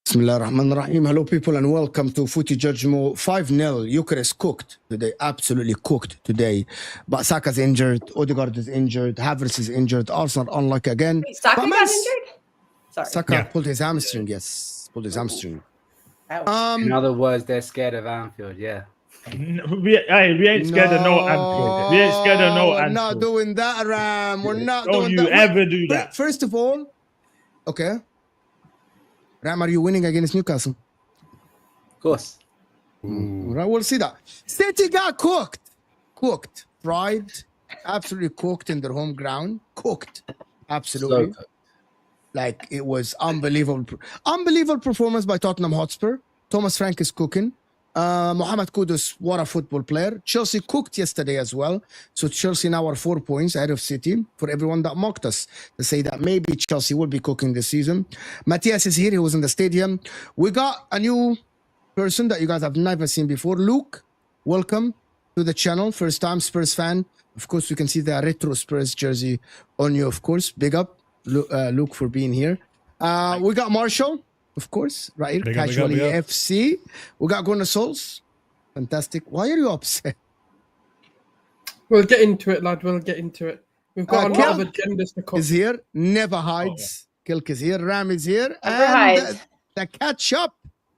Bismillah ar-Rahman ar-Rahim. Hello people and welcome to Footy Judgmo. 5-0. Gyökeres cooked today. Absolutely cooked today. But Saka's injured. Odegaard is injured. Havertz is injured. Arsenal unlucky again. Wait, Saka got injured? Sorry. Saka pulled his hamstring. Yes. Pulled his hamstring. In other words, they're scared of Anfield. Yeah. We ain't scared of no Anfield. We ain't scared of no Anfield. We're not doing that, Ram. We're not Don't doing you that. ever do that. First of all, okay. Ram, are you winning against Newcastle? Of course. Right, we'll see that. City got cooked. Cooked. Fried. Absolutely cooked in their home ground. Cooked. Absolutely. So Like, it was unbelievable. Unbelievable performance by Tottenham Hotspur. Thomas Frank is cooking. Mohamed Kudus, what a football player. Chelsea cooked yesterday as well. So Chelsea now are 4 points ahead of City. For everyone that mocked us to say that maybe Chelsea will be cooking this season. Matthias is here. He was in the stadium. We got a new person that you guys have never seen before. Luke, welcome to the channel. First time Spurs fan. Of course, we can see the retro Spurs jersey on you, of course. Big up, Luke, for being here. We got Marshall. Of course, right here, Casually FC. We got Gunnar Souls. Fantastic. Why are you upset? We'll get into it, lad. We'll get into it. We've got a lot of agendas to cover. Is here. Never hides. Kilk is here. Ram is here. Never hides. The catch up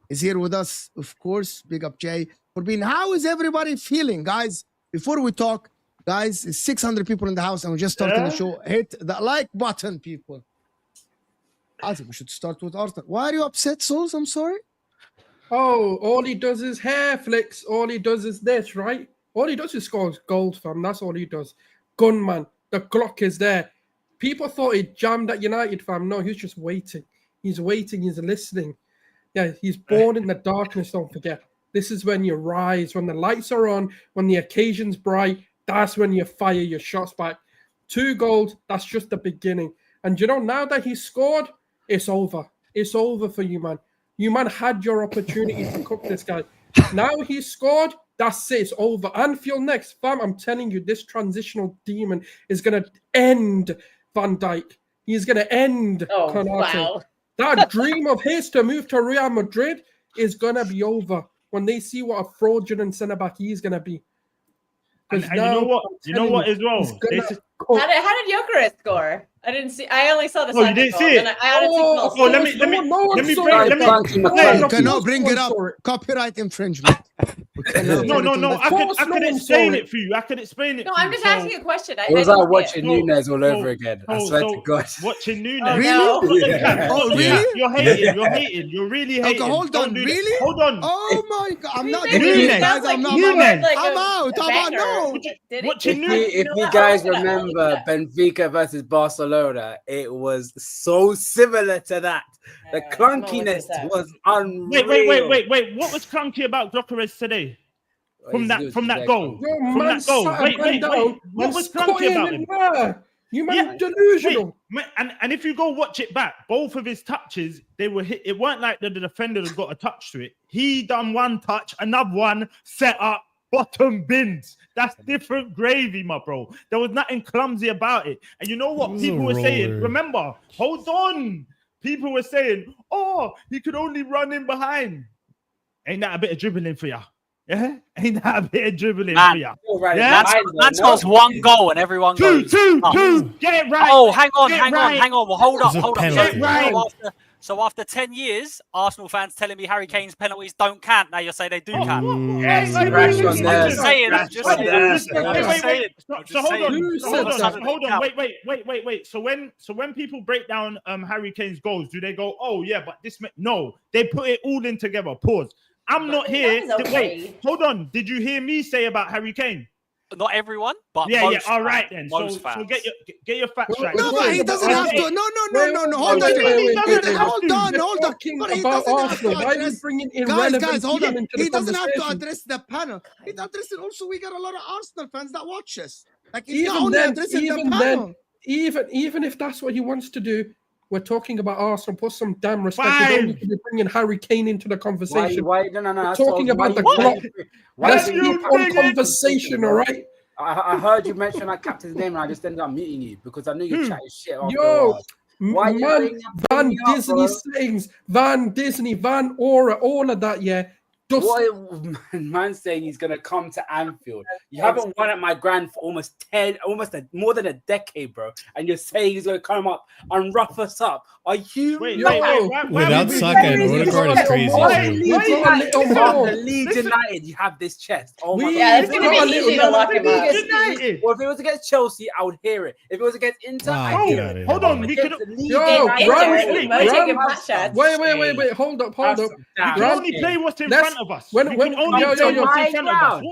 is here with us, of course. Big up, Jay, for being. How is everybody feeling, guys? Before we talk, guys, it's 600 people in the house and we're just starting the show. Hit the like button, people. I think we should start with Arthur. Why are you upset, Souls? I'm sorry. Oh, all he does is hair flicks. All he does is this, right? All he does is score goals, fam. That's all he does. Gunman. The clock is there. People thought he jammed at United, fam. No, he's just waiting. He's waiting. He's listening. Yeah, he's born in the darkness, don't forget. This is when you rise. When the lights are on, when the occasion's bright, that's when you fire your shots back. 2 goals, that's just the beginning. And you know, now that he's scored, it's over. It's over for you, man. You, man, had your opportunity to cook this guy. Now he's scored. That's it. It's over. Anfield next. Fam, I'm telling you, this transitional demon is going to end Van Dijk. He's going to end Konate. Wow. That dream of his to move to Real Madrid is going to be over when they see what a fraudulent centre-back he's going to be. And you know what? You know what as well? How did Gyökeres score? I didn't see. I only saw the. Oh, you didn't see it? Let me Cannot bring it up. Copyright infringement. No. I could explain it for you. I could explain it. No, for I'm you. just asking a question. It was like watching No, Nunes all over no, again. I no, swear so to God. Watching Nunes. Oh, Really? no. Oh, really? You're hating. You're hating. You're really hating. Okay, hold Don't on. do that. Really? Hold on. Oh my God! I'm not Maybe doing Nunes. this, guys. I'm not. Nunes. I'm out. No. Watching Nunes. If you guys remember Benfica versus Barcelona, it was so similar to that. The clunkiness was unreal. Wait. What was clunky about Gyökeres today? From that goal. From that goal. Wait. What was clunky about him? You man delusional. Wait, and if you go watch it back, both of his touches, they were hit. It weren't like the defender had got a touch to it. He done one touch, another one, set up, bottom bins. That's different gravy, my bro. There was nothing clumsy about it. And you know what people were saying? Remember, hold on. People were saying, oh, he could only run in behind. Ain't that a bit of dribbling for ya? Yeah? Ain't that a bit of dribbling for ya? Right, yeah? Man scores one goal and everyone goes. Two. Get it right. Oh, hang on. Well, hold up. Get it right. So after 10 years, Arsenal fans telling me Harry Kane's penalties don't count. Now you're saying they do count. I'm just saying. So hold on. Wait. So when people break down Harry Kane's goals, do they go, oh yeah, but this? No, they put it all in together. Pause. I'm not here. Wait, hold on. Did you hear me say about Harry Kane? Not everyone, but yeah. All right fans, then. So get your facts right. No, but he doesn't have to. No. Hold on. But he doesn't Why are you bringing irrelevant guys, hold on. into the He doesn't have to conversation? address the panel. He addressed it. Also, we got a lot of Arsenal fans that watch us. Like he's Even not only then, addressing the even panel. then, even if that's what he wants to do, we're talking about Arsenal. Put some damn respect. Fine. You don't need to be bringing Harry Kane into the conversation. Why? No. We're talking about the clock. Let's keep on conversation, all right? I heard you mention that captain's name and I just ended up muting you because I knew you chatting shit. Yo, Why man, Van Disney sayings, Van Disney, Van Aura, all of that, yeah. Just Man's saying he's gonna come to Anfield. You haven't won at my grand for more than a decade, bro. And you're saying he's gonna come up and rough us up. Are you without Saka and Odegaard is crazy. After Leeds United, you have this chest. Oh my God. It's gonna be easy to lock him up. Well, if it was against Chelsea, I would hear it. If it was against Inter, I'd hear it. Hold on, we could. Wait, hold up. We can only play what's in front of us. What are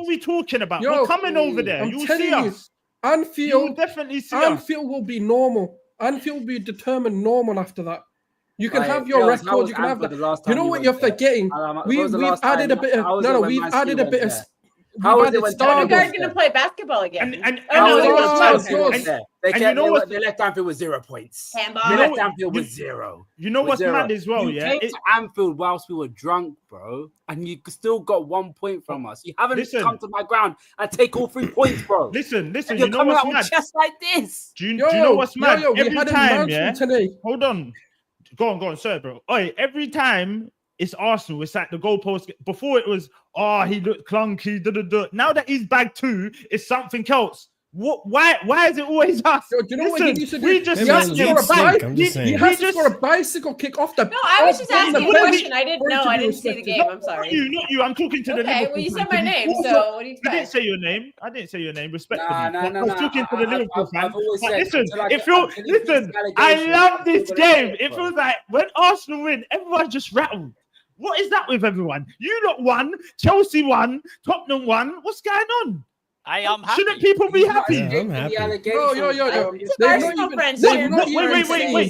we talking about? We're coming over there. You'll see us. Anfield, definitely see us. Anfield will be normal. Anfield will be determined normal after that. You can have your record. You can have that. You know what you're forgetting? We've added a bit of. No, we've added a bit of. How is it when Odegaard's going to play basketball again? They left Anfield with 0 points. Handball. They left Anfield with 0. You know what's mad as well, you came to Anfield whilst we were drunk, bro, and you still got 1 point from us. You haven't come to my ground and take all 3 points, bro. Listen. You're coming out with chest like this. Do you know what's mad? Every time, today. Hold on. Go on, sir, bro. Oi, every time it's Arsenal, it's like the goalpost. Before it was, he looked clunky. Now that he's back 2, it's something else. What? Why is it always us? Yo, do you know what he needs to do? We just he has to score a bicycle kick off the. No, I was just asking a question. I didn't know. I didn't see the game. I'm sorry. Not you. I'm talking to the Liverpool. Okay, well, you said my name, so what do you expect? I didn't say your name. Respectfully. No. I was talking to the Liverpool fan. Listen, listen. I love this game. It feels like when Arsenal win, everyone just rattled. What is that with everyone? You lot won, Chelsea won, Tottenham won. What's going on? I'm happy. Shouldn't people be happy? Yeah, I'm happy. Yo. Arsenal friends. Wait.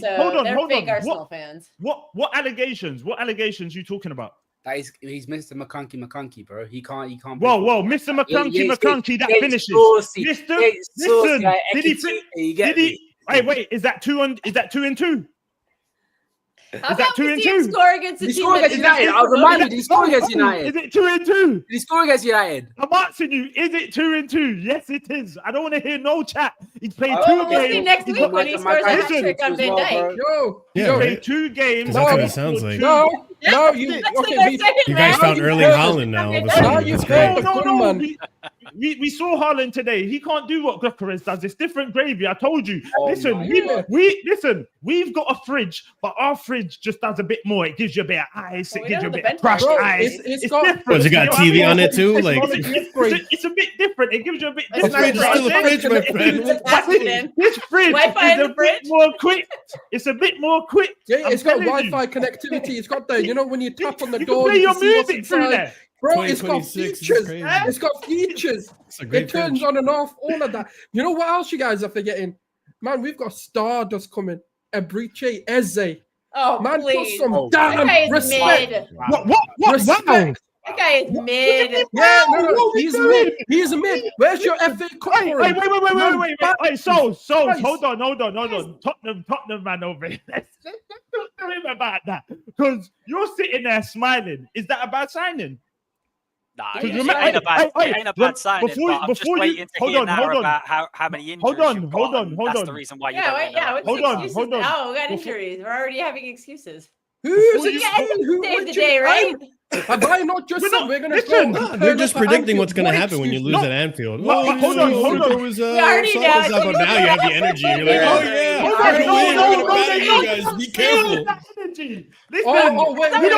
Hold on. They're fake Arsenal fans. What allegations? What allegations you talking about? That he's Mr. McCunky, bro. He can't. Whoa, Mr. McCunky, that finishes. Listen, did he? Wait. Is that 2 and 2? How about we see him score against the team? United. I'll remind you, did he score against United? Is it 2 and 2? Did he score against United? I'm asking you, is it 2 and 2? Yes, it is. I don't want to hear no chat. He's played 2 games. Next week when he scores a hat-trick on Van Dijk. He's played 2 games. That's what it sounds like. No, you guys found Erling Haaland now. Now you've heard the good man. we saw Haaland today. He can't do what Gyökeres does. It's different gravy. I told you. Oh Listen, my we've got a fridge, but our fridge just does a bit more. It gives you a bit of ice. Well, It we gives you a don't bit have of the crushed Bro, ice. it's got- different. Has it got You know TV what I on mean? it too? Like, It's a bit different. It gives you a bit It's the different. fridge is still a fridge, my friend. That's it in. This fridge Wi-Fi in is the a fridge? bit more quick. It's a bit more quick. Yeah, I'm it's got telling you. Wi-Fi connectivity. It's got the, you know, when you tap on the You door, can play your see what's music through inside. there. Bro, it's got 2026 is features. crazy. It's got features. It's a great It turns fridge. on and off, all of that. You know what else you guys are forgetting? Man, we've got Stardust coming. Fabrizio, Eze. Oh, Man, please. put some Oh, That guy damn is respect. mid. What? Respect. Wow. That guy is mid. Yeah, no, What we he's doing? mid. He's mid. Where's your FA Cup? Wait, for him? wait. Hey, Souls, Christ. hold on. Tottenham man over here. Let's talk to him about that. Because you're sitting there smiling. Is that a bad signing? Nah, It it ain't a bad signing, before- but I'm just before you- waiting to hold hear on, now hold on. about how many injuries Hold on, you've hold got, on, and hold that's on. the reason why you Yeah, don't wait, really know. yeah. What's Hold the on, excuses hold on. now? We got Before- injuries. We're already having excuses. Who's Before you- excited? Who Saved the would day, you- right? Have I not just We're said not- we're going to listen. go? No, and they're turn just up at predicting Anfield? what's going to What happen when you excuse? lose No. at Anfield. But hold on. There was We already know. Saka's up, but now you have the energy. You're like, oh yeah, Hold we're on, gonna no, win. no, We're no, gonna batter no, you guys. Be careful. Oh, wait. We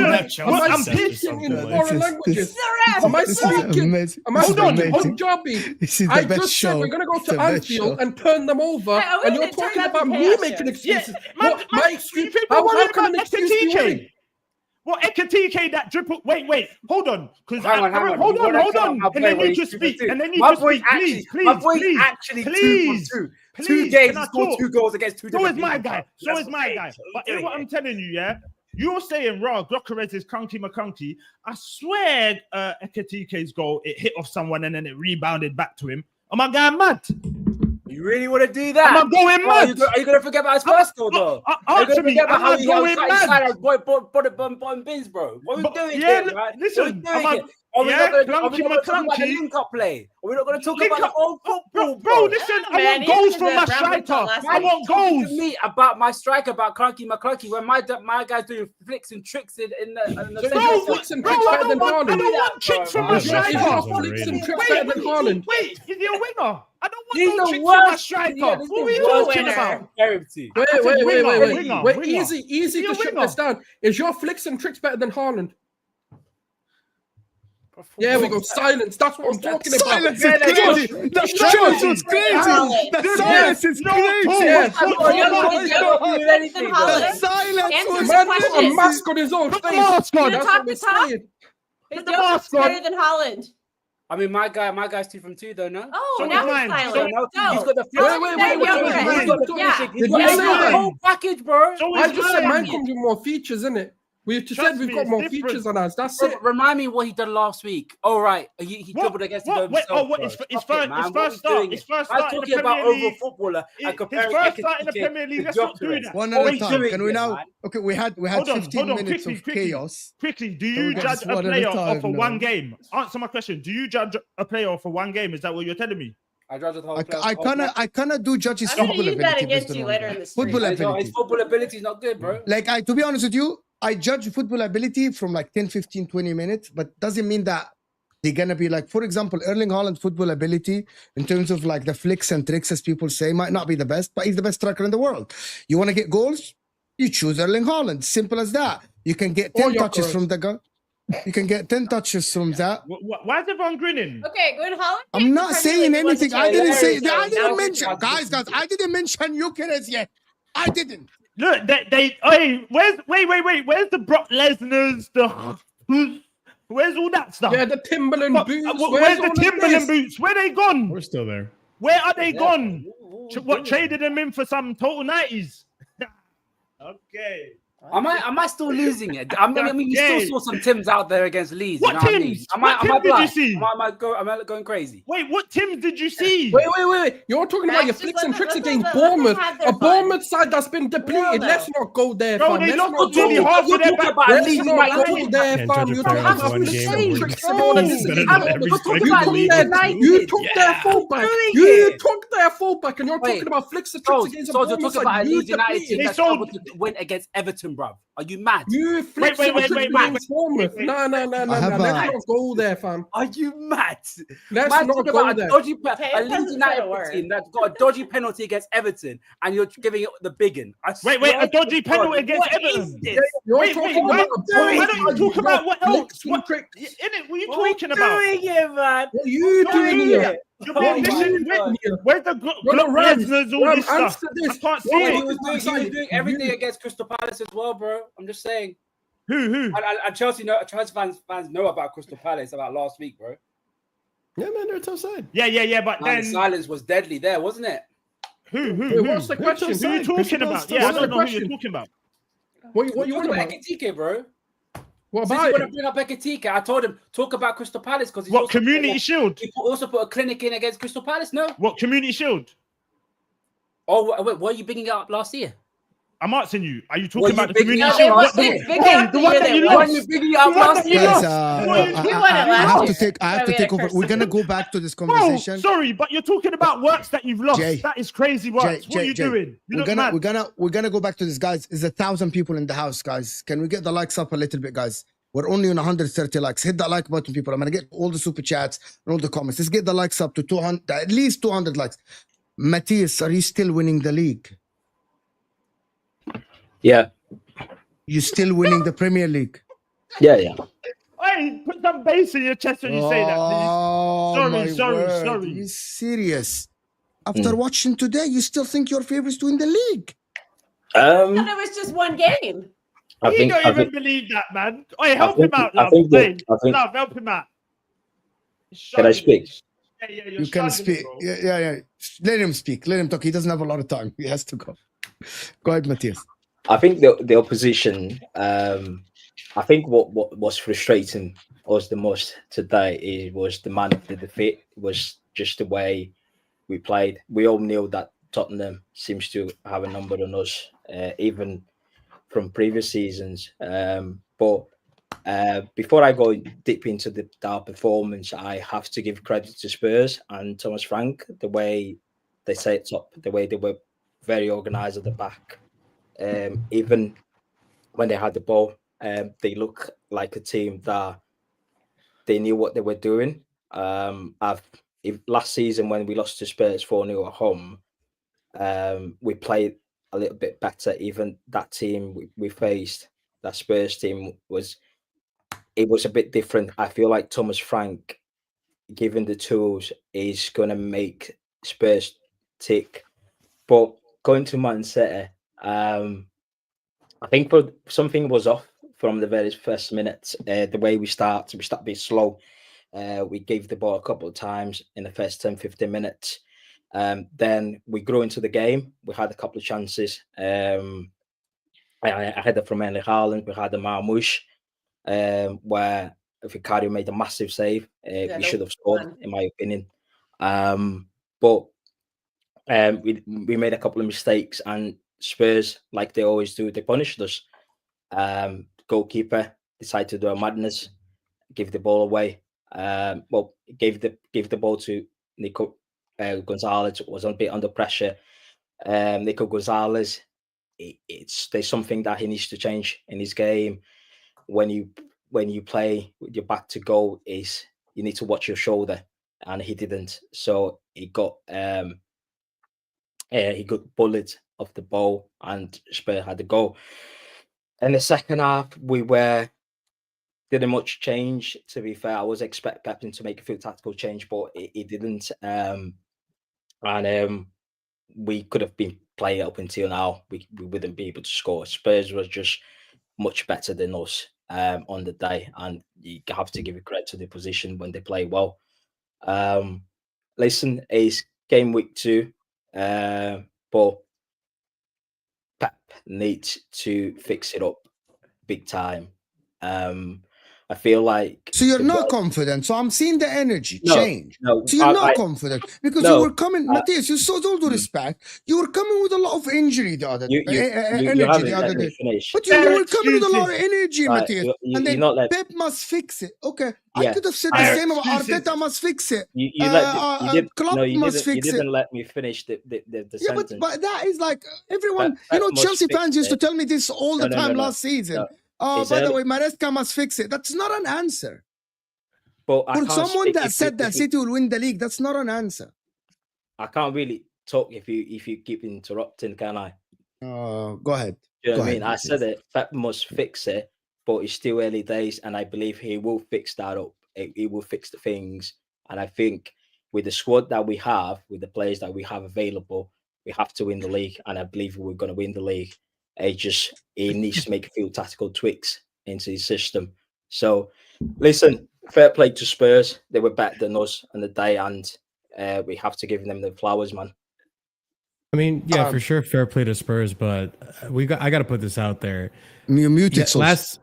have Chelsea Am I sets or speaking something in like foreign that. languages? The Am I This is speaking? amazing. Am I This is speaking amazing. Punjabi? This is I the best just show. said we're going to go It's the to best Anfield show. and turn them over, Yeah, and you're it turns talking out about to me chaos making here. excuses. Yeah, What, my excuse? People How worry can an about excuse be Ekatike. winning? Well, Ekatike, that dribble. Wait, hold on. Because Hang on. hold You wanna on. tell my And boy then what you he's just 2 for speak. 2. And then you My just boy's speak. actually, Please, my boy's please, actually please, 2 for 2. please, 2 games, can I he scored talk? 2 goals against 2 So different is my people. guy. So is my guy. But here's what I'm telling you, yeah? You're saying, raw, Gyokeres is clunky McClunky. I swear Ekatike's goal, it hit off someone and then it rebounded back to him. Am I going mad? You really want to do that? Am I going Oh, mad? are you going to forget about his first goal, though? Are you going Answer to me. forget about Am how I he going outside mad? us bottom bins, bro? What are we doing yeah, here, man? listen, What are we am I- doing here? Are we yeah, not going to talk clunky about the McClunky. link-up play? Are we not going to talk Link about the up- old football, Bro, listen, I Man, want he goals was from at my Brown striker. Bridge last I night. want Talking goals. to me about my striker, about Clunky McClunky, when my guy's doing flicks and tricks in the So centre. you're flicks and tricks better than I Haaland. don't want tricks from my Bro, If striker. you're Striker. flicks and tricks Wait, better than Haaland. Wait, is he a winger? I don't He's want no the tricks from my worst. striker. Yeah, this is What are the you worst talking winner. about? Charity. Wait. winger. Easy Is he to a shut winger? this down. Is your flicks and tricks better than Haaland? Yeah, we go silence. That's what I'm talking about. Silence is Yeah, crazy. sure. The silence was crazy. The silence is crazy. Yeah. The silence Answer was the Man put a question. mask on his own Put the face. mask on. That's Talk what we're the talk. saying. Is the Gyökeres mask on. better than Holland? I mean, my guy's 2 from 2 though, no? Oh, So now is he's mine. silent. So now No. he's got the Wait. He's got the Yeah. finishing. Did He's got you say the that? whole package, bro. So I is just said mine. mine comes with more features, innit? We've just Trust said we've me, got it's more different. features on us. That's it. Remind me what he did last week. All right, he dribbled against What? him Wait, himself. what? bro. It's Stop first. it, man. It's What first we start. doing It's here? first I'm start in the talking about Premier overall League. footballer and His comparing first start in the Ekatike Premier League. to Let's not do Gyökeres. that. one What at are a you time. doing Can we here, now? man? Okay, we had Hold on, 15 minutes quickly, of chaos. Quickly, do So you we got judge just a one at a player time off of now. one game? Answer my question. Do you judge a player off of one game? Is that what you're telling me? I judge the whole I player. kind of do judge his I'm gonna football use that ability. against based you on later all in the that. stream. Football His ability. football ability is not good, bro. Like, to be honest with you, I judge football ability from like 10, 15, 20 minutes, but doesn't mean that they're gonna be like, for example, Erling Haaland's football ability in terms of like the flicks and tricks, as people say, might not be the best, but he's the best striker in the world. You want to get goals? You choose Erling Haaland. Simple as that. You can get 10 touches from the gun. You can get 10 touches from that. Why is everyone grinning? Okay, good Holland. I'm not saying anything. I didn't say. I Now didn't we mention, can- guys. I didn't mention Gyökeres yet. I didn't. Look, hey, where's the Brock Lesnar's, where's all that stuff? Yeah, the Timberland boots. Where's the all of Timberland this? boots? Where they gone? We're still there. Where are they Yeah. gone? What traded them in for some total 90s? Okay. Am I still losing it? I mean, you Okay. still saw some Tims out there against Leeds. What you know what I mean? Tims? Am What I Tims did you blind? see? Am I going crazy? Wait, what Tims did you see? Wait. You're talking about your Max, flicks just and let tricks them- against let them Bournemouth. have their A fun. Bournemouth side that's been depleted. No. Let's not go there, Bro, fam. they Let's lost not to nearly go half of You're their talking back. about Let's Leeds not United. go there, Can't fam. judge a You're player talking off about one flicks game and or tricks one- and all of He's this. better than every You striker in the took league. their fullback. You took their fullback, and you're Wait. talking about flicks and tricks So against a you're Bournemouth talking about a side. You Leeds United team depleted. They that sold- struggled to win against Everton doing, bruv? Are you mad? You flipped wait, something wait, against wait. Bournemouth. No. I have Let's a- not go there, fam. Are you mad? Let's Man, not talk go about there. a dodgy, Okay, a it Leeds hasn't said a United word. team that's got a dodgy penalty against Everton, and you're giving it the big one. Wait, a dodgy penalty against What is Everton? this? You're Wait, talking why about why don't you talk about what else? Flicks and What, tricks. innit, what are you Who's talking about? doing it, man? What are you doing Doing here? it. You're Oh being my listen, God. Where's the No, Glock Ram, Lesnar's, all this stuff? answer this. I can't see What Well, it. he was doing everything against Crystal Palace as well, bro. I'm just saying. Who? And Chelsea fans know about Crystal Palace about last week, bro. Yeah, man, they're a tough side. Yeah, but Man, the then silence was deadly there, wasn't it? who? Wait, what's the Who question? took Who are you side? talking Crystal about? Palace Yeah, I took don't know who side. you're talking about. What you We're want talking about about? Ekitike, bro. What Since about you want to it? bring up Ekitike, I told him talk about Crystal Palace because What, Community Shield? He also put a clinic in against Crystal Palace. No. What, Community Shield? Oh wait, what are you bringing it up last year? I'm asking you. Are you Were talking you about the big Community enough? Shield? No, What, it's big hey, enough the the one year that they you won. Why are lost. you bringing it up The one last that you year? Guys, lost. What are you We won it I last have year. to take. I have to Where we take had over. Chris We're gonna Sutton. go back to this Bro, conversation. sorry, but you're talking about works that you've lost. Jay, That is crazy works. What are you doing? You look mad. We're gonna go back to this, guys. There's 1,000 people in the house, guys. Can we get the likes up a little bit, guys? We're only on 130 likes. Hit that like button, people. I'm gonna get all the super chats and all the comments. Let's get the likes up to 200, at least 200 likes. Matthias, are you still winning the league? Yeah, You still winning the Premier League? yeah. Hey, put some bass in your chest when you say that, please. Oh, Sorry, my sorry, word. sorry. You serious? After watching today, you still think your favorite's to win the league? And it was just one game. He don't even believe that, man. Hey, help think- him out, I love. think that- Hey, I think- love, help him out. Can I speak? Yeah, you're You can struggling, speak. bro. Yeah. Let him speak. Let him talk. He doesn't have a lot of time. He has to go. Go ahead, Matthias. I think the opposition. I think what was frustrating us the most today was the man of the defeat. Was just the way we played. We all knew that Tottenham seems to have a number on us, even from previous seasons. But before I go deep into our performance, I have to give credit to Spurs and Thomas Frank, the way they set up, the way they were very organised at the back. Even when they had the ball, they look like a team that they knew what they were doing. Last season when we lost to Spurs 4-0 at home, we played a little bit better. Even that team we faced, that Spurs team, was a bit different. I feel like Thomas Frank, given the tools, is going to make Spurs tick. But going to Man City, I think something was off from the very first minute. The way we start a bit slow. We gave the ball a couple of times in the first 10-15 minutes. Then we grew into the game. We had a couple of chances. I had it from Erling Haaland. We had a Marmoush, where Vicario made a massive save. We should have scored, in my opinion. But we made a couple of mistakes, and Spurs, like they always do, they punished us. Goalkeeper decided to do a madness, give the ball away. Gave the ball to Nico Gonzalez. Was a bit under pressure. Nico Gonzalez, there's something that he needs to change in his game. When you play with your back to goal, is you need to watch your shoulder, and he didn't. So he got bullied off the ball, and Spurs had the goal. In the second half, didn't much change. To be fair, I was expecting to make a few tactical change, but it didn't. We could have been playing up until now. We wouldn't be able to score. Spurs was just much better than us on the day, and you have to give credit to the position when they play well. Listen, it's game week 2, but Pep needs to fix it up big time. I feel like So you're the not way- confident. So I'm seeing the energy No, change. no, So you're not I- confident because no, you were coming, Matthias. You saw all due respect. You were coming with a lot of injury the other you energy haven't the other let me day. finish. But you Fair were coming with a lot of excuses. energy, Right, Matthias. you're And then not let Pep must fix it. Okay, I Yeah, could have said the Fair same about excuses. Arteta must fix it. you let you did Klopp no you must didn't fix it. let me finish the Yeah, sentence. but that is like everyone. Pep must Chelsea fix fans used to it. tell me this all the No, time no. last season. No. It's By the early- way, Maresca must fix it. That's not an answer. But I For can't someone speak that if said that you- City will win the league, that's not an answer. I can't really talk if you keep interrupting, can I? Go ahead. Do you know Go what I mean? ahead, I said it. Pep must fix it, but it's still early days, and I believe he will fix that up. He will fix the things, and I think with the squad that we have, with the players that we have available, we have to win the league, and I believe we're going to win the league. He needs to make a few tactical tweaks into his system. So, listen, fair play to Spurs. They were better than us on the day, and we have to give them the flowers, man. I mean, yeah, for Um, sure, fair play to Spurs, but I got to put this out there. You muted Yeah, Sos.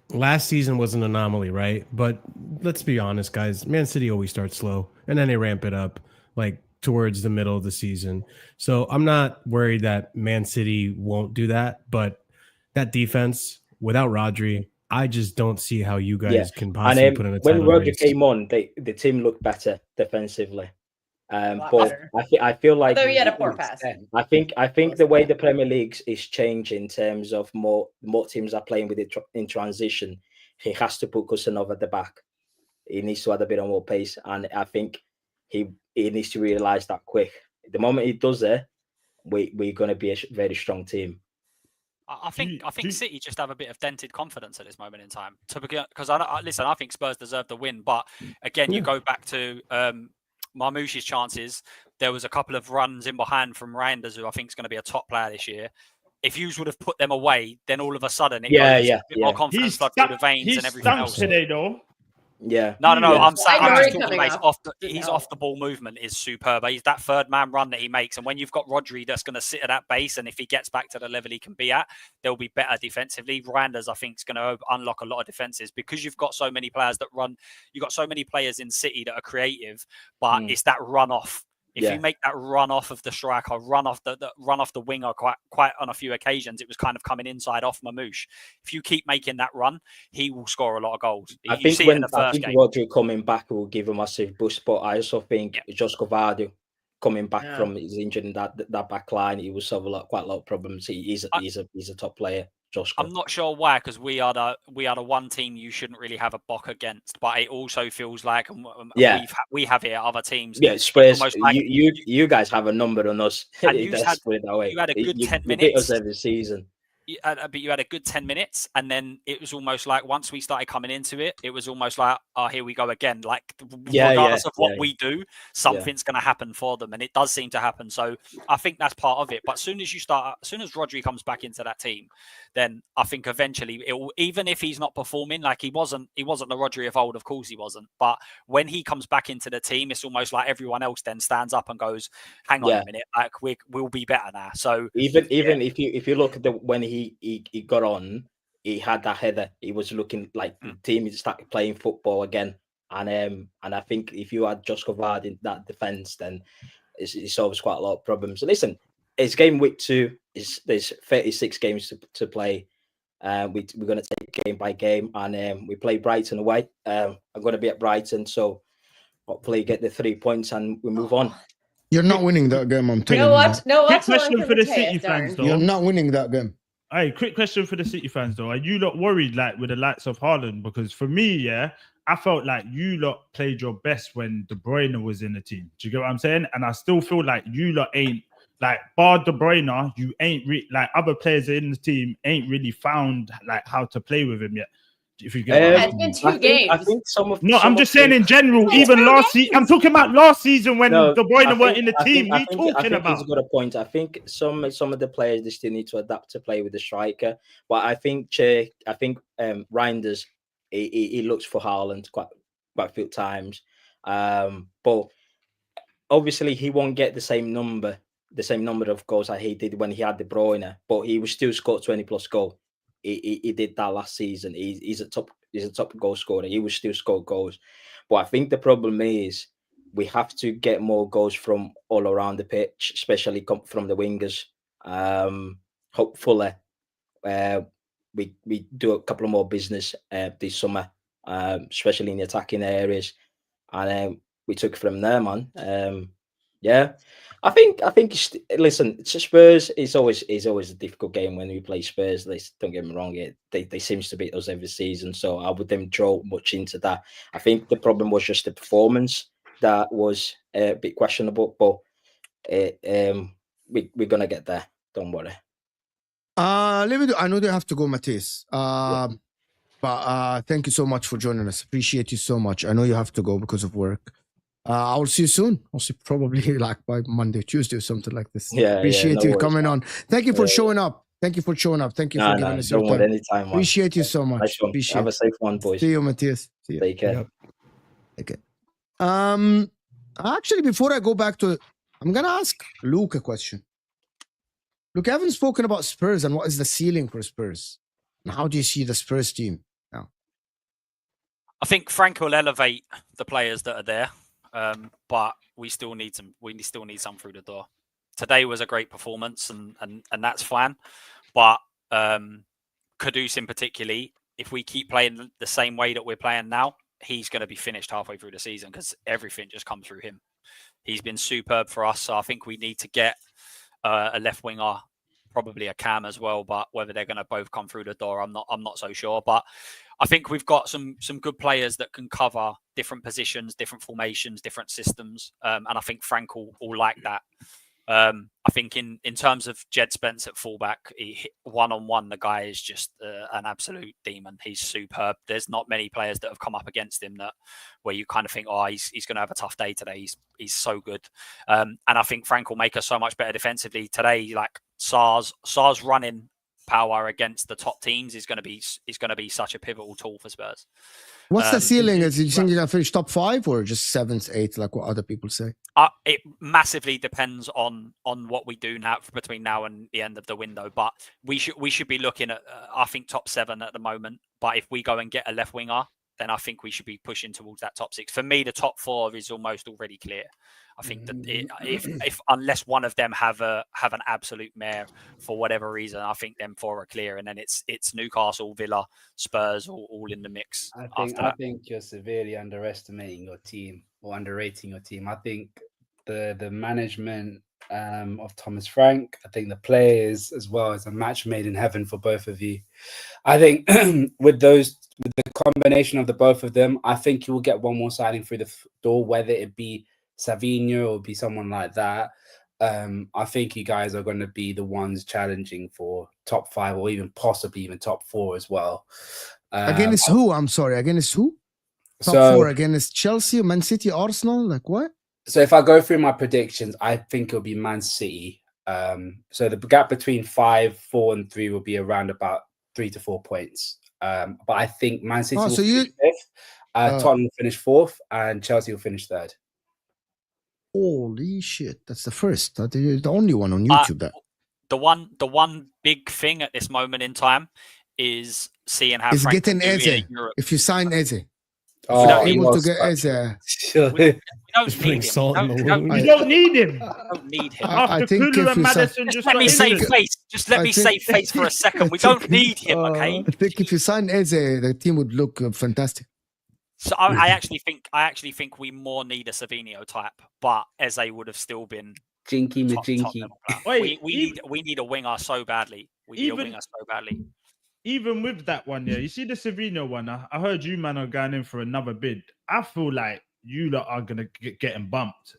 last season was an anomaly, right? But let's be honest, guys. Man City always starts slow, and then they ramp it up like towards the middle of the season. So I'm not worried that Man City won't do that. But that defense without Rodri, I just don't see how you guys Yeah, can possibly put in a when title Roger race. came on, the team looked better defensively. lot But better. I feel like Although he had a poor pass. I think the way the Premier League is changing in terms of more teams are playing with it in transition. He has to put Cousin at the back. He needs to add a bit of more pace, and I think he needs to realize that quick. The moment he does it, we're going to be a very strong team. I think City just have a bit of dented confidence at this moment in time. Because listen, I think Spurs deserve the win, but again, you go back to Marmoush's chances. There was a couple of runs in behind from Reinders, who I think is going to be a top player this year. If you would have put them away, then all of a sudden it goes a bit more confidence flood through the veins and everything else. Today, though. Yeah. No. I'm saying I know I'm he's just talking coming about off. he's off the ball movement is superb. He's that third man run that he makes, and when you've got Rodri that's going to sit at that base, and if he gets back to the level he can be at, they'll be better defensively. Randers, I think, is going to unlock a lot of defenses because you've got so many players that run. You've got so many players in City that are creative, but it's that run off. If you make that run off of the striker, run off the winger quite on a few occasions, it was kind of coming inside off Mamouche. If you keep making that run, he will score a lot of goals. I think Rodri coming back will give a massive boost, but I also think Gyökeres coming back from his injury in that back line, he will solve quite a lot of problems. He's a top player. I'm not sure why, because we are the one team you shouldn't really have a bock against, but it also feels like we have here other teams. Yeah, Spurs. Like you guys have a number on us. And you had a good 10 minutes. You beat us every season. But you had a good 10 minutes, and then it was almost like once we started coming into it, it was almost like, oh, here we go again. Like, regardless of what we do, something's going to happen for them, and it does seem to happen. So I think that's part of it. But as soon as Rodri comes back into that team, then I think eventually it will, even if he's not performing, like he wasn't the Rodri of old, of course he wasn't. But when he comes back into the team, it's almost like everyone else then stands up and goes, hang on a minute, like we'll be better now. So even if you look at when he got on, he had that header. He was looking like the team started playing football again. And I think if you had Gyökeres in that defense, then it solves quite a lot of problems. So listen, it's game week 2. There's 36 games to play. We're going to take game by game, and we play Brighton away. I'm going to be at Brighton, so hopefully get the 3 points and we move on. You're not winning that game, I'm telling you. No, Quick question for the City fans, though. You're not winning that game. Hey, quick question for the City fans, though. Are you lot worried, like, with the likes of Haaland? Because for me, I felt like you lot played your best when De Bruyne was in the team. Do you get what I'm saying? And I still feel like you lot ain't, like, bar De Bruyne, you ain't like other players in the team ain't really found like how to play with him yet. If you get it's been 2 games. I think I'm just saying in general, even last season. I'm talking about last season when De Bruyne weren't in the team. I think he's got a point. I think some of the players, they still need to adapt to play with the striker. But I think Reinders, he looks for Haaland quite a few times. But obviously he won't get the same number of goals that he did when he had De Bruyne. But he was still scored 20+ goals. he did that last season. He's a top goal scorer. He will still score goals. But I think the problem is we have to get more goals from all around the pitch, especially from the wingers. Hopefully, we do a couple of more business this summer, especially in the attacking areas, and we took from there, man. Yeah, I think. Listen, it's Spurs. It's always a difficult game when we play Spurs. Don't get me wrong. They seems to beat us every season, so I wouldn't draw much into that. I think the problem was just the performance that was a bit questionable, but we're gonna get there. Don't worry. Let me do. I know they have to go, Matthias. But thank you so much for joining us. Appreciate you so much. I know you have to go because of work. I will see you soon. I'll see probably like by Monday, Tuesday, or something like this. Yeah, appreciate no you worries, coming man. on. Thank you for showing up. Thank you for showing up. Thank you for giving us your time. Anytime, man. Appreciate you so much. Nice one. Appreciate. Have a safe one, boys. See you, Matthias. See you. Take care. Yep. Okay. Actually, before I go back to, I'm gonna ask Luke a question. Luke, I haven't spoken about Spurs and what is the ceiling for Spurs, and how do you see the Spurs team now? I think Frank will elevate the players that are there, but we still need some. We still need some through the door. Today was a great performance, and that's fine. But Kudus in particularly, if we keep playing the same way that we're playing now, he's going to be finished halfway through the season because everything just comes through him. He's been superb for us, so I think we need to get a left winger, probably a Cam as well. But whether they're going to both come through the door, I'm not so sure. But I think we've got some good players that can cover different positions, different formations, different systems, and I think Frank will like that. I think in terms of Jed Spence at fullback, one-on-one, the guy is just an absolute demon. He's superb. There's not many players that have come up against him where you kind of think, oh, he's going to have a tough day today. He's so good. And I think Frank will make us so much better defensively today. Like SAR's running power against the top teams is going to be such a pivotal tool for Spurs. What's the ceiling? Is you think you're gonna finish top 5 or just 7th, 8th, like what other people say? It massively depends on what we do now between now and the end of the window. But we should be looking at I think top 7 at the moment. But if we go and get a left winger, then I think we should be pushing towards that top 6. For me, the top 4 is almost already clear. I think that if unless one of them have an absolute mare for whatever reason, I think them 4 are clear, and then it's Newcastle, Villa, Spurs all in the mix. I think you're severely underestimating your team or underrating your team. I think the management of Thomas Frank, I think the players as well, is a match made in heaven for both of you. I think with the combination of the both of them, I think you will get one more signing through the door, whether it be Savinho or be someone like that. I think you guys are going to be the ones challenging for top 5 or even possibly even top 4 as well. Against who? I'm sorry. Against who? Top 4 against Chelsea, Man City, Arsenal. Like what? So if I go through my predictions, I think it'll be Man City. So the gap between 5, 4, and 3 will be around about 3 to 4 points. But I think Man City will finish 5th, Tottenham will finish 4th, and Chelsea will finish 3rd. Holy shit! That's the first. That's the only one on YouTube. That the one big thing at this moment in time is seeing how is Frank getting Eze. If you sign Eze, Oh, you're able to get Eze. We don't need him. Salt in the We don't wound. You don't need him. don't need him. After think Kulu if and you Madison Just just let got me save injured. face. Just let I me think- save face for a second. We don't need him, okay? I think if you sign Eze, the team would look fantastic. So I actually think we more need a Savinho type, but Eze would have still been Jinky top majinky. level player. Wait, we need a winger so badly. We need a even- winger so badly. Even with that one, yeah, you see the Savinho one. I heard you, man, are going in for another bid. I feel like you lot are gonna getting bumped.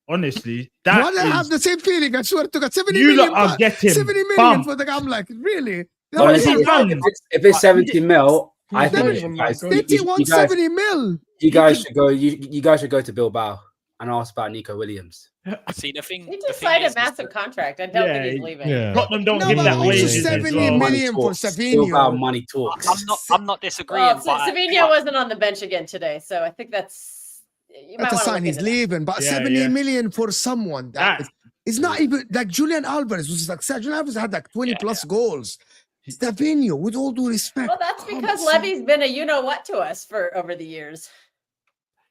Honestly, Why do I is- have the same feeling? I swear to God, 70 you million. lot are getting 70 million bumped. for the. I'm like, really? What Well, is if he done? it's 70 mil, I He's think not you even guys, that good. City wants 70 mil. you guys should go. You guys should go to Bilbao and ask about Nico Williams. See the thing. He the just thing signed a is massive contract. I don't think he's leaving. Yeah. Tottenham don't No, give but that also wages. as 70 well. million for Savinho. Bilbao money talks. I'm not disagreeing. Well, but Savinho wasn't on the bench again today, so I think that's. You might That's a want to sign. look He's into that. leaving, but Yeah, 70 million for someone. That- It's not even like Julian Alvarez was like Julian Alvarez had like 20 plus goals. Stephenio, with all due respect. Well, that's come because on. Levy's been a you-know-what to us for over the years.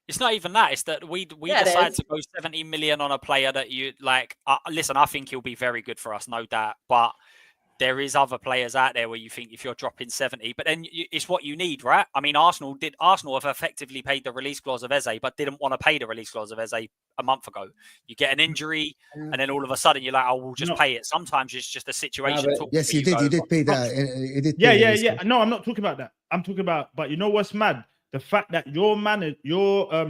It's not even that. It's that we Yeah, it decide is. to go 70 million on a player that you like. Listen, I think he'll be very good for us, no doubt. But there is other players out there where you think if you're dropping 70, but then it's what you need, right? I mean, Arsenal have effectively paid the release clause of Eze, but didn't want to pay the release clause of Eze a month ago. You get an injury, and then all of a sudden you're like, oh, we'll just pay it. Sometimes it's just a situation. but- Yes, he did. He did pay that. He did. Yeah, pay yeah, this yeah. stuff. No, I'm not talking about that. I'm talking about, but you know what's mad? The fact that your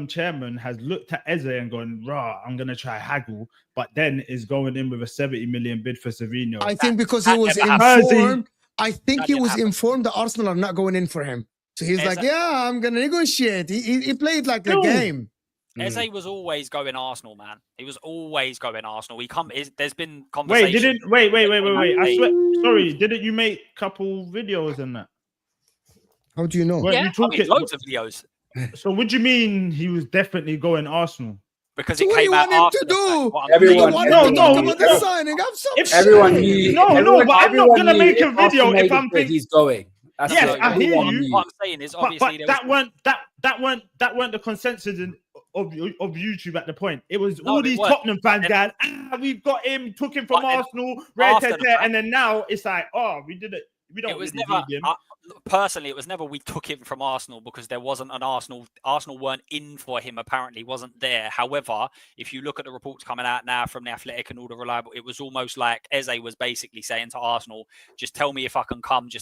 chairman has looked at Eze and gone, rah, I'm gonna try haggle, but then is going in with a 70 million bid for Savinho. I think because he that was never happened. informed. I think That he didn't was happen. informed that Arsenal are not going in for him. So he's like, Eze- yeah, I'm gonna negotiate. He played like a No. game. Eze was always going Arsenal, man. He was always going Arsenal. There's been Wait, conversation. wait. I swear, sorry, didn't you make a couple videos and that? How do you know? Weren't Yeah, you I mean, talking? loads of videos So what do you mean he was definitely going Arsenal? because So it what do you came out want him after to the fact. do? What I'm You Everyone- saying- want No, him to talk no, about the no. signing. Have some If- shit. Everyone knew. No, everyone, but I'm not everyone gonna knew make a if Arsenal video made if it I'm bid, think- he's going. That's Yes, what I hear everyone you. knew. What I'm saying is But obviously there was that weren't the consensus of YouTube at the point. It was No, all it these weren't. Tottenham fans Then- going, we've got him, took him from But then Arsenal, after the fact- and then now it's like, oh, we did it. We don't it was really never need him. personally it was never we took him from Arsenal because there wasn't an Arsenal weren't in for him, apparently wasn't there. However, if you look at the reports coming out now from the Athletic and all the reliable, it was almost like Eze was basically saying to Arsenal, just tell me if I can come, and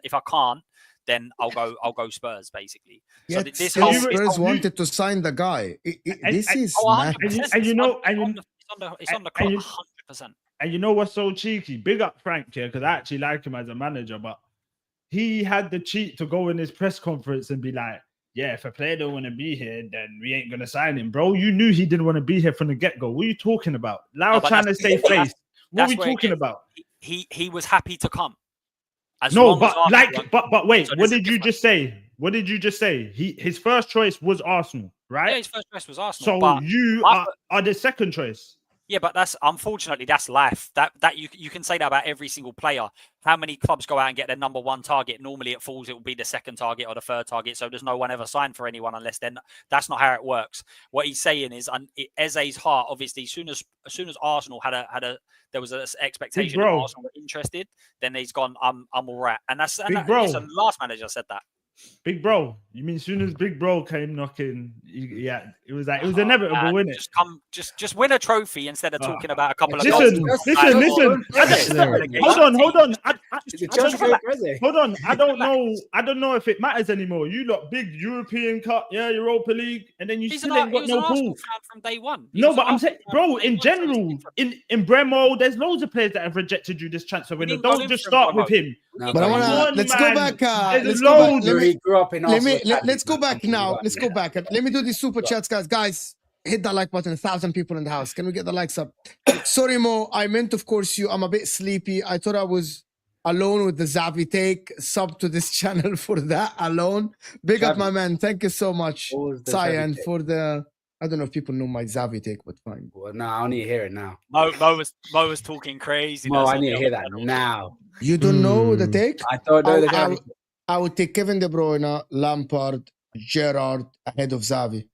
if I can't, then I'll go Spurs, basically. Yet So this still whole Spurs you- wanted to sign the guy. This is Oh, mad. 100%. And you know- it's on the and clock, you- 100%. And you know what's so cheeky? Big up Frank here, because I actually like him as a manager, but he had the cheat to go in his press conference and be like, yeah, if a player don't want to be here, then we ain't going to sign him. Bro, you knew he didn't want to be here from the get-go. What are you talking about? Lau No, but trying to that's- stay face. What are that's we where it talking gets- about? He was happy to come. As No, long as but Arsenal but wait, So what there's a did you just say? What did you just say? His first choice was Arsenal, yeah, right? his first choice was Arsenal. So but you but- are the second choice. yeah, but that's unfortunately that's life. That you can say that about every single player. How many clubs go out and get their number one target? Normally it falls, it will be the second target or the third target. So there's no one ever signed for anyone unless then that's not how it works. What he's saying is Eze's heart, obviously, as soon as Arsenal there was an expectation that bro. Arsenal were interested, then he's gone, I'm all right. And that's bro. listen, last manager said that. Big bro, you mean as soon as Big Bro came knocking, yeah, it was like it was inevitable, Man, wasn't it? just win a trophy instead of talking about a couple of Listen, goals. listen. Hold on. Hold on. I don't know if it matters anymore. You lot big European Cup, yeah, Europa League, and then you He's still an, ain't he got was no an Arsenal pool. fan from day one. He No, was but an I'm Arsenal saying, fan bro, from day in one, so it's general, different. in Bremo, there's loads of players that have rejected you this transfer window. didn't go Don't in just for start Bremo. with him. No, But I want One to let's man, go back. there's Let's go back. loads. He grew up in Arsenal. Let's go back now. Let's go back. Let me do these super chats, guys. Guys, hit that like button. 1,000 people in the house. Can we get the likes up? Sorry, Mo. I meant, of course, you. I'm a bit sleepy. I thought I was alone with the Xavi take. Sub to this channel for that alone. Big up, Xavi. my man. Thank you so much, What was the Cyan, Xavi take? for the. I don't know if people know my Xavi take, but fine. Well, no, I need to hear it now. Mo was talking crazy. Mo, I need to hear that now. You don't know the take? I don't know the I Xavi. would take Kevin De Bruyne, Lampard, Gerrard ahead of Xavi.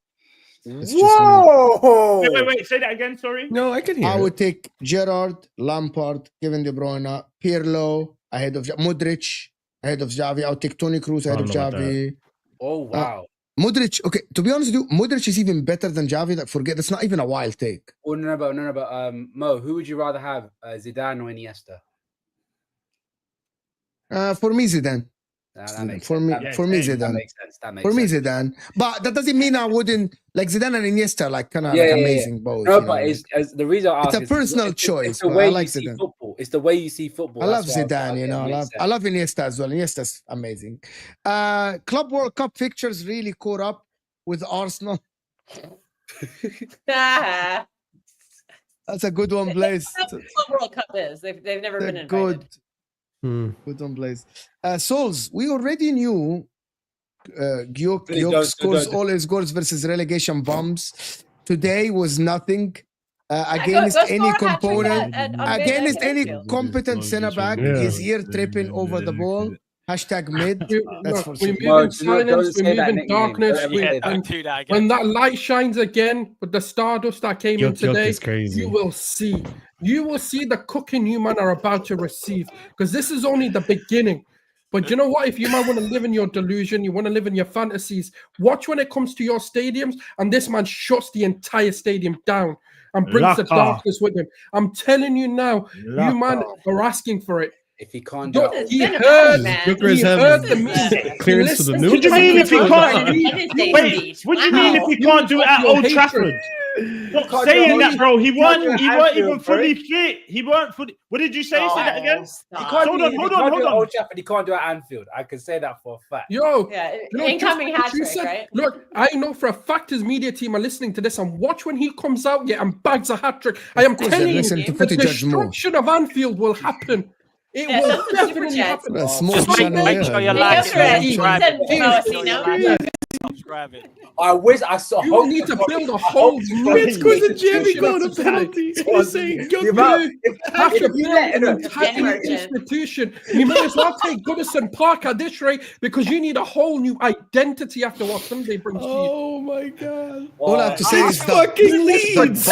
It's just me. Whoa! Wait. Say that again. Sorry. No, I can hear. I it. would take Gerrard, Lampard, Kevin De Bruyne, Pirlo ahead of Modric ahead of Xavi. I would take Toni Kroos ahead I of don't know about Xavi. Oh wow! Modric, okay, to be honest with you, Modric is even better than Xavi. That forget that's not even a wild take. Oh no, but Mo, who would you rather have, Zidane or Iniesta? For me, Zidane. Nah, that makes For sense. me, That for me, makes- That Zidane. makes sense. That makes For me, sense. Zidane. But that doesn't mean I wouldn't like Zidane and Iniesta, like kind of Yeah, like yeah, yeah. amazing both. No, you know, but like- it's the reason I It's ask a is personal it's choice, the but way I you like see Zidane. football. It's the way you see football. I love That's why was like, Zidane, you okay, know. makes sense. I love Iniesta as well. Iniesta's amazing. Club World Cup fixtures really caught up with Arsenal. Ah, That's a good one, Blaze. that's what the World Cup is. They've never been invited. Good, Hmm. good one, Blaze. Souls, we already knew Gyök Don't- scores don't- all his goals versus relegation bombs. Today was nothing. against Go any score a hat-trick component, at against any midfield. competent centre back, he's here tripping over the ball. Hashtag mid. That's for We sure. move in silence, we move in darkness. Don't do that again. When that light shines again with the stardust that came in today, is crazy. you will see the cooking you man are about to receive, because this is only the beginning. But you know what? If you man want to live in your delusion, you want to live in your fantasies, watch when it comes to your stadiums, and this man shuts the entire stadium down and brings the darkness with him. I'm telling you now, you man are asking for it. If he can't do it, He It's been a heard, man. he heard the music. Clearance to the He new. What do you mean if he can't? Wait, Wait, what do you mean if he You can't do it at your Old hatred. Trafford? Stop can't saying do it- that, bro. He can't weren't. do it He at weren't even Anfield, bro. fully fit. He weren't fully. What did you say? Say that again. he Stop. can't Hold do on, it- hold he on, can't hold do it at on. Old Trafford, he can't do it at Anfield. I can say that for a fact. Yo, Yeah, you know, incoming just hat what you trick, said, right? Look, I know for a fact his media team are listening to this, and watch when he comes out and bags a hat trick. I am course, they're telling you, listening to the footy judge more. destruction of Anfield will happen. It Yeah, will those are definitely Superchats. happen. A small Just channel, make yeah. sure you're Hey, liking Gyökeres, it. he Subscribe said it. no, Make see, sure no? you're liking it. Subscribe it. I wish I saw. You will need to build a whole new It's because of Jamie institution going of to penalty. society. He's saying, You have to build an entire institution. You may as well take Goodison Park at this rate, because you need a whole new identity after what Sunday brings to you. Oh my god. All I have to say It's is fucking the Leeds. bums,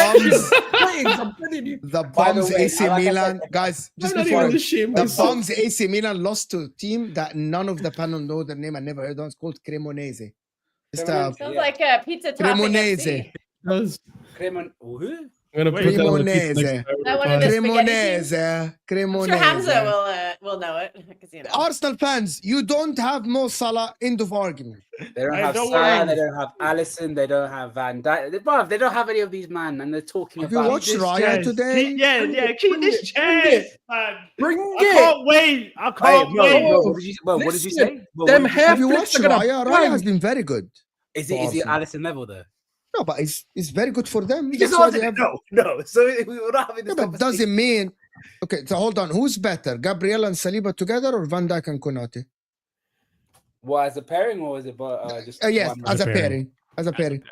I'm telling you. the By the bums way, AC like I Milan, said- guys, just I'm not before even ashamed the myself. bums AC Milan lost to a team that none of the panel know their name. I never heard of. It's called Cremonese. Just Cremonese. Sounds Yeah. like a pizza topping Cremonese. FC. Does- Cremon- who? I'm gonna put that on the Cremonese. pizza next time. That one of the spaghetti teams? Cremonese. I'm sure Hamza will know it, because you know. Arsenal fans, you don't have Mo Salah. End of argument. They don't Hey, have don't Salah, worry. they don't have Allison, they don't have Van Dijk. Bruv, they don't have any of these man, and they're talking Have you about. watched This Raya chest. today? Keep this chest, man. Bring I it. can't wait. I Hey, can't bro, wait. bro, what did you, bro, what did you Listen, say? Bro, them what did you- hair Have you flicks watched are gonna Raya? Raya bang. has been very good. Is it Arsenal. Allison level though? No, but it's very good for them. He's That's not why they have. no. So we're not having Yeah, this but conversation. doesn't mean. Okay, so hold on. Who's better, Gabriel and Saliba together, or Van Dijk and Konate? What, as a pairing, or is it just Yes, one? as a pairing. pairing. As a pairing.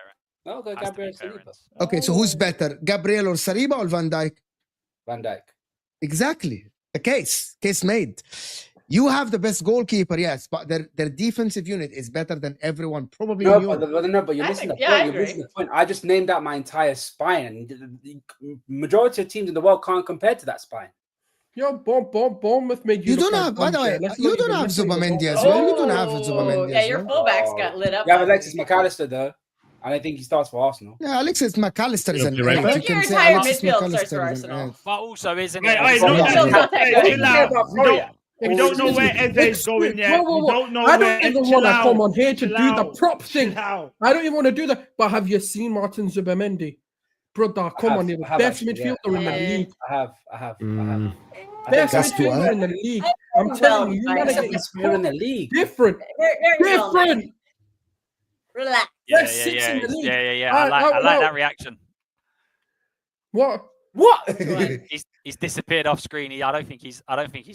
No, go Has to Gabriel be pairing. Saliba. Okay, so who's better, Gabriel or Saliba or Van Dijk? Van Dijk. Exactly. The case made. You have the best goalkeeper, yes, but their defensive unit is better than everyone probably No, in Europe. but you're I missing the think- yeah, point. I You're missing agree. the point. I just named out my entire spine, and the majority of teams in the world can't compare to that spine. Yo, Bournemouth made You look don't like have, by the way, one, let's you not don't even have mess with Zubamendi the as ball. well. You don't have Oh, Zubamendi yeah, as your well. fullbacks got lit up. You have last Alexis week. McAllister though. I don't think he starts for Arsenal. Yeah, Alexis McAllister is an Right eight. back? You can Your say entire Alexis midfield starts McAllister for is an Arsenal. eight. But also, isn't Hey, it? hey, no, no, no, hey, not that hey, good. chill out. We don't know where Excuse Eze me, is going yet. whoa, whoa, We whoa. don't know I where. don't even Chill want to come out. on here to Chill do the out. prop thing. Chill out. I don't even want to do that. But have you seen Martin Zubamendi? Brother, come have- on, he's I the have best actually, midfielder in the yeah. league. I have. I Mm. think Best that's midfielder what? in the league. I'm telling you, you Well, want to I- get that's in the league. different. Very well, man. Different. Relax. Best six in the league. Yeah. I like that reaction. What? What? He's disappeared off screen. I don't think he's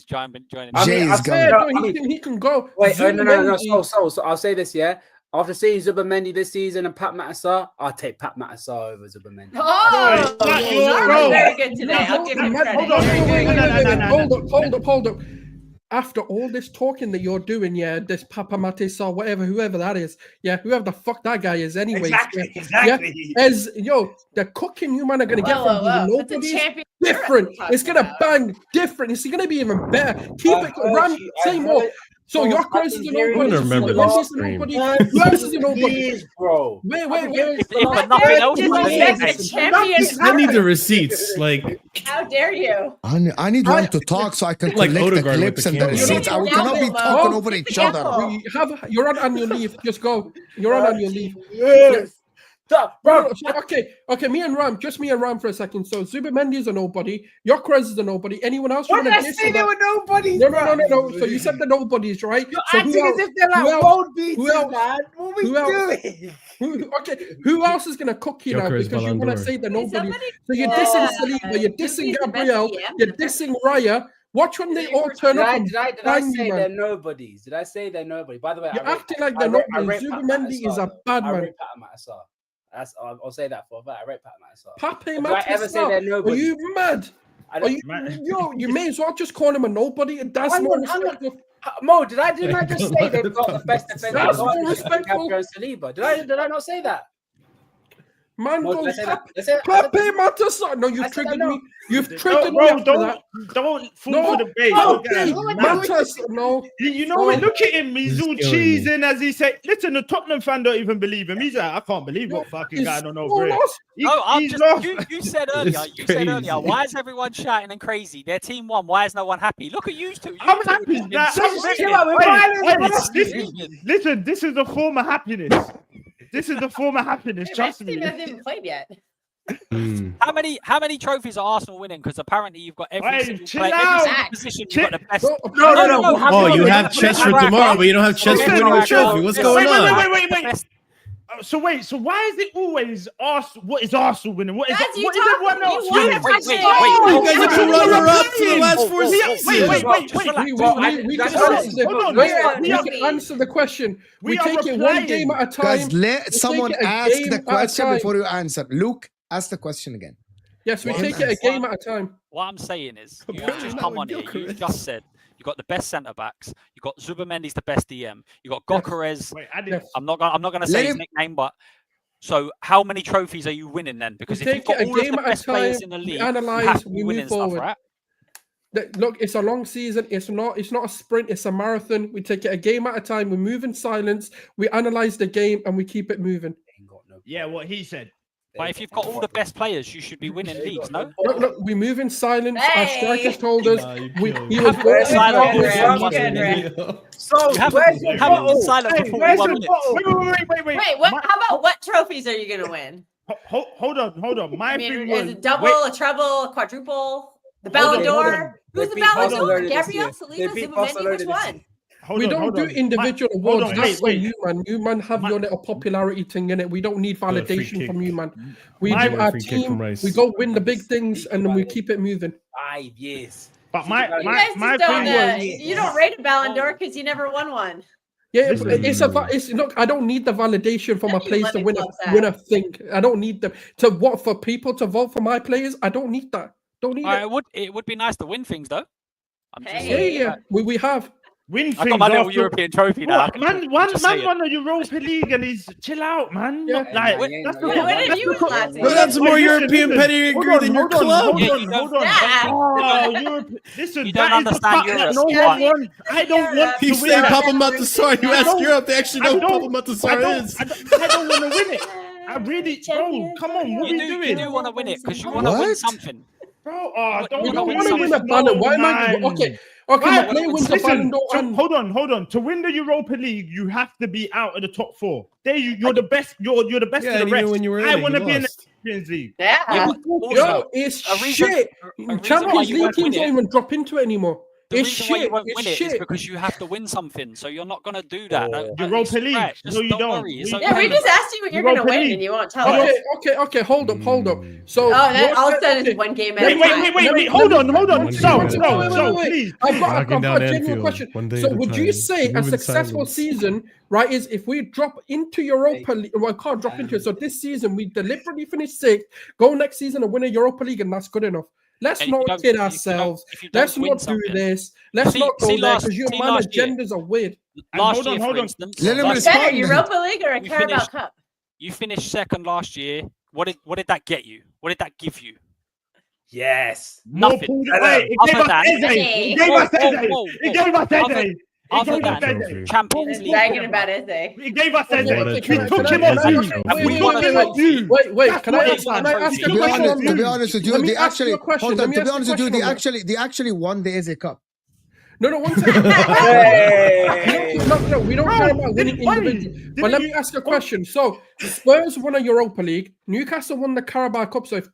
joining. I Jay mean, is I coming. swear, Yeah, no, he can go. Wait, no. Zubamendi- So I'll say this, yeah. After seeing Zubamendi this season and Pat Matasar, I'll take Pat Matasar over Zubamendi. Oh, Hey, Zara's very good No, today. I'll give him hold credit. on, Very good. Hold up. After all this talking that you're doing, yeah, this Papa Matisar, whoever that is, yeah, whoever the fuck that guy is, anyways. Exactly. As the cooking you man are gonna get Whoa, from whoa, whoa. these That's a nobodies, champion. different. Talking It's gonna about. bang different. It's gonna be even better. Keep it, Ram, say more. So your Gyökeres is a nobody. remember Mendes this is a nobody. Who else is a nobody? Bro. Wait. If but How nothing dare else, you disrespect the champion? I need the receipts. Like, How dare you? I need one to talk so I can Like collect the Odegaard with clips the and the camera. receipts. We cannot be Download talking mode. over Be each careful. other. You're on annual leave. Just go. You're on annual leave. Yes. Stop, bro. No, so, okay, me and Ram for a second. So Zubamendi is a nobody. Gyökeres is a nobody. Anyone else? What you did wanna I diss say? There about? were nobodies. No. So you said the nobodies, right? You're So acting as if they're like who else- world beaters, who else- man. What are we who else- doing? Who else is gonna cook you now? Gyökeres Because you Ballon want to d'Or. say the nobody. Somebody- So you're Yeah. dissing Saliba, you're Just dissing be the Gabriel, best you're DM. dissing Raya. Watch when they all turn Did up I, and did I bang say you, they're man. nobodies? Did I say they're nobody? By the way, You're I rate- acting like I they're rate- nobodies. I rate Pat Zubamendi is a Matasar, bad though. I man. rate Pat Matasar. I'll say that for a fact. I rate Pat Matter. Pape Do I ever say they're Are nobody? you mad? I Are don't, you, you may as well just call him a nobody. That's Hang more on, hang on. respectful. Mo, did I just say they've got the best defender? That's more respectful. Saliba. Did I not say that? Man Mo, did I goes, say that? Did I say that? Pape Matter. No, I you've said triggered that, no. me. You've triggered me after that. Don't fall No, for the bait. no, Look at him, Pape man. Matter. No. You know No. what? Look at him. He's He's all killing me. cheesing as he said. Listen, the Tottenham fan don't even believe him. He's like, I can't believe what fucking guy don't know. Bro. No, I'm He's just. lost. You said earlier. It's You said crazy. earlier. Why is everyone shouting and crazy? Their team won. Why is no one happy? Look at you two. I'm happy. Listen, this is a form of happiness. This is a form of happiness. Hey, Trust my me. team hasn't even played yet. How many trophies are Arsenal winning? Because apparently you've got every Hey, single chill player, out. every single position. You've got the best. No. Oh, you have chess for tomorrow, but you don't have chess for winning a trophy. What's going on? Wait. So why is it always Arsenal? What is Arsenal winning? What is Guys, you what is talk- everyone else you want winning? to You guys are two runner-up for the last 4 seasons. We can answer the question. We We are take it one replying. game at a time. Guys, let someone take it a ask game the at a question time. before you answer. Luke, ask the question again. Yes, we One take it a game at a time. What I'm saying is, you've Apparently just not come with on here. You Gyökeres. just said you got the best centre backs. You got Zubamendi's the best DM. You got Gyökeres. Wait, I didn't. I'm not gonna say Let his him- nickname, but so how many trophies are you winning then? Because if take you've got it a all of game the at a best players time, in the we league, analyse, you have to we be move winning stuff, forward. right? Look, it's a long season. It's not a sprint. It's a marathon. We take it a game at a time. We move in silence. We analyze the game and we keep it moving. Yeah, what he said. But if you've got all the best players, you should be winning leagues, no? Look, we move in silence. Our Hey. strikers told us he You was have going to silence to So You haven't where's the been bottle? silent for Hey, 41 where's the minutes. bottle? Wait. Wait, what? How about what trophies are you gonna win? Hold on. My I mean, thing is was it double, wait, a treble, a quadruple, the Hold Ballon on, hold d'Or? on. Who's They the beat Ballon d'Or? Barcelona this Gabriel, year. They Saliba, beat Zubamendi, Barcelona which this one? year. hold We on, don't hold do on. individual Hold awards. on, That's for wait. you, man. You man have your little popularity thing in it. We don't need a free validation from kick. you, man. We My do our free kick from team. Rice. We go win the big things and then we keep it moving. 5 years. But You guys my just don't. thing was You don't rate a Ballon d'Or because you never won one. Yeah, Listen. it's look. I don't need the validation for my You players let to me win close win a that. thing. I don't need them to what for people to vote for my players. I don't need that. Don't need it. It would be nice to win things though. I'm just Hey. Yeah, saying. yeah. We have. win I got things my little after- European trophy now. What? Man won Just saying. a Europa League and he's chill out, man. Yeah. Not like Yeah, that's yeah, the yeah. What did that's you the- win last Well, season? that's more Listen, European listen. pedigree Hold than on, your hold on, club. hold Yeah, on, you hold don't- on. Yeah. Oh, Europe. Listen, You that don't is the understand fact that Europe. no Yeah, one won. I don't want You to say win. Papa Matasar, you ask Europe, they actually know who Papa I Matasar don't, is. I don't want to win it. I really, bro, come on, what are we You doing? do want to win it because you want to win What? something. Bro, We don't We wanna don't win want to win a something. Ballon. Why am I? man. Okay, Why? my player wins a Listen, Ballon d'Or. so and- hold on. To win the Europa League, you have to be out of the top 4. There, you're the best. You're the best Yeah, of and the even rest. when you were in I it, want to you be in the lost. Champions League. Yeah, Yeah. but also, Yo, it's a reason- shit. a reason why Champions you League won't win teams don't it- even drop into it anymore. the It's reason why you shit. won't It's win it is shit. because you have to win something. So you're not going to do that. Yeah. Don't be Europa League. scratched. No, Just you don't don't. worry. It's We- okay. Yeah, we just asked you what you're Europa gonna win, League. and you won't tell us. Okay. Hold up. So, Oh, then you're all of a saying- sudden okay, it's one game at let a me- time. Wait. Hold on. One So, second, wait. please. I've got Knocking a down genuine Anfield, question. one day So, at a would you time. say a Move in successful silence. season, right, is if we drop into Europa League? Well, I can't drop into it. So this season we deliberately finish 6th, go next season and win a Europa League, and that's good enough. Let's And not if you don't- kid if you ourselves. don't- if you don't Let's win not do something- this. Let's See- not go see there last- because your see man last year. agendas are weird. Last hold year, on, for hold on. instance, Let him last What's better, respond. Europa League or a You Carabao finished- Cup? you finished second last year. What did that get you? What did that give you? Yes. Nothing. Wait, it Other gave us than- Eze. Hey. It gave us Whoa, Eze. whoa, It gave us Other- Eze. other It gave us than- Eze. Champions He's League. bragging about Eze. It gave us Eze. What a We trophy. took him Eze off you. trophy. Have we We won took a him off trophy? you. Wait. That's Can what I it ask was. you a To be question? honest with you, Let me they ask you actually a question. hold Let on. me To be ask you a honest with you, question on they actually won the Eze Cup. No, one second. Hey. No, we don't Bro, care about winning didn't- wait, individually. didn't But let you- me ask you a question. So, Spurs won a Europa League. Newcastle won the Carabao Cup. So, if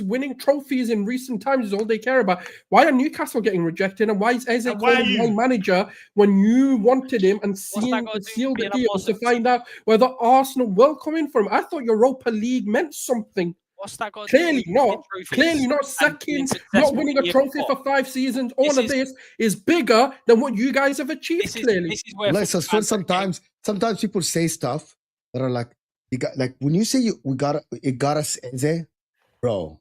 winning trophies in recent times is all they care about, why are Newcastle getting rejected? And why is Eze And why are calling my you- manager when you wanted him and that got to do sealed with the being a deal to boss? find out whether Arsenal will come in for him? I thought Europa League meant something. What's that got to do Clearly with winning not. trophies Clearly not. and being Second, successful not winning a year trophy before? for 5 seasons. All This of is- this is bigger than what you guys have achieved. This is Clearly, this is where Let's football just fans sometimes people say stuff that are like, You got like when you say it got us Eze, bro.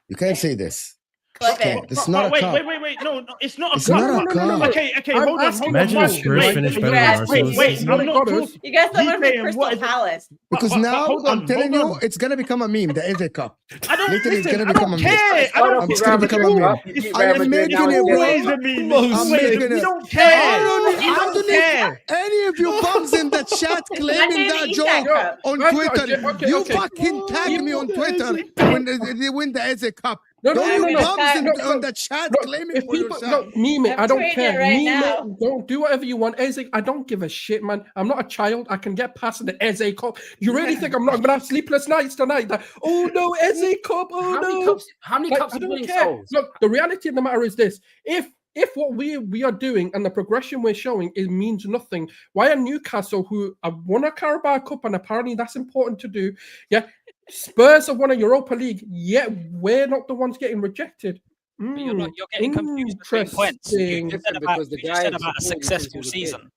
You can't say this. Clip Okay, it. this is not a wait, cup. wait. No, it's not a It's cup. not a cup. Okay, I'm hold on. asking Imagine you, if Spurs right? finished You better than guys- Arsenal. Wait, this season. I'm not Gyökeres. talking. You guys He's don't saying, Crystal what is it? Palace. Because But now hold on, I'm telling hold you, on. it's gonna become a meme. The Eze Cup. I don't Literally, it's listen. gonna I become don't a meme. care. I don't It's gonna become a meme. It's I am making it always work. a meme. I'm Always. making We it- don't I care. don't, We I don't don't need care. any of you bums in the chat claiming Monday that the joke Isak Cup. on I've got a Twitter. okay, You okay. fucking tag me on Twitter when they win the Eze Cup. No, Don't you no. bums No, on the chat Look, claiming if for people yourself. meme it, I'm I don't tweeting care. it right Meme now. it, don't do whatever you want. Eze, I don't give a shit, man. I'm not a child. I can get past the Eze Cup. You really think I'm not gonna have sleepless nights tonight? Like, oh no, Eze Cup. Oh How many no. cups? How many Like, cups I are don't winning care. souls? Look, the reality of the matter is this: if what we are doing and the progression we're showing it means nothing, why are Newcastle, who have won a Carabao Cup and apparently that's important to do, yeah, Spurs have won a Europa League, yet we're not the ones getting rejected. But you're getting confused between points. Interesting. You said about, Because the you just said guy about a supported successful since he was a kid. season.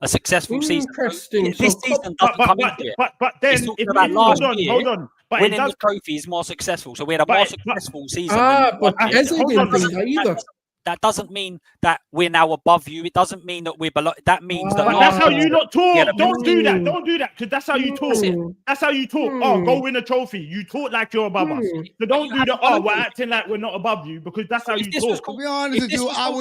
A successful season. Interesting. This So, season doesn't come into it. But He's then, talking if about last year, hold on. But it Winning does the trophy is more successful. So we had a But- more but- successful season. but than Eze hold didn't on. bring that either. that doesn't mean that we're now above you. It doesn't mean that we're below. That means that. But Ah. that's how you not talk. Yeah, Don't do that. Don't do that. Because that's how you talk. Mm. That's how you talk. Oh, go win a trophy. You talk like you're above us. Mm. So don't you do haven't the, won a oh, we're trophy. acting like we're not above you, because that's how If you this was talk. To be honest If with this you, was I called-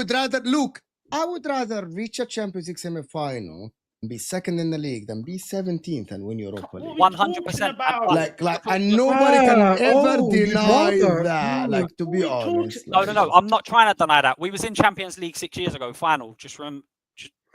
would rather reach a Champions League semi-final and be second in the league than be 17th and win Europa League. 100%. about? And nobody can ever you'd deny rather. that. Like, to be What are we honest. talking- No. I'm not trying to deny that. We was in Champions League 6 years ago, final. Just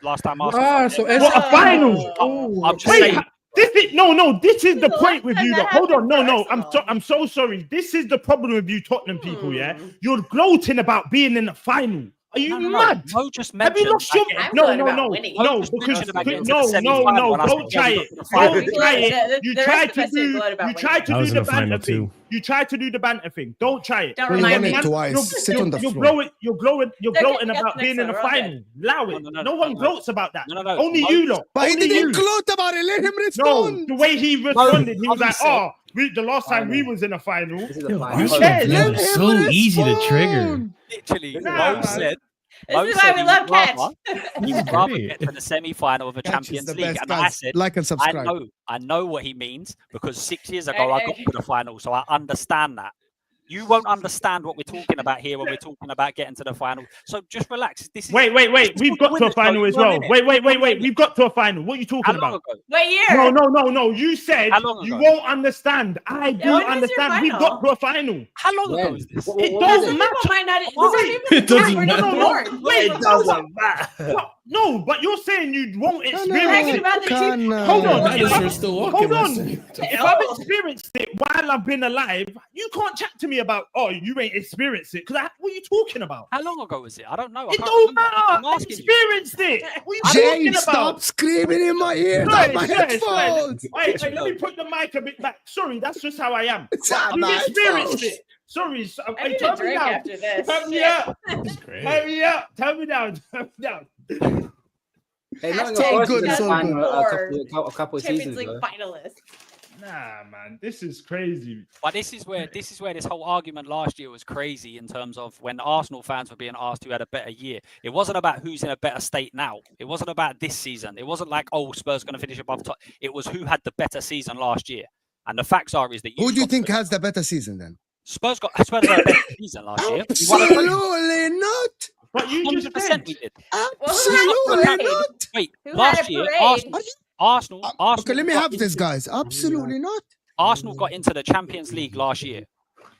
last time Arsenal. So What, Eze- a final? Oh, I'm just Wait, saying. this is no. This is the The point last with time you. that Hold on, happened no. for Arsenal. I'm so sorry. This is the problem with you, Tottenham people. Yeah, Hmm. you're gloating about being in the final. Are you mad? No, just Have you mentioned. lost your? I'm No, glad no, about no, winning. no. Just Because mentioned about getting to the no, semi-final and us don't try getting it. to the final. Don't try it. The You rest tried of to us are do. glad about You tried I to was do in the the final banter thing. too. You tried to do the banter thing. Don't try it. Don't You remind won me. it twice. Sit on the floor. You're gloating They're about getting being in the next one, final. Allow it. No, No one no. gloats about that. No. Only Mo you just- lot. But he Only didn't you. gloat about it. Let him No, respond. the way he responded, he was Mo like, said- "Oh, the last time we Final. was in a final." This is a Yo, final. Arsenal cares? fans Let are him so easy to trigger. respond. Literally, Nah, Mo man. said. This Mo is said why we he love would Catch. rather- He He's would rather great. get to the semi-final of a Catch is Champions the League, best, and I guys. said, Like and subscribe. I know what he means because 6 years ago I got Hey. to the final, so I understand that. You won't understand what we're talking about here when we're talking about getting to the final. So just relax. This is Wait. We've got to a final as well. Wait. We've got to a final. What are you talking How long about? ago? What year? No. You said How long you ago? won't understand. I do when was your understand. We've final? got to a final. How long ago When? is this? It What don't is Some it? matter. people might not. Wait, it doesn't We're not matter. born. Wait, It doesn't matter. No, but you're saying you won't Talking experience it. about the two. Hold on. That is If for I- still walking. Hold my on. son. If I've experienced it while I've been alive, you can't chat to me about, oh, you ain't experienced it. Because what are you talking about? How long ago was it? I don't know. I It can't don't remember. matter. I'm I asking you. experienced it. What are you Jay, talking about? stop screaming in my ear. Right, Not my right. headphones. Wait, let me put the mic a bit back. Sorry, that's just how I am. It's not You my experienced headphones. it. Sorry, I need tell a me drink now. after this. Tell me Shit. up. That's great. Hurry up. Tell me now. Tell me now. Hey, Nottingham Hashtag Forest was in good, the so final good. a couple of Champions seasons League ago. finalist. Nah, man, this is crazy. But this is where this whole argument last year was crazy in terms of when Arsenal fans were being asked who had a better year. It wasn't about who's in a better state now. It wasn't about this season. It wasn't like, oh, Spurs going to finish above top. It was who had the better season last year. And the facts are is that Who do you think has the better season then? Spurs had a better season last year. We won a trophy. Absolutely not. But you just 100% said. we did. Absolutely parade? not. Wait, Who had last a year parade? Arsenal. Okay, let me have this, guys. Absolutely not. Arsenal got into the Champions League last year.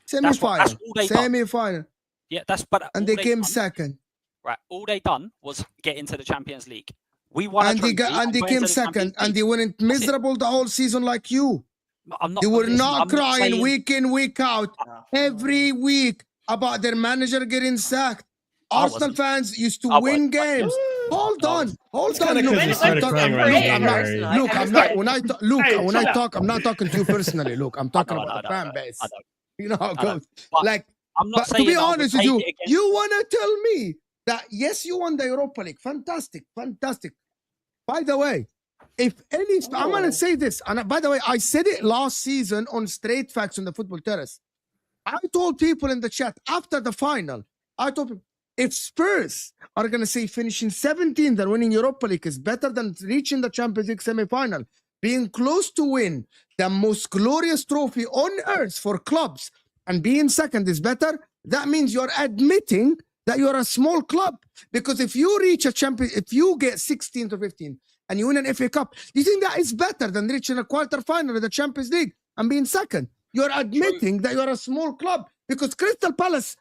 Semi-final. that's all they done. Semi-final. Yeah, And all they came done- second. Right, all they done was get into the Champions League. We won And a trophy they got came into the second. Champions And League. they went miserable the whole season like you. I'm not. They were listen, not I'm crying saying- week in, week out, every week about their manager getting sacked. Arsenal wasn't. fans used to I win wasn't. games. Hold on. Hold on. kinda Look, 'cause I'm you started talking- crying I'm around not- January. I'm not- Look, I'm not. When I talk, Luke, Hey, when I chill out. talk, I'm not talking to you personally. Look, I'm talking know, about the I know, fan base. I know. You know how it I know. goes. But Like, I'm not but to saying be I would honest with take you, it against- you want to tell me that yes, you won the Europa League. Fantastic, fantastic. By the way, If any, I'm gonna say this, and by the way, I said it last season on Straight Facts on the Football Terrace. I told people in the chat after the final, I told people, if Spurs are gonna say finishing 17th and winning Europa League is better than reaching the Champions League semi-final, being close to win the most glorious trophy on earth for clubs, and being second is better, that means you're admitting that you're a small club. Because if you reach a champion, if you get 16th or 15th and you win an FA Cup, you think that is better than reaching a quarter-final of the Champions League and being second. You're admitting that you're a small club, because Crystal Palace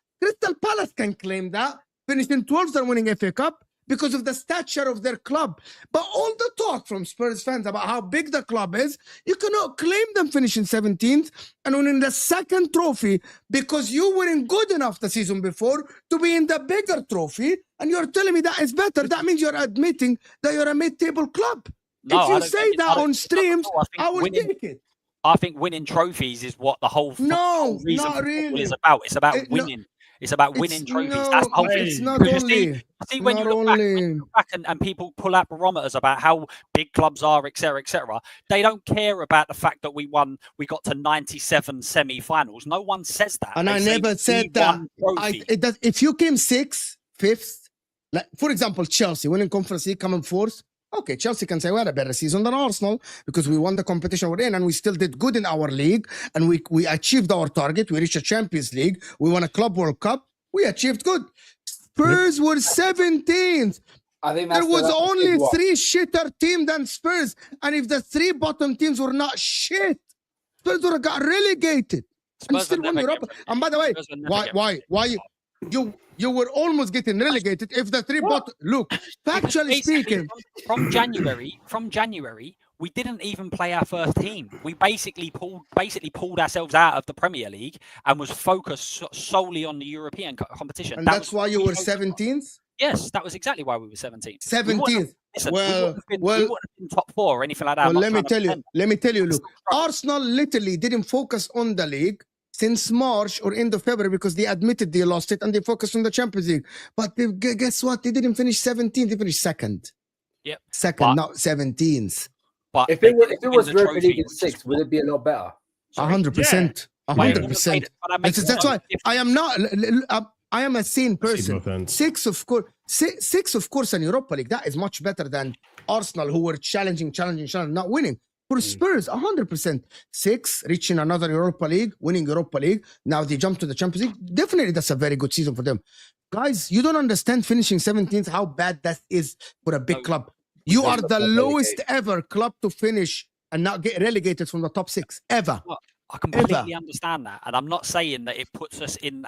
can claim that, finishing 12th and winning FA Cup because of the stature of their club. But all the talk from Spurs fans about how big the club is, you cannot claim them finishing 17th and winning the second trophy because you weren't good enough the season before to be in the bigger trophy, and you're telling me that is better. That means you're admitting that you're a mid-table club. No, if you say that on streams, I will take it. I think winning trophies is what the whole No, reason not for football really. is about. It's about It- no, winning. It's about winning trophies. No, That's the whole thing. it's not Because only. you see when you look back, and people pull out barometers about how big clubs are, etc., they don't care about the fact that we got to 97 semi-finals. No one says that. And They I say never we said won that. trophy. It does, if you came 6th, 5th, like for example, Chelsea winning Conference League, coming 4th. Okay, Chelsea can say we had a better season than Arsenal because we won the competition we're in, and we still did good in our league, and we achieved our target. We reached a Champions League. We won a Club World Cup. We achieved good. Spurs were 17th. I think There was that's only what- 3 shitter teams than Spurs, and if the 3 bottom teams were not shit, Spurs would have got relegated. And Spurs still will won never Europa. get And by the way, Spurs will never why get you were almost getting relegated if the 3 bottom. Look, Because factually basically speaking, from January, we didn't even play our first team. We basically pulled ourselves out of the Premier League and was focused solely on the European competition. and That that's was why you what we were focused on. 17th. Yes, that was exactly why we were 17th. 17th. We Well, wouldn't have been top 4 or anything like that. well, I'm not let me trying to tell you. pretend. Let me tell you. Look, Still struggling. Arsenal literally didn't focus on the league since March or end of February because they admitted they lost it and they focused on the Champions League. But guess what? They didn't finish 17th. They finished second. Yep. Second, But- not 17th. But If they it was, didn't if it win was the Europa trophy, League in which is 6th, would it be a lot better? 100%. But 100%. that makes That's no why difference. I am not. I am a sane person. both ends. 6 of course. 6 of course in Europa League. That is much better than Arsenal, who were challenging, not winning. For Spurs, 100%. 6, reaching another Europa League, winning Europa League. Now they jump to the Champions League. Definitely, that's a very good season for them. Guys, you don't understand finishing 17th, how bad that is for a big No. club. You are the Not lowest relegated. ever club to finish and not get relegated from the top 6, ever. I completely understand that, and I'm not saying that it puts us in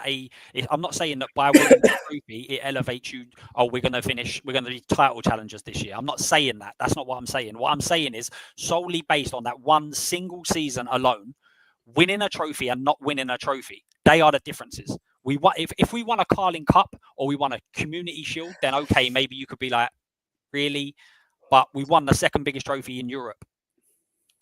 I'm not saying that by winning the trophy it elevates you. Oh, we're going to be title challengers this year. I'm not saying that. That's not what I'm saying. What I'm saying is solely based on that one single season alone, winning a trophy and not winning a trophy. They are the differences. If we won a Carling Cup or we won a Community Shield, then okay, maybe you could be like, really, but we won the second biggest trophy in Europe.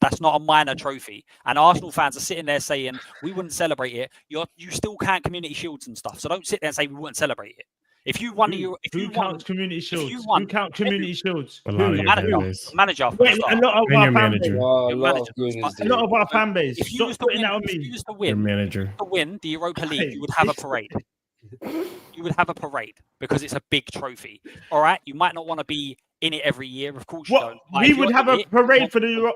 That's not a minor trophy. And Arsenal fans are sitting there saying, we wouldn't celebrate it. You still count Community Shields and stuff. So don't sit there and say we wouldn't celebrate it. If you won, Who counts Community Shields? won- Who count Community Shields? A lot of the your manager, fan base. the manager, for Wait, the a start. lot of And our your fan manager. base. Oh, a Your lot manager. of gooners A do. lot of our fan base. If you Stop was to putting win, that on if you me. was to Your win, manager. the Europa League, Hey, you would have a this- parade. You would have a parade because it's a big trophy. All right, you might not want to be in it every year, of course you What? don't. But We if would you're have in a it, parade for the Europe.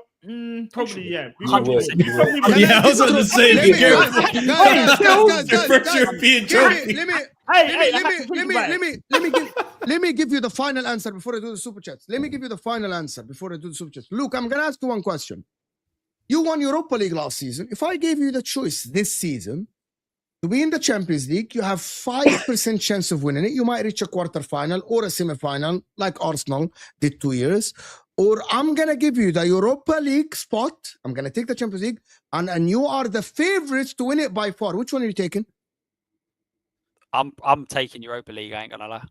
Probably, should. yeah. We You probably would, would. you would. Probably would. Yeah, I was on the same. Let me- Gyökeres. guys, European Let trophy. me give you the final answer before I do the super chats. Let me give you the final answer before I do the super chats. Luke, I'm gonna ask you one question. You won Europa League last season. If I gave you the choice this season to be in the Champions League, you have 5% chance of winning it. You might reach a quarterfinal or a semi-final, like Arsenal did 2 years. Or I'm gonna give you the Europa League spot. I'm gonna take the Champions League, and you are the favorites to win it by far. Which one are you taking? I'm taking Europa League. I ain't gonna lie.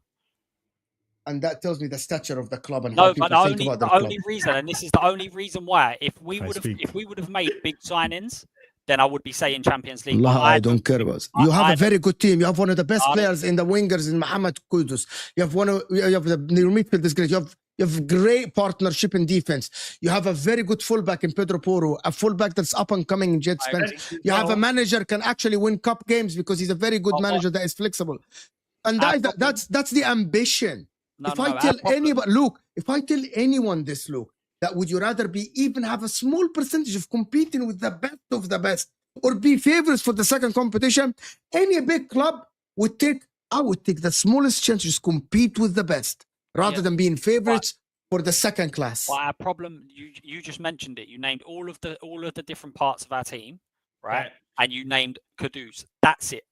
And that tells me the stature of the club and how No, people but think about the the club. only reason, and this is the only reason why, if we would have made big signings, then I would be saying Champions League. Allah, But I don't care about. You have I a very good team. You have one of the best I don't- players in the wingers in Mohamed Kudus. You have your midfield is great. You have You have great partnership in defense. You have a very good fullback in Pedro Porro, a fullback that's up and coming in Jet Spence. You have a manager can actually win cup games because he's a very good manager that is flexible. And that's the ambition. If I tell anyone this, Luke, that would you rather be even have a small percentage of competing with the best of the best or be favorites for the second competition, any big club I would take the smallest chance to just compete with the best rather than being favorites for the second class. Well, our problem, you just mentioned it. You named all of the different parts of our team, right? And you named Kudus. That's it.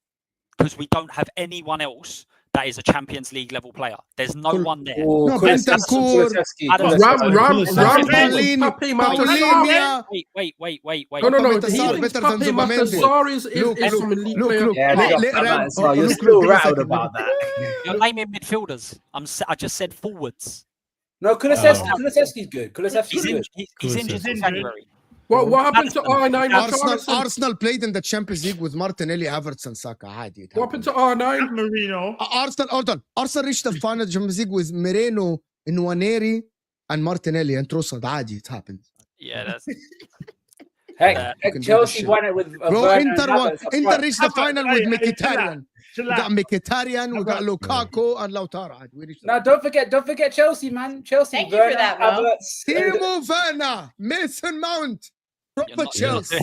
Because we don't have anyone else that is a Champions League level player. There's no one there. No, Bentancur, Wait. No. He thinks Pape Matar is some elite player. You're still rattled about that. You're naming midfielders. I just said forwards. No, Kulusevski's good. Kulusevski's good. He's injured in January. What happened to R9? Arsenal played in the Champions League with Martinelli, Havertz, and Saka. What happened to R9? Marino. Arsenal reached the final Champions League with Moreno, Nwaneri, and Martinelli and Trossard. عادي, it happens. Yeah, that's. Heck, Chelsea won it with. Inter reached the final with Mkhitaryan. We got Mkhitaryan, we got Lukaku, and Lautaro. Now, don't forget Chelsea, man. Chelsea. Thank you for that, Mo. Timo Werner, Mason Mount, proper Chelsea.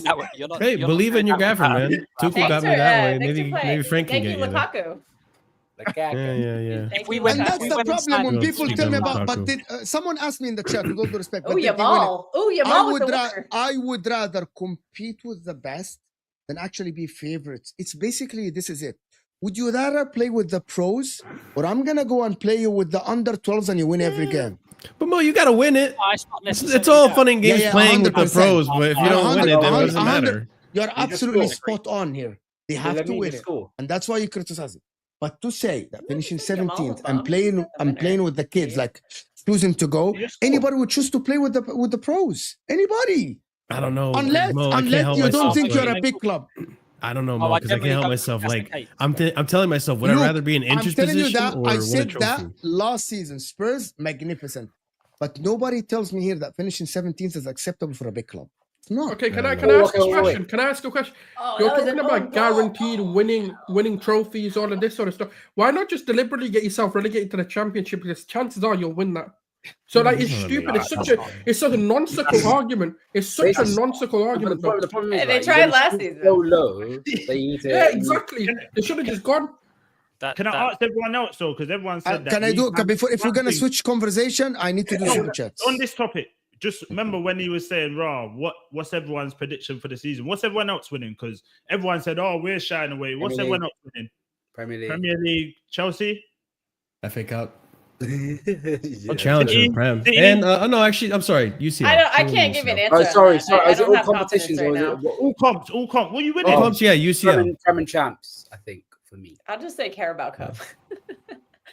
Hey, believe in your gaffer, man. Tuchel got me that way. Maybe Frank can get you there. Lukaku. Yeah. And that's the problem when people tell me about. But someone asked me in the chat, with all due respect. Oh, Yamal. I would rather compete with the best than actually be favorites. It's basically, this is it. Would you rather play with the pros, or I'm gonna go and play you with the under 12s and you win every game? But Mo, you gotta win it. It's all fun and games playing with the pros, but if you don't win it, then it doesn't matter. You're absolutely spot on here. They have to win it, and that's why you criticize it. But to say that finishing 17th and playing with the kids, like choosing to go, anybody would choose to play with the pros. Anybody. I don't know. Unless you don't think you're a big club. I don't know, Mo, because I can't help myself. Like I'm telling myself, would I rather be in interest position or I win a said trophy? that last season. Spurs, magnificent. But nobody tells me here that finishing 17th is acceptable for a big club. It's not. Okay, can I ask a question? Can I ask a question? You're talking about guaranteed winning trophies, all of this sort of stuff. Why not just deliberately get yourself relegated to the championship? Because chances are you'll win that. So like it's stupid. It's such a nonsensical argument. It's such a nonsensical argument. The problem is, they tried last season. So low. Yeah, exactly. They should have just gone. Can I ask everyone else though? Because everyone said that. Can I do before? If we're gonna switch conversation, I need to do super chats on this topic. Just remember when he was saying, what's everyone's prediction for the season? What's everyone else winning? Because everyone said, we're shying away. What's everyone else winning? Premier League, Chelsea, FA Cup. Challenger, Prem. And no, actually, I'm sorry. UCL. I can't give an answer. Oh, sorry. Is it all competitions or is it all comps? All comp. What are you winning? All comps, yeah, UCL. Prem and champs, I think, for me. I'll just say Carabao Cup.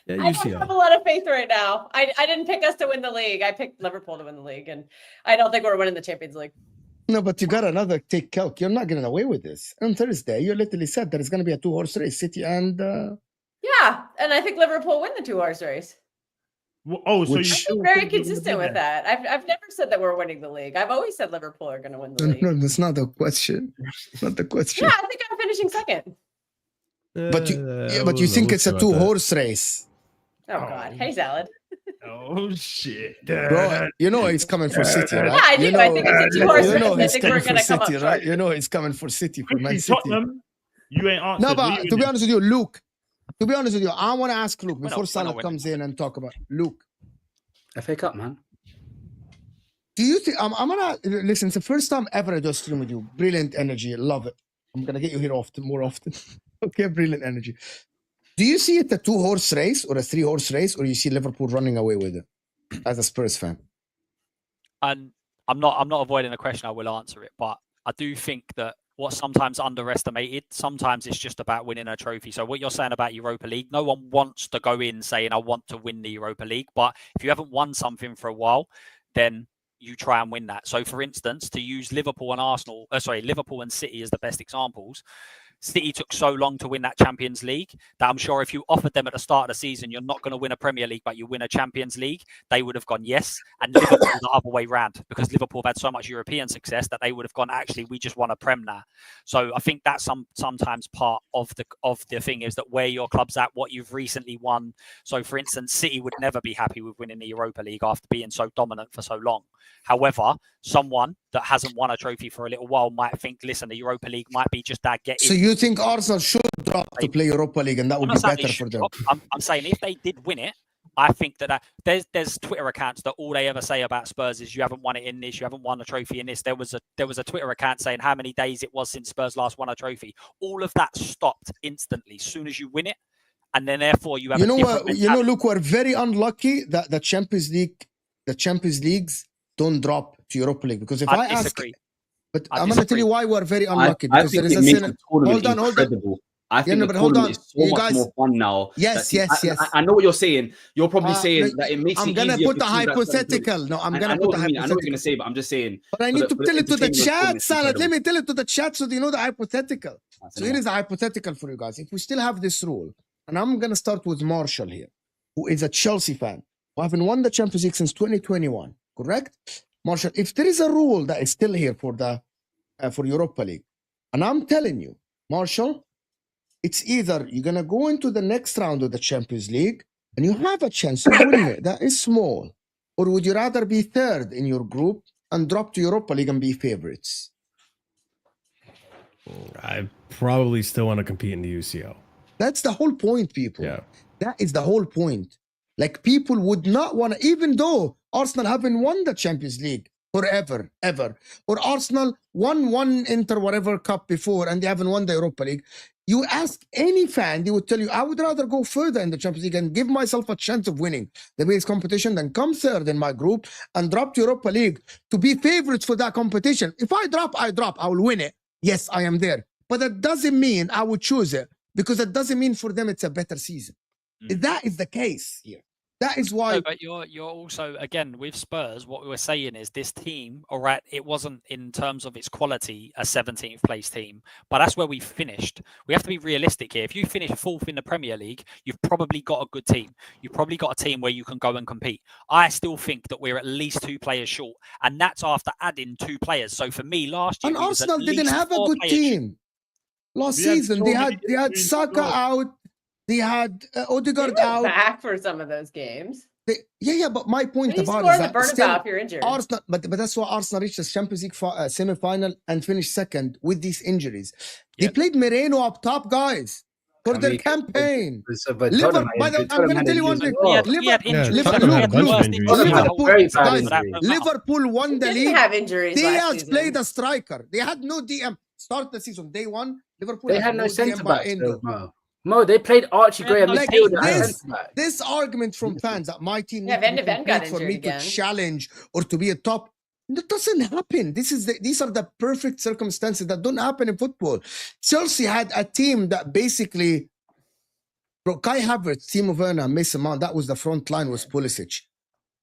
Yeah, I don't have a lot of faith right now. I didn't pick us to win the league. I picked Liverpool to win the league, and I don't think we're winning the Champions League. No, but you got another take calc. You're not getting away with this. On Thursday, you literally said that it's going to be a 2-horse race, City and... Yeah, and I think Liverpool win the 2-horse race. I've been very consistent with that. I've never said that we're winning the league. I've always said Liverpool are going to win the league. No, that's not the question. Not the question. Yeah, I think I'm finishing second. But you think it's a 2-horse race. Oh God, hey salad. Oh shit, bro! You know he's coming for City, right? Yeah, I do. I think it's a 2-horse race. I think we're going to come City, up right? You know he's coming for City, for Man City. Tottenham, you ain't answered. No, but to be honest with you, Luke. To be honest with you, I want to ask Luke before Salah comes in and talk about Luke. FA Cup, man. Do you think I'm gonna listen? It's the first time ever I do a stream with you. Brilliant energy, love it. I'm gonna get you here more often. Okay, brilliant energy. Do you see it a 2-horse race or a 3-horse race, or you see Liverpool running away with it as a Spurs fan? And I'm not avoiding the question. I will answer it, but I do think that what's sometimes underestimated, sometimes it's just about winning a trophy. So what you're saying about Europa League, no one wants to go in saying I want to win the Europa League, but if you haven't won something for a while, then you try and win that. So for instance, to use Liverpool and City as the best examples, City took so long to win that Champions League that I'm sure if you offered them at the start of the season, you're not going to win a Premier League, but you win a Champions League, they would have gone yes. And Liverpool the other way round, because Liverpool have had so much European success that they would have gone, actually, we just won a Prem now. So I think that's sometimes part of the thing is that where your club's at, what you've recently won. So for instance, City would never be happy with winning the Europa League after being so dominant for so long. However, someone that hasn't won a trophy for a little while might think, listen, the Europa League might be just that getting. So you think Arsenal should drop to play Europa League, and that would be better for them? I'm saying if they did win it, I think that there's Twitter accounts that all they ever say about Spurs is you haven't won it in this, you haven't won a trophy in this. There was a Twitter account saying how many days it was since Spurs last won a trophy. All of that stopped instantly as soon as you win it, and then therefore you have. Look, we're very unlucky that the Champions Leagues don't drop to Europa League, because if I disagree. But I'm going to tell you why we're very unlucky. Because there is a hold on. I think the tournament is so much more fun now. Yes. I know what you're saying. You're probably saying that it makes it easier. I'm going to put a hypothetical. No, I'm going to put a hypothetical. I know what you're going to say, but I'm just saying. But I need to tell it to the chat, Salad. Let me tell it to the chat so they know the hypothetical. So here is a hypothetical for you guys. If we still have this rule, and I'm going to start with Marshall here, who is a Chelsea fan, who haven't won the Champions League since 2021, correct? Marshall, if there is a rule that is still here for the for Europa League, and I'm telling you, Marshall, it's either you're going to go into the next round of the Champions League and you have a chance to win it. That is small. Or would you rather be third in your group and drop to Europa League and be favorites? I probably still want to compete in the UCL. That's the whole point, people. Yeah. That is the whole point. Like, people would not want to, even though Arsenal haven't won the Champions League forever, ever, or Arsenal won one Inter whatever cup before and they haven't won the Europa League. You ask any fan, they would tell you, I would rather go further in the Champions League and give myself a chance of winning the base competition than come third in my group and drop to Europa League to be favorites for that competition. If I drop, I will win it. Yes, I am there. But that doesn't mean I would choose it, because that doesn't mean for them it's a better season. That is the case here. That is why. No, but you're also, again, with Spurs, what we were saying is this team, all right, it wasn't in terms of its quality a 17th place team, but that's where we finished. We have to be realistic here. If you finish fourth in the Premier League, you've probably got a good team. You've probably got a team where you can go and compete. I still think that we're at least 2 players short, and that's after adding 2 players. So for me, last year, and Arsenal didn't have a good team last season. They had Saka out. They had Odegaard out. Back for some of those games. But my point about it is that if you're injured. Arsenal, but that's why Arsenal reached the Champions League semi-final and finished second with these injuries. They played Moreno up top, guys, for their campaign. I'm going to tell you one thing. Liverpool won the league. Have injuries. Diaz played a striker. They had no DM. Start the season day one. Liverpool they had no centre back. Mo, they played Archie Gray and this argument from fans that my team needs to be complete for me to challenge or to be a top. That doesn't happen. These are the perfect circumstances that don't happen in football. Chelsea had a team that basically, Kai Havertz, Timo Werner, Mason Mount, that was the front line, was Pulisic.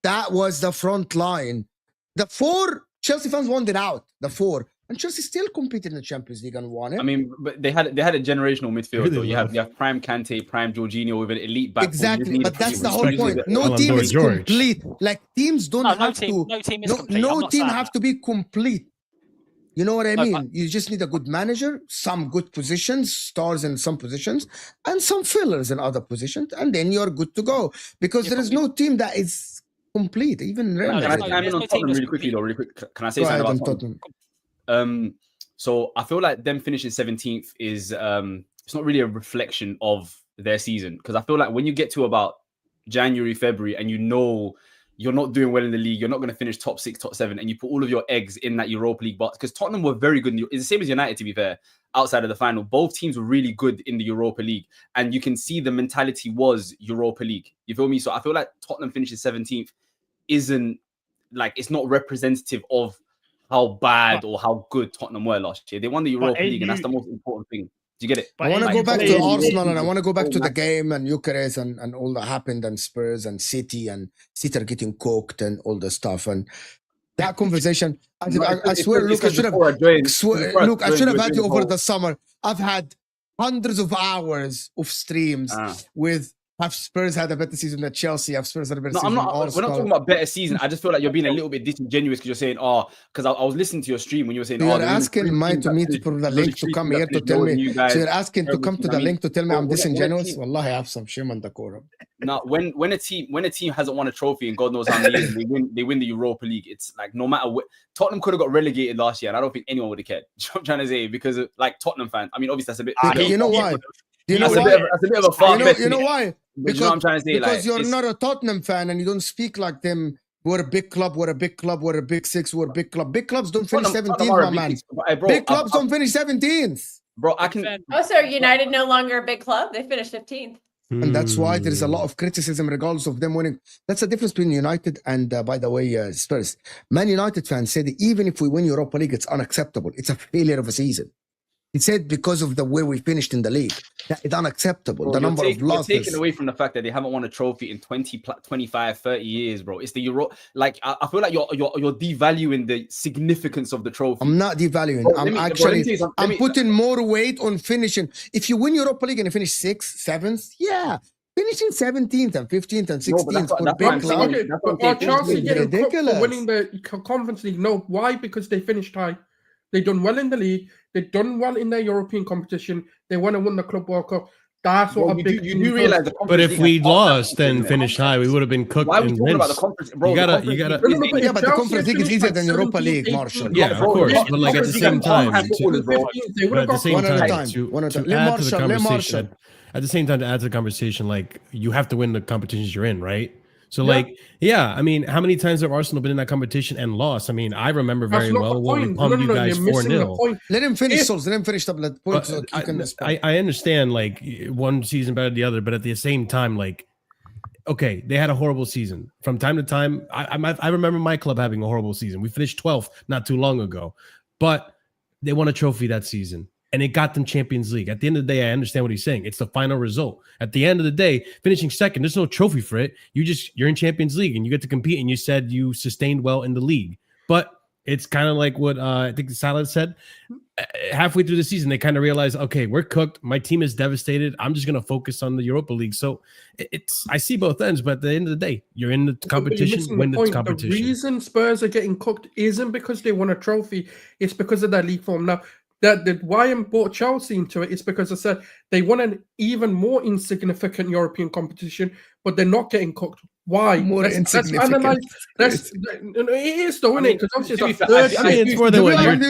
That was the front line. The 4 Chelsea fans wanted out. The 4. And Chelsea still competed in the Champions League and won it. I mean, but they had a generational midfield. Though. You have prime Kante, prime Jorginho with an elite back. Exactly, but that's the whole point. No team is complete. Like, teams don't have to. No team have to be complete. You know what I mean? You just need a good manager, some good positions, stars in some positions, and some fillers in other positions, and then you're good to go. Because there is no team that is complete. Even Can I chime in on Tottenham really quickly? Can I say something about Tottenham? So I feel like them finishing 17th is it's not really a reflection of their season, because I feel like when you get to about January, February, and you know you're not doing well in the league, you're not going to finish top 6, top 7, and you put all of your eggs in that Europa League box, because Tottenham were very good. It's the same as United, to be fair, outside of the final. Both teams were really good in the Europa League, and you can see the mentality was Europa League. You feel me? So I feel like Tottenham finishing 17th isn't like, it's not representative of how bad or how good Tottenham were last year. They won the Europa League, and that's the most important thing. Do you get it? I want to go back to Arsenal, and I want to go back to the game and Gyökeres and all that happened, and Spurs and City are getting cooked and all the stuff. And that conversation, I swear, Luke, I should have had you over the summer. I've had hundreds of hours of streams with have Spurs had a better season than Chelsea? Have Spurs had a better No, season? we're not talking about better season. I just feel like you're being a little bit disingenuous because you're saying, because I was listening to your stream when you were saying, you're asking me to put the link to come here to tell me. So you're asking to come to the link to tell me I'm disingenuous? Wallahi, I have some shame on the core. Now, when a team hasn't won a trophy in God knows how many years, they win the Europa League. It's like no matter what, Tottenham could have got relegated last year, and I don't think anyone would have cared. I'm trying to say because of, like Tottenham fans. I mean, obviously that's a bit. You know why? That's a bit of a far bet. You know why? Because, you know what I'm trying to say? Because you're not a Tottenham fan and you don't speak like them. We're a big club. We're a big club. We're a big six. We're a big club. Big clubs don't finish 17th, my man. Big clubs don't finish 17th. Bro, I can. Oh, so United no longer a big club? They finished 15th. And that's why there is a lot of criticism regardless of them winning. That's the difference between United and, by the way, Spurs. Man United fans said even if we win Europa League, it's unacceptable. It's a failure of a season. He said because of the way we finished in the league, that it's unacceptable. Bro, the number of losses. You're taken away from the fact that they haven't won a trophy in 20, 25, 30 years, bro. It's the Euro. Like, I feel like you're devaluing the significance of the trophy. I'm not devaluing. Bro, I'm putting more weight on finishing. If you win Europa League and you finish 6th, 7th, yeah. Finishing 17th and 15th and 16th Chelsea getting ridiculous for winning the Conference League. No, why? Because they finished high. They done well in the league. They done well in their European competition. They want to win the Club World Cup. That's what you do realize. But if we lost and finished high, we would have been cooked. Why are we talking about the conference? Bro, you gotta. Yeah, but the Conference League is easier than Europa League, Marshall. Yeah, of course. But like at the same time, at the same time, to add to the conversation, like you have to win the competitions you're in, right? So, like, yeah, I mean, how many times have Arsenal been in that competition and lost? I mean, I remember very well when we pumped you guys 4-0. Let him finish, Let him finish the point. So I understand, like, one season better than the other, but at the same time, like, okay, they had a horrible season. From time to time, I remember my club having a horrible season. We finished 12th not too long ago, but they won a trophy that season. And it got them Champions League. At the end of the day, I understand what he's saying. It's the final result. At the end of the day, finishing second, there's no trophy for it. You're in Champions League and you get to compete. And you said you sustained well in the league. But it's kind of like what I think Salah said. Halfway through the season, they kind of realized, okay, we're cooked. My team is devastated. I'm just going to focus on the Europa League. So I see both ends. But at the end of the day, you're in the competition, win the competition. The reason Spurs are getting cooked isn't because they won a trophy. It's because of their league form. Now, that why I brought Chelsea into it is because I said they won an even more insignificant European competition, but they're not getting cooked. Why? More insignificant. It is though, isn't it? Because obviously it's it's more than what Europa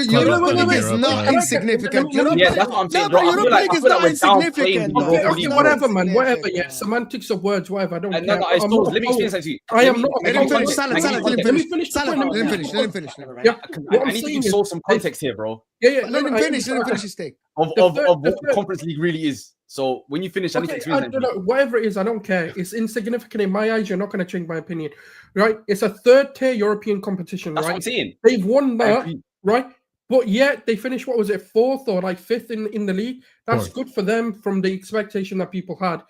League is not insignificant. Yeah, that's what I'm saying. Europa League is not insignificant. Okay, whatever, man. Whatever. Yeah, semantics of words. Whatever. I don't care. Let me finish actually. I am not. Let him finish. Salah, let him finish. Let him finish. Yeah, I need to give Saul some context here, bro. Yeah. Let him finish his take. Of what the Conference League really is. So when you finish, I need to explain whatever it is, I don't care. It's insignificant in my eyes. You're not going to change my opinion, right? It's a third-tier European competition, That's right? what I'm saying. They've won that, right? But yet they finished, what was it, 4th or like 5th in the league? That's good for them from the expectation that people had.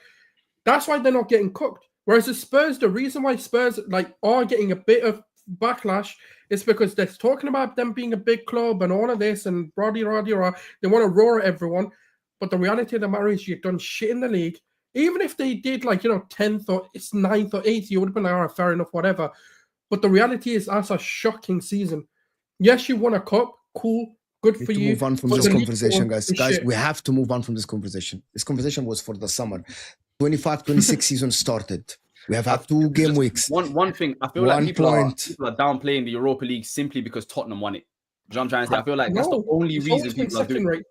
That's why they're not getting cooked. Whereas the Spurs, the reason why Spurs are getting a bit of backlash is because they're talking about them being a big club and all of this and rah. They want to roar at everyone. But the reality of the matter is you've done shit in the league. Even if they did 10th or it's 9th or 8th, you would have been like, fair enough, whatever. But the reality is that's a shocking season. Yes, you won a cup. Cool. Good for you. Move on from this conversation, guys. Guys, we have to move on from this conversation. This conversation was for the summer. 25-26 season started. We have had 2 game weeks. One thing, I feel like people are downplaying the Europa League simply because Tottenham won it. Do you know what I'm trying to say? I feel like that's the only reason people are doing it.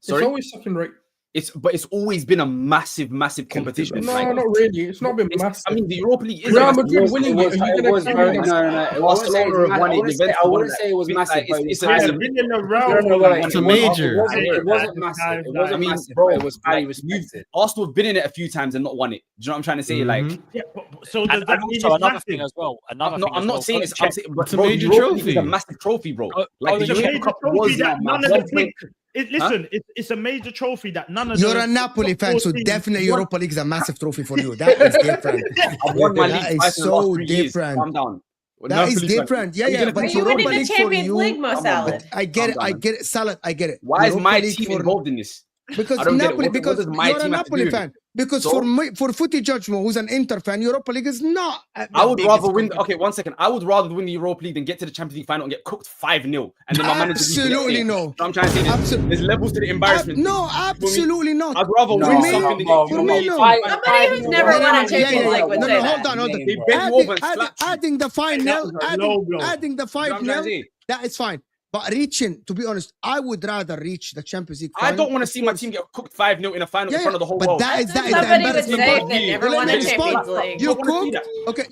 It's always second rate. It's always been a massive competition. No, not really. It's not been massive. I mean, the Europa League is Real Madrid winning it. I wouldn't say it was massive. It's a major. It wasn't massive. I mean, bro, it was highly respected. Arsenal have been in it a few times and not won it. Do you know what I'm trying to say? Like, so does that mean it's another thing as well? I'm not saying it's a major trophy. It's a massive trophy, bro. Like the Europa Cup was massive. It's a major trophy that none of You're a Napoli fan, so definitely Europa League is a massive trophy for you. That is different. That is so different. Calm down. That is different. Yeah. But you Europa winning the League for Champions you. League, Mo Salah. I get it. Salah, I get it. Why is my team involved in this? Because I don't get it. Napoli, What because does my you're a team have to Napoli do? fan. Because So? for me, for Footy Judgment, who's an Inter fan, Europa League is not. I would rather win. Okay, 1 second. I would rather win the Europa League than get to the Champions League final and get cooked 5-0. And then my manager. Absolutely no. I'm trying to say there's levels to the embarrassment. No, absolutely not. I'd rather For win me- something than for get me, no. Somebody who's never won a Champions League would say hold that. on. They bend over and slap you. Adding the 5-0, low blow. adding the You know what I'm trying to 5-0, say? that is fine. But reaching, to be honest, I would rather reach the Champions League I final. don't want to see my team get cooked 5-0 in a final in Yeah, front of the whole but world. that is Somebody the would embarrassment say part. if they never Let won me a respond. Champions League. You I don't wanna see cooked. Okay,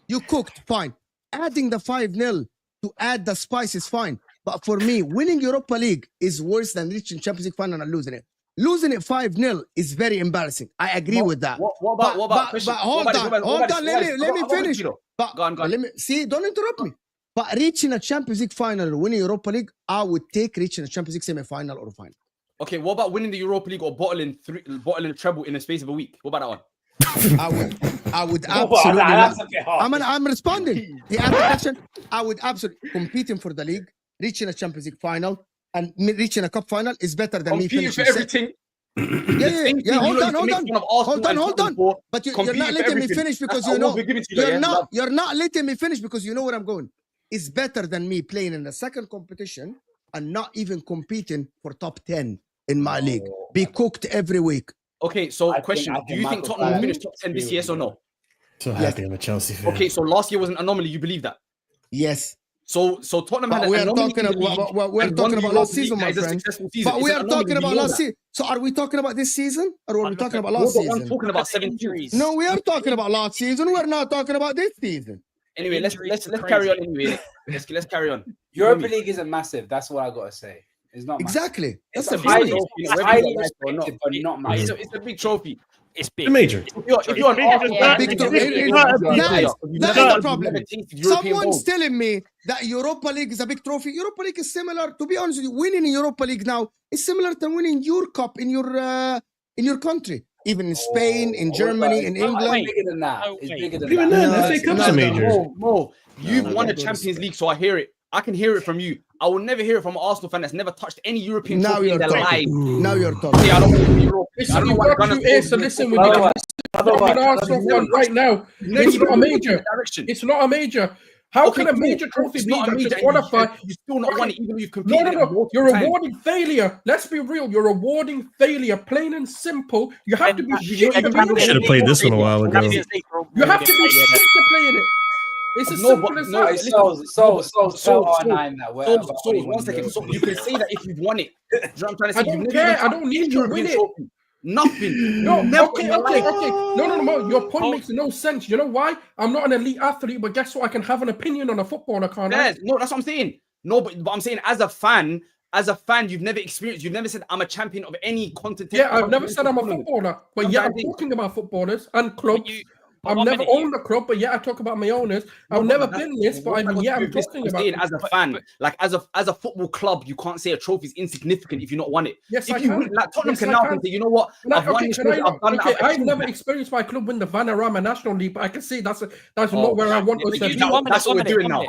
you cooked. Fine. Adding the 5-0 to add the spice is fine. But for me, winning Europa League is worse than reaching Champions League final and losing it. Losing it 5-0 is very embarrassing. I agree with that. What about But hold on. Let me finish. But Go on. let me see. Don't interrupt me. But reaching a Champions League final or winning Europa League, I would take reaching a Champions League semi-final or final. Okay, what about winning the Europa League or bottling a treble in the space of a week? What about that one? I would absolutely. I'm responding. He asked the question. I would absolutely competing for the league, reaching a Champions League final, and reaching a cup final is better than me Competing for finishing everything. Yeah. Hold on. But you're not letting me finish because you know you're not letting me finish because you know where I'm going. It's better than me playing in the second competition and not even competing for top 10 in my league. Be cooked every week. Okay, so question: do you think Tottenham will finish top 10 this year? Yes or no? So happy I'm a Chelsea fan. Okay, so last year was an anomaly. You believe that? Yes. So Tottenham But had we an are anomaly. talking about last season, my friend. But we are talking about last season. So are we talking about this season or are we talking about last season? I'm talking about 7 injuries. No, we are talking about last season. We're not talking about this season. Anyway, let's carry on. Anyway, let's carry on. Europa League isn't massive. That's what I gotta say. It's not massive. Exactly. It's That's a the highly, beauty. it's highly respected, but not massive. It's a big trophy. It's The big. major. If you're an Arsenal fan, Big you're trophy. That is the problem. European Someone's goals. telling me that Europa League is a big trophy. Europa League is similar. To be honest with you, winning Europa League now is similar to winning your cup in your country. Even in Spain, in Germany, in England. It's bigger than that. It's bigger than Even that. then, FA Cup's a major. Mo, you've won the Champions League, so I hear it. I can hear it from you. I will never hear it from an Arsenal fan that's never touched any European Now trophy in you're their life. talking. Now you're talking. Yeah, I don't want Europe. I Listen, don't know you've why got Ghana's to answer. Listen, with an Arsenal fan right now, it's not a major. It's not a major. How can a major trophy be that just qualify? You still not won it, even though you've competed. No. You're awarding failure. Let's be real. You're awarding failure, plain and simple. You have to be shit to be in Should have it. played this one a while ago. You have to be shit to play in it. It's as simple as that. So R9 that way. So 1 second. So you can say that if you've won it. You know what I'm trying to say? I don't care. I don't need to win it. Nothing. No, Never okay. in your life. No. Your point makes no sense. You know why? I'm not an elite athlete, but guess what? I can have an opinion on a footballer, can't I? Yes, no, that's what I'm saying. No, but I'm saying as a fan, you've never experienced, you've never said I'm a champion of any continent. Yeah, I've never said I'm a footballer, but yeah, I'm talking about footballers and clubs. I've never owned a club, but yeah, I talk about my owners. I've never been this, but I'm talking about as a fan, like as a football club, you can't say a trophy is insignificant if you not won it. Yes, if you win, like Tottenham can now say, you know what, I've never experienced my club win the Vanarama National League, but I can see that's not where I want us to be. That's what we're doing now.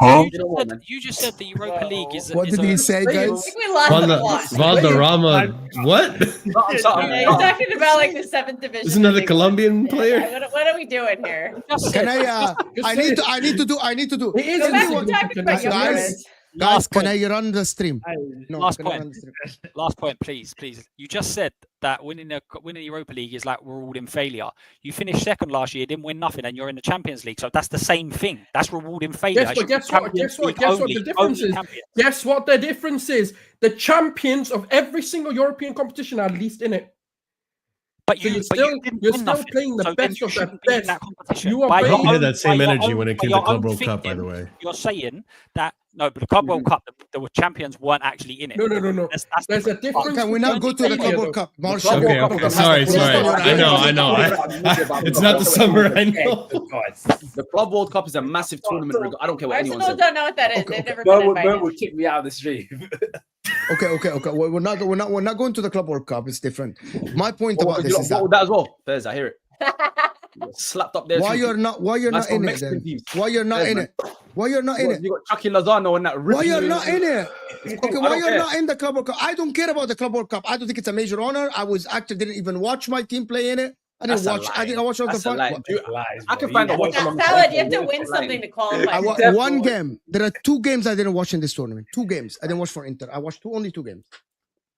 You just said the Europa League is. What did he say, I guys? think we lost the plot. Valderrama. What? He's talking about like the 7th division. Is another Colombian player? What are we doing here? Can I? I need to do. It is Go back to insignificant. talking about your Guys, friends. can I run the stream? No, Last can I point. run the stream? Last point, please. You just said that winning the Europa League is like rewarding failure. You finished second last year, didn't win nothing, and you're in the Champions League. So that's the same thing. That's rewarding failure. Yes, but guess what the difference is? Guess what the difference is? The champions of every single European competition are at least in it. But So you're still playing the best of the best. You are You playing- had that same by your energy own- when it by came to your Club own World Cup, by the thinking, way. You're saying that no, but the Club World Cup, the champions weren't actually in it. No. That's There's a difference. Can we now go to the Club World Cup? Marshall. Okay. Sorry. I know. It's not the summer. I know. The Club World Cup is a massive tournament. I don't care what anyone Arsenal says. don't know what that is. They've never been invited. will kick me out of the stream. Okay. We're not going to the Club World Cup. It's different. My point about this is that as well. Fairs, I hear it. slapped up there. Why you're not in it then? Why you're not in it? Why you're not in it? You got Chucky Lozano and that. Why you're not in it? Okay, why you're not in the Club World Cup? I don't care about the Club World Cup. I don't think it's a major honor. I didn't even watch my team play in it. I didn't watch all the fun. I can find out. Salad, you have to win something to qualify. One game. There are 2 games I didn't watch in this tournament. 2 games I didn't watch for Inter. I watched only 2 games.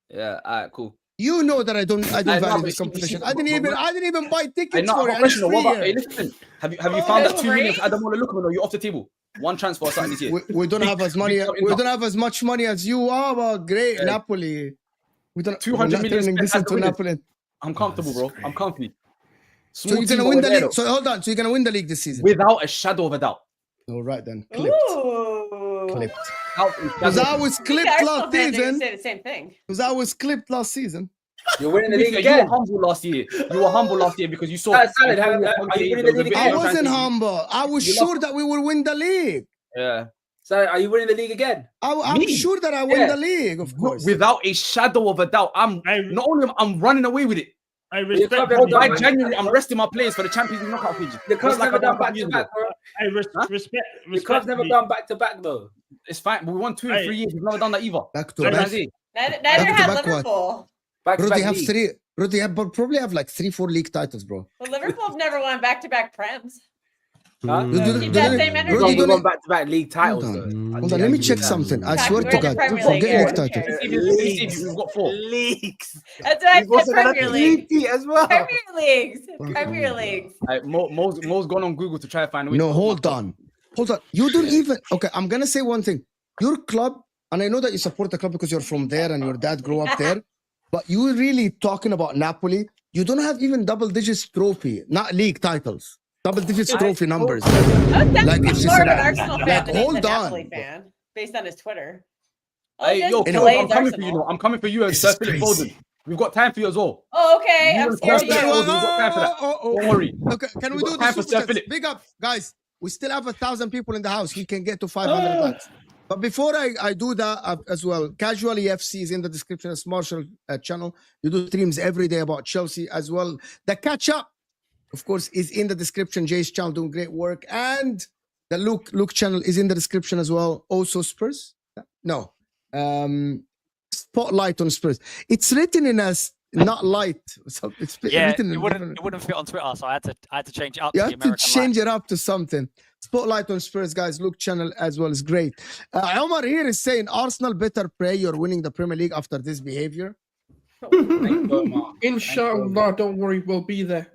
Yeah, all right, cool. You know that I don't value this competition. I didn't even buy tickets for it. Hey, listen, have you found that 2 million for Adamola Lookman, or you off the table? One transfer or something this year. We don't have as money. We don't have as much money as you are. But great, Napoli. We don't 200 million. This into Napoli. I'm comfortable, bro. I'm comfy. So you're gonna win the league. So hold on. So you're gonna win the league this season without a shadow of a doubt. All right then. Clipped. Because I was clipped last season. Say the same thing. Because I was clipped last season. You're winning the league again. You were humble last year. Because you saw. Are you winning the league again? I wasn't humble. I was sure that we will win the league. Yeah. So are you winning the league again? I'm sure that I win the league, of course. Without a shadow of a doubt. I'm running away with it. I respect by January, I'm resting my players for the Champions League knockout stage. The club's never done back to back, bro. I respect. The club's never done back to back, though. It's fine. We won 2 in 3 years. We've never done that either. Back to back. Neither had Liverpool. Bro, they have 3. Bro, they probably have like 3-4 league titles, bro. Well, Liverpool have never won back-to-back Prems. Huh? Keep that same energy. You won back-to-back league titles. Hold on, let me check something. I swear to God, forget league titles. We've got 4 leagues. That's right. Premier League as well. Premier Leagues. Mo's gone on Google to try to find a way. No, hold on. You don't even. Okay, I'm gonna say one thing. Your club, and I know that you support the club because you're from there and your dad grew up there. But you're really talking about Napoli. You don't have even double digits trophy, not league titles. Double digits trophy numbers. Like it's just an Arsenal fan. Hold on. Napoli fan, based on his Twitter. I'm coming for you. I'm coming for you and Sir Philip Foden. We've got time for you as well. Oh, okay. I'm scared of you. We've got time for that. Don't worry. Okay, can we do this? Big up, guys. We still have 1,000 people in the house. We can get to 500 likes. But before I do that as well, Casually FC is in the description. It's Marshall channel. You do streams every day about Chelsea as well. The catch up, of course, is in the description. Jay's channel doing great work. And the Luke channel is in the description as well. Also Spurs? No. Spotlight on Spurs. It's written in as not light. So it's written it wouldn't fit on Twitter, so I had to change it up. You have to change it up to something. Spotlight on Spurs, guys. Luke channel as well is great. Omar here is saying Arsenal better pray you're winning the Premier League after this behavior. Inshallah, don't worry, we'll be there.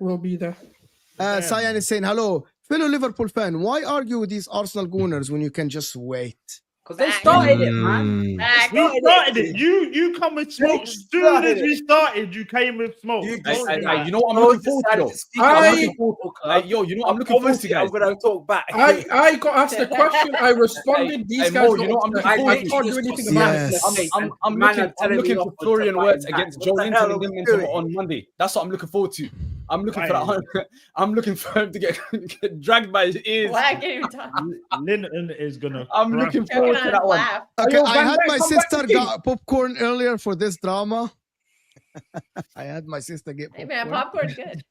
Cyan is saying hello, fellow Liverpool fan. Why argue with these Arsenal gooners when you can just wait? Because they started it, man. We started it. You come with smoke. As soon as we started, you came with smoke. You know what I'm looking forward to? You know what I'm looking forward to, guys. I'm going to talk back. I got asked a question. I responded. These guys, you know what I'm looking forward to? I can't do anything about it. I'm looking for Florian Wirtz against Joe Linton and them on Monday. That's what I'm looking forward to. I'm looking for that. I'm looking for him to get dragged by his ears. Linton is gonna. I'm looking forward to that one. Okay, I had my sister got popcorn earlier for this drama. I had my sister get popcorn. Hey man, popcorn's good.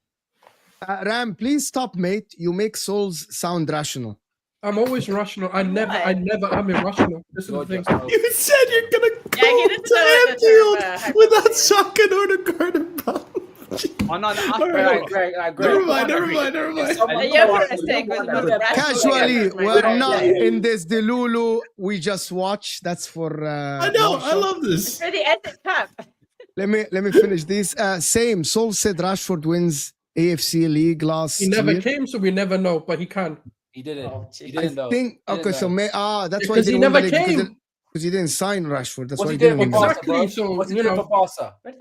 Ram, please stop, mate. You make souls sound rational. I'm always rational. I never am irrational. This is the thing. You said you're gonna go to Anfield without Saka or the garden bomb. Oh, no, Never mind. Casually, we're not in this Delulu. We just watch. That's for. I know. Marshall. I love this. For the Eze Cup. Let me finish this. Same. Sol said Rashford wins AFC League last year. He never came, so we never know. But he can. He didn't. I think. Okay, so that's why he never came. Because he didn't sign Rashford. That's why he didn't didn't win. Exactly. So what's he doing for Barca? I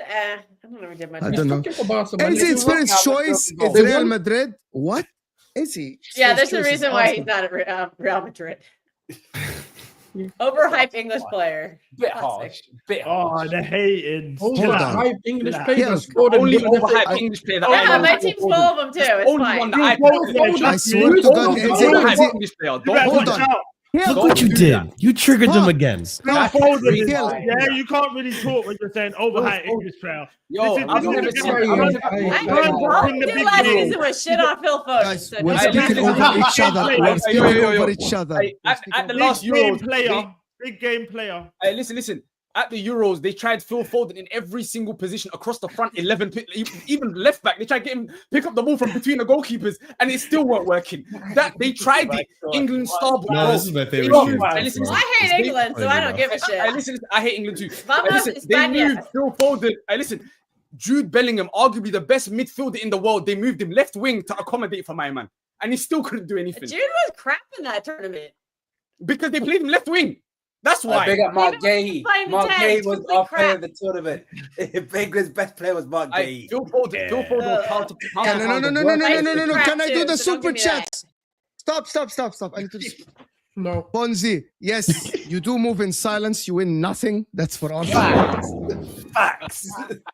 don't know. We did much. I don't know. It's first choice. It's Real Madrid. What? Is he? Yeah, there's a reason why he's not at Real Madrid. Overhyped English player. Bit harsh. Oh, the hating. Overhyped English player. Only overhyped English player. Yeah, my team's full of them too. It's only fine. one that I swear to God, overhyped English player. Hold on. Look Don't what you do did. that. You triggered them Stop. again. Stop. Yeah, you can't really talk when you're saying overhyped English trail. Yo, This is- I've this is never the seen. guy- I've I'm- never- I'm All in we the did big last room. season was shit on Phil Foden. Guys, so we're don't speaking get over me each other. started. We're speaking yo. over each other. Hey, at the Big last game Euros, player. Big game player. Hey, listen. At the Euros, they tried Phil Foden in every single position across the front 11, even left back. They tried to get him pick up the ball from between the goalkeepers, and it still weren't working. That they tried it. England star. No, this is my favorite Bro, team. hey, listen, Well, I hate England, so I don't give a shit. Hey, listen, I hate England too. Vamos Hey, listen, they España. moved Phil Foden. Hey, listen, Jude Bellingham, arguably the best midfielder in the world. They moved him left wing to accommodate for my man, and he still couldn't do anything Jude was crap in that tournament. because they played him left wing. That's why. Big up Mark Even when Gay. he's playing Mark 10, Gay it's was complete our player crap. of the tournament. England's best player was Mark Gay. Phil Foden was counter. No. Can I do the So don't super give me that. chats? Stop. I need to No. Bonzi, yes, you do move in silence. You win nothing. That's for all. Facts.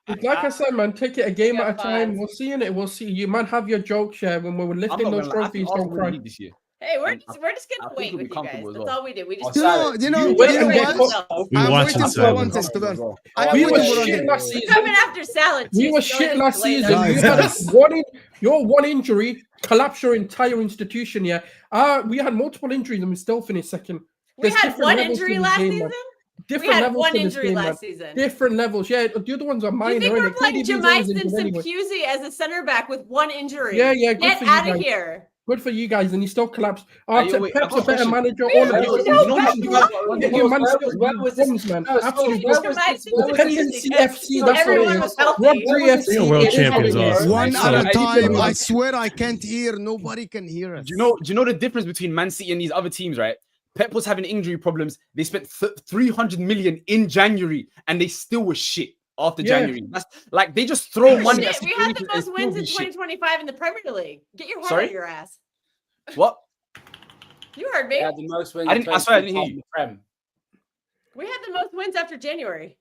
Like I said, man, take it a game Yeah, at a time. fine. We'll see in it. We'll see. You man have your jokes, yeah. When we're lifting those trophies, don't cry. this year. Hey, we're I just think gonna we'll wait be with you guys. comfortable as That's well. all we do. We just You know You what? We I'm watch waiting it for silent. one test. To be honest. We I'm were waiting for shit one last test. season. coming after salad. We too, were so shit don't last blame season. us. You had your one injury collapsed your entire institution. Yeah, we had multiple injuries and we still finished second. We There's had different one levels injury to this last game, season. man. We Different had levels one to this injury game, man. last season. Different levels. Yeah, the other ones are Do you minor. think we're innit? playing KDB's always Jemison injured anyway. Pusey as a center back with one injury? Yeah, good Get for you out of guys. here. Good for you guys, and you still collapsed. Hey, yo, wait, Pep's I've got a a better question. manager. We All of don't you. know You Pep. give man Where was this? problems, man. No, Absolutely. where was Jemison this? Where was Dependency this? FC, that's what it Everyone is. was healthy. Rodri FC. You're world it is what champions it is. also. One So- at a time. man. I swear I can't hear. Nobody can hear us. Do you know the difference between Man City and these other teams, right? Pep was having injury problems. They spent 300 million in January, and they still were shit after Yeah. January. That's like they just throw money at Shit, we had the situations and most still wins be in shit. 2025 in the Premier League. Get your head Sorry? out of your ass. What? You heard me. They had the most wins I didn't- I swear I didn't hear in you. the Prem. We had the most wins after January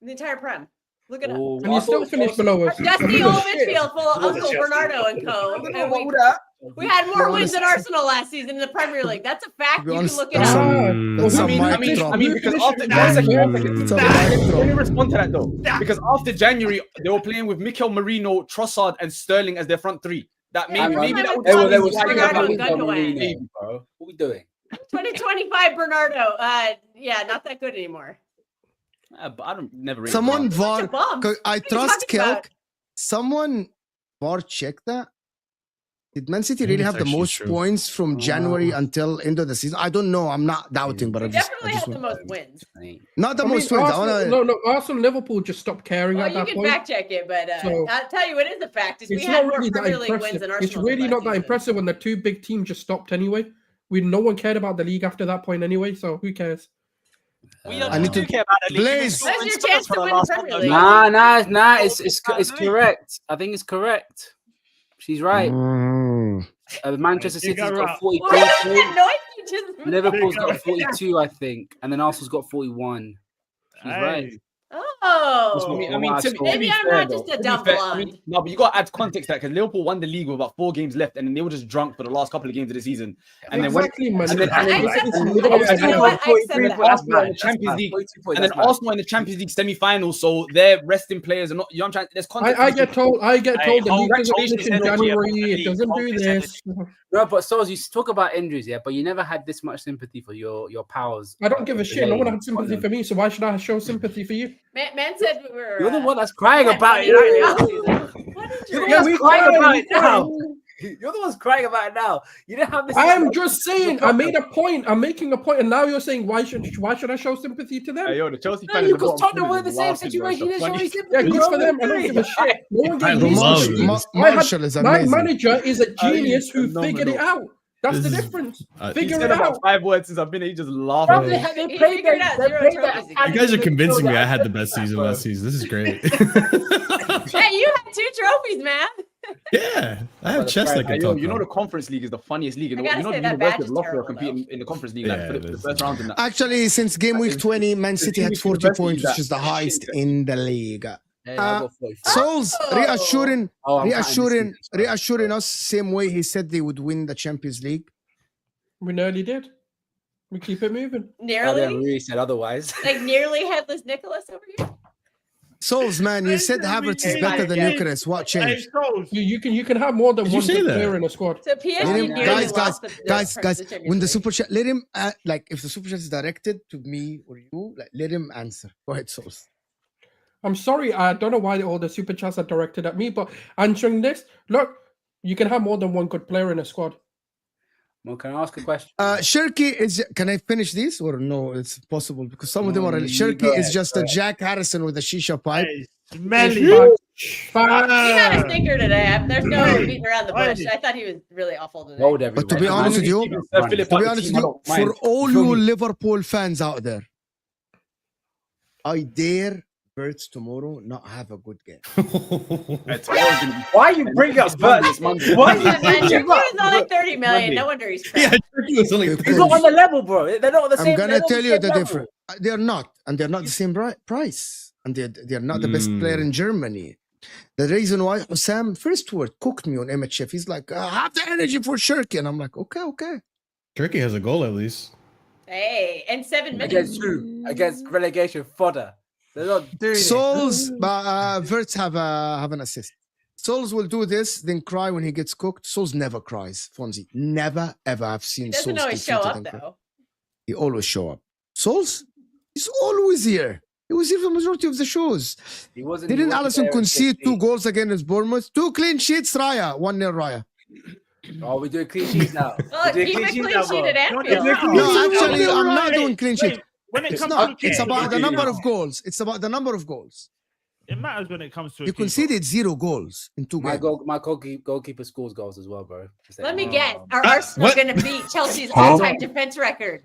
in the entire Prem. Look it up. Oh, And you still finished below us. Dusty old Shit. midfield full of Uncle Bernardo and co. And we had more wins than Arsenal last season in the Premier League. That's a fact. To be You can honest, look it that's up. That's I a mean, mic drop. because after One It's a mic let me drop. respond to that though. Because after January, they were playing with Mikel Merino, Trossard, and Sterling as their front three. That Yeah, maybe we're that would playing They with were Bernardo singing and about Gundogan. Marino, bro. What we doing? 2025 Bernardo. Yeah, not that good anymore. but I don't never. Really Someone Bunch VAR. of bums. I What are you trust talking about? Kelk. Someone VAR check that. Did Man City I think really it's have the actually most true. points from January until end of the season? I don't know. I'm not doubting, but We I just definitely had the want- most wins. not the I mean, most wins. I Arsenal, wanna. no, Arsenal, Liverpool just stopped caring Well, at you that can point. fact check it, but So- I'll tell you, it is a fact. Is we It's had not more really that Premier League wins impressive. than Arsenal. It's really did not last that season. impressive when the two big teams just stopped anyway. No one cared about the league after that point anyway, so who cares? We I need do to- care about the league. Blaze. We Where's your scored chance for to the win the last Premier one, League? though. Nah, it's correct. I think it's correct. She's right. Mm. Manchester Big City's up. got 42. What is that noise you just made? Liverpool's Big up. got 42, I think, and then Arsenal's got 41. She's right. Hey. Oh, maybe I'm not just a dumb blonde. No, but you got to add context to that because Liverpool won the league with about 4 games left, and then they were just drunk for the last couple of games of the season. And Exactly, man. and then- I accept It's that. Liverpool. You know what? I accept Liverpool that. Arsenal in the Champions League, and then Arsenal in the Champions League semi-final, so their resting players are not. You know what I'm trying? There's context. I get told the league doesn't congratulations finish in to Liverpool, January. yeah, It doesn't do Liverpool this. No, but so you talk about injuries, yeah, but you never had this much sympathy for your powers. I don't give a shit. No one had sympathy for me, so why should I show sympathy for you? Man said we were. You're the one that's crying had about one it. injury Right last now. season. What You're injury? the one we that's crying cried, about we it now. cried. You're the one's crying about it now. You didn't have this. I'm just saying. I made a point. I'm making a point, and now you're saying why should I show sympathy to them? Hey, yo, the Chelsea No, fans. you because Tottenham were in the same situation. You didn't show any sympathy. Yeah, good bro. for them. I don't give a shit. No one I gave me love sympathy. this. Marshall is My amazing. manager is a genius who phenomenal. figured it out. That's This the is- difference. He Figure said it about out. 5 words since I've been here. He just Bro, laughing. they He played figured that. out They 0 played trophies that. You guys are convincing me I had the best season last season. This is great. Hey, you had 2 trophies, man. Yeah, I have chest I Hey, can yo, talk you know about. the Conference League is the funniest league in the I world. gotta You know say, the that University badge of is Loughborough terrible, competing in the Conference League Yeah, like, for it the is. first round and that. Actually, since game week 20, Man City had 40 points, which is the highest in the league. Hey, I got 45. Souls reassuring, Oh, I'm reassuring us same way he said they would win the Champions League. We nearly did. We keep it moving. Daniel Nearly, really said otherwise. like nearly headless Nicholas over here. Souls, man, you said Havertz is better than Gyökeres. What Hey, changed? Souls. You can have more than Did you one say good that? player in a squad. So PSG Let him, nearly guys, lost the guys, Champions when the League. super chat, let him like if the super chat is directed to me or you, like let him answer. Go ahead, Souls. I'm sorry, I don't know why all the super chats are directed at me, but answering this, look, you can have more than one good player in a squad. Well, can I ask a question? Shirky is. Can I finish this or no? It's possible because some of them No, are. you Shirky go is ahead, just go a ahead. Jack Harrison with a shisha pipe. Hey, smelly. He had a stinker today. There's no Hey, beating around the bush. hey. I thought he was really awful today. Hold But to everybody. be honest with you, Philip to out be the honest team, with I you, don't mind. for all You feel you me? Liverpool fans out there, I dare Birds tomorrow not have a good game. Why are you bringing up Spurs? Why Yeah, man, Turkey was on like 30 million. No wonder he's Yeah, crap. Turkey was only. It's not on the level, bro. They're not on the same. I'm gonna they're not on tell you same the level. difference. They're not, and they're not the same price, and they're not the best player in Germany. The reason why Sam first word cooked me on MHF. He's like, I have the energy for Shirky, and I'm like, okay. Turkey has a goal at least. Hey, and 7 minutes. Against who? Against relegation fodder. They're not doing Souls, but Verts have an assist. Souls will do this, then cry when he gets cooked. Souls never cries, Fonzie. Never, ever. I've seen He doesn't Souls always show defeated up and cry. though. He always show up. Souls, he's always here. He was here for the majority of the shows. He wasn't. Didn't Allison there concede against 2 Leeds. goals against Bournemouth? 2 clean sheets, Raya. 1-0 Raya. Oh, we're doing clean sheets now. Well, We're doing keep it sheets clean now, sheet bro. at Anfield. No, actually, I'm not doing clean sheet. When it It's comes not. to It's about the number of goals. goals. It's about the number of goals. It matters when it comes to. You conceded 0 goals in 2 games. My goalkeeper scores goals as well, bro. Let me guess. Oh. Are Arsenal what? going to beat Chelsea's all-time defense record?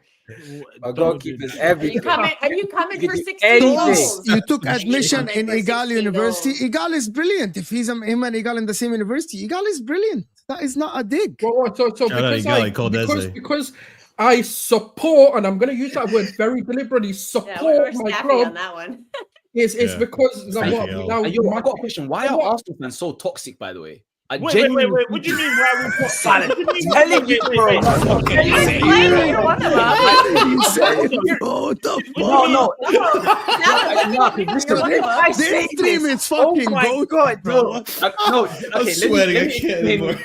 My goalkeeper's Are you everything. coming? Are you coming You for can do 16 anything. goals? You took admission in For Igal 16 University. goals. Igal is brilliant. If he's him and Igal in the same university, Igal is brilliant. That is not a dig. So Shout out because Igali called Eze. because I support, and I'm going to use that word very deliberately, Yeah, support we're my snappy on club. that one. It's Yeah. because of Thank what you. now. I've got a my- question. Why are What? Arsenal fans so toxic, by the way? I Wait. genuinely What do you mean? Why we put Silent. What do you mean? Telling you, bro. You explain you're one of us. Oh, the No. Now that Listen, you're one of us. This stream is fucking goat, bro. No, I'm okay, sweating. I let me can't explain. anymore.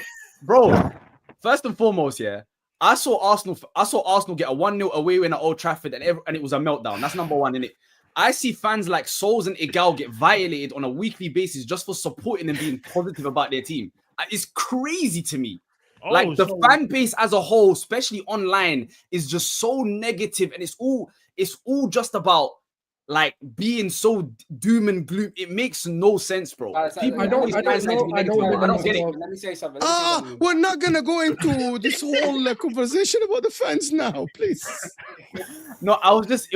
Bro, first and foremost, yeah, I saw Arsenal get a 1-0 away win at Old Trafford, and it was a meltdown. That's number one, innit? I see fans like Souls and Igal get violated on a weekly basis just for supporting and being positive about their team. It's crazy to me. Like the fan base as a whole, especially online, is just so negative, and it's all just about like being so doom and gloom. It makes no sense, bro. I don't get it. Let me say something. We're not gonna go into this whole conversation about the fans now, please. No, it was just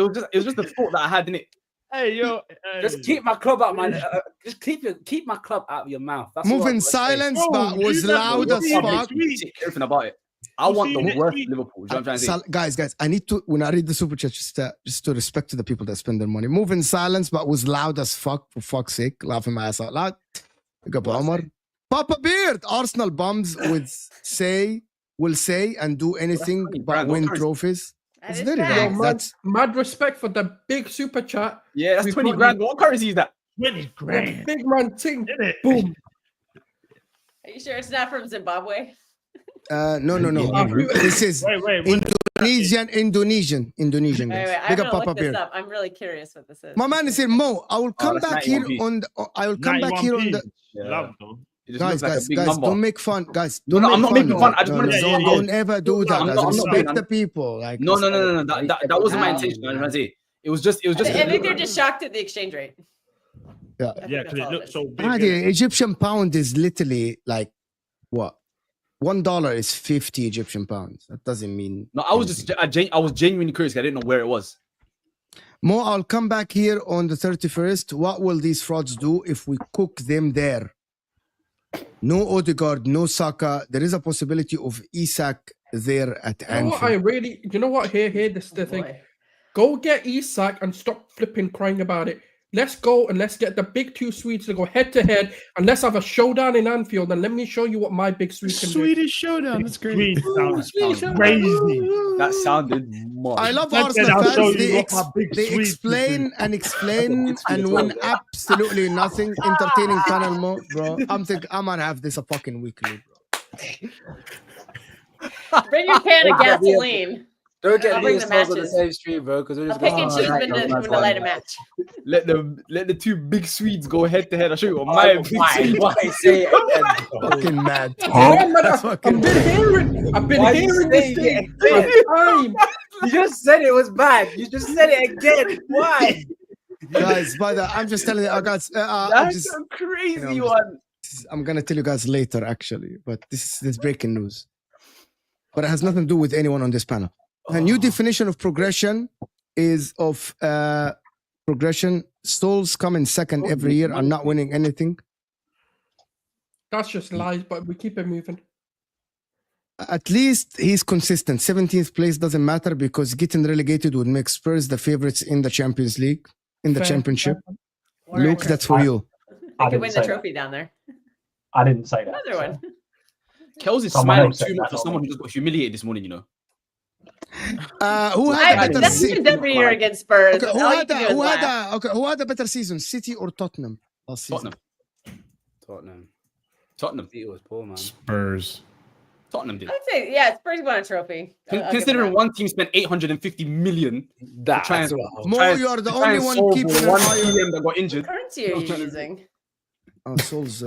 the thought that I had in it. Hey, yo. Just keep my club out, man. Just keep my club out of your mouth. That's Move all in I'm gonna say. silence, Bro, but was you never loud as see fuck. Everything about it. I want the next worst week. Liverpool. You know what I'm trying to say? Guys, I need to, when I read the super chat, just to respect to the people that spend their money. Move in silence, but was loud as fuck, for fuck's sake. Laughing my ass out loud. Pick up Omar. Papa Beard, Arsenal bums will say and do anything funny, but Brad. What win currency? trophies. That It's is very facts. wrong. That's mad respect for the big super chat. Yeah, that's We've 20 got grand. What currency is that? 20 grand. Big man ting. Isn't it? Boom. Are you sure it's not from Zimbabwe? no. Yeah. This is Wait. Indonesian Wait, guys. I'm Big gonna up Papa look this Beard. up. I'm really curious what this is. My man is here, Mo. I will come that's back here 91p. on the. I will come back here on the. Love, though. It just Guys, looks like a big guys, number. don't make fun. Guys, No, don't I'm not making fun. I just wanted to say- don't ever do that. I'm Guys. not Respect doing- the people. Like No. That wasn't my Wow. intention. You know what I'm saying? It was just. I think they're just shocked at the exchange rate. Yeah. I think Yeah, that's because it all looks is. so big. Ah, the Egyptian pound is literally like what? $1 is 50 Egyptian pounds. That doesn't mean. No, I was genuinely curious. 'Cause I didn't know where it was. Mo, I'll come back here on the 31st. What will these frauds do if we cook them there? No Odegaard, no Saka. There is a possibility of Isak there at You know what? You know what? Here, this is the Oh, thing. boy. Go get Isak and stop flipping crying about it. Let's go and let's get the big two Swedes to go head to head, and let's have a showdown in Anfield. And let me show you what my big Swede can do. Swedish showdown. That's great. Swedish sounds Swedish showdown. crazy. That sounded mad. I love I said Arsenal I'll show fans. you They, what my big they Swedes explain and explain and win absolutely nothing. Entertaining channel mode, bro. I'm thinking I'm gonna have this a fucking weekly, bro. Bring your can of gasoline. Don't get I'll bring these the on the matches. same street, bro. Because we're I'll just pick going and choose when to light a match. Let the two big Swedes go head to head. I'll show you what my big Swede. Why say it again? Fucking mad. Yeah, man, That's fucking I've been hearing Why you this saying thing it again? for time. You just said it was bad. You just said it again. Why? Guys, by the I'm just telling you, guys. I'm That's just, a crazy you know, one. I'm gonna tell you guys later, actually. But this is breaking news. But it has nothing to do with anyone on this panel. A new definition of progression is of progression. Souls come in second every year and not winning anything. That's just lies, but we keep it moving. At least he's consistent. 17th place doesn't matter because getting relegated would make Spurs the favorites in the Champions League, in the Fair. championship. Or Luke, that's for you. I I could win didn't the say trophy down there. I didn't say that. Another so. one. Kels is Someone smiling else said too much that, for someone who just got humiliated this morning, you know. Who had a I, better that's season? just every year against Spurs. Okay, All you can do is laugh. who had a better season, City or Tottenham last season? Tottenham. It was poor, man. Spurs. Tottenham did. I'd say, yeah, Spurs won a trophy. I'll give Considering them one team spent 850 million That's try and- what Mo, you are the to try only and one solve keeping an one eye on. PM that got what injured. currency are you using? Oh, Sol's.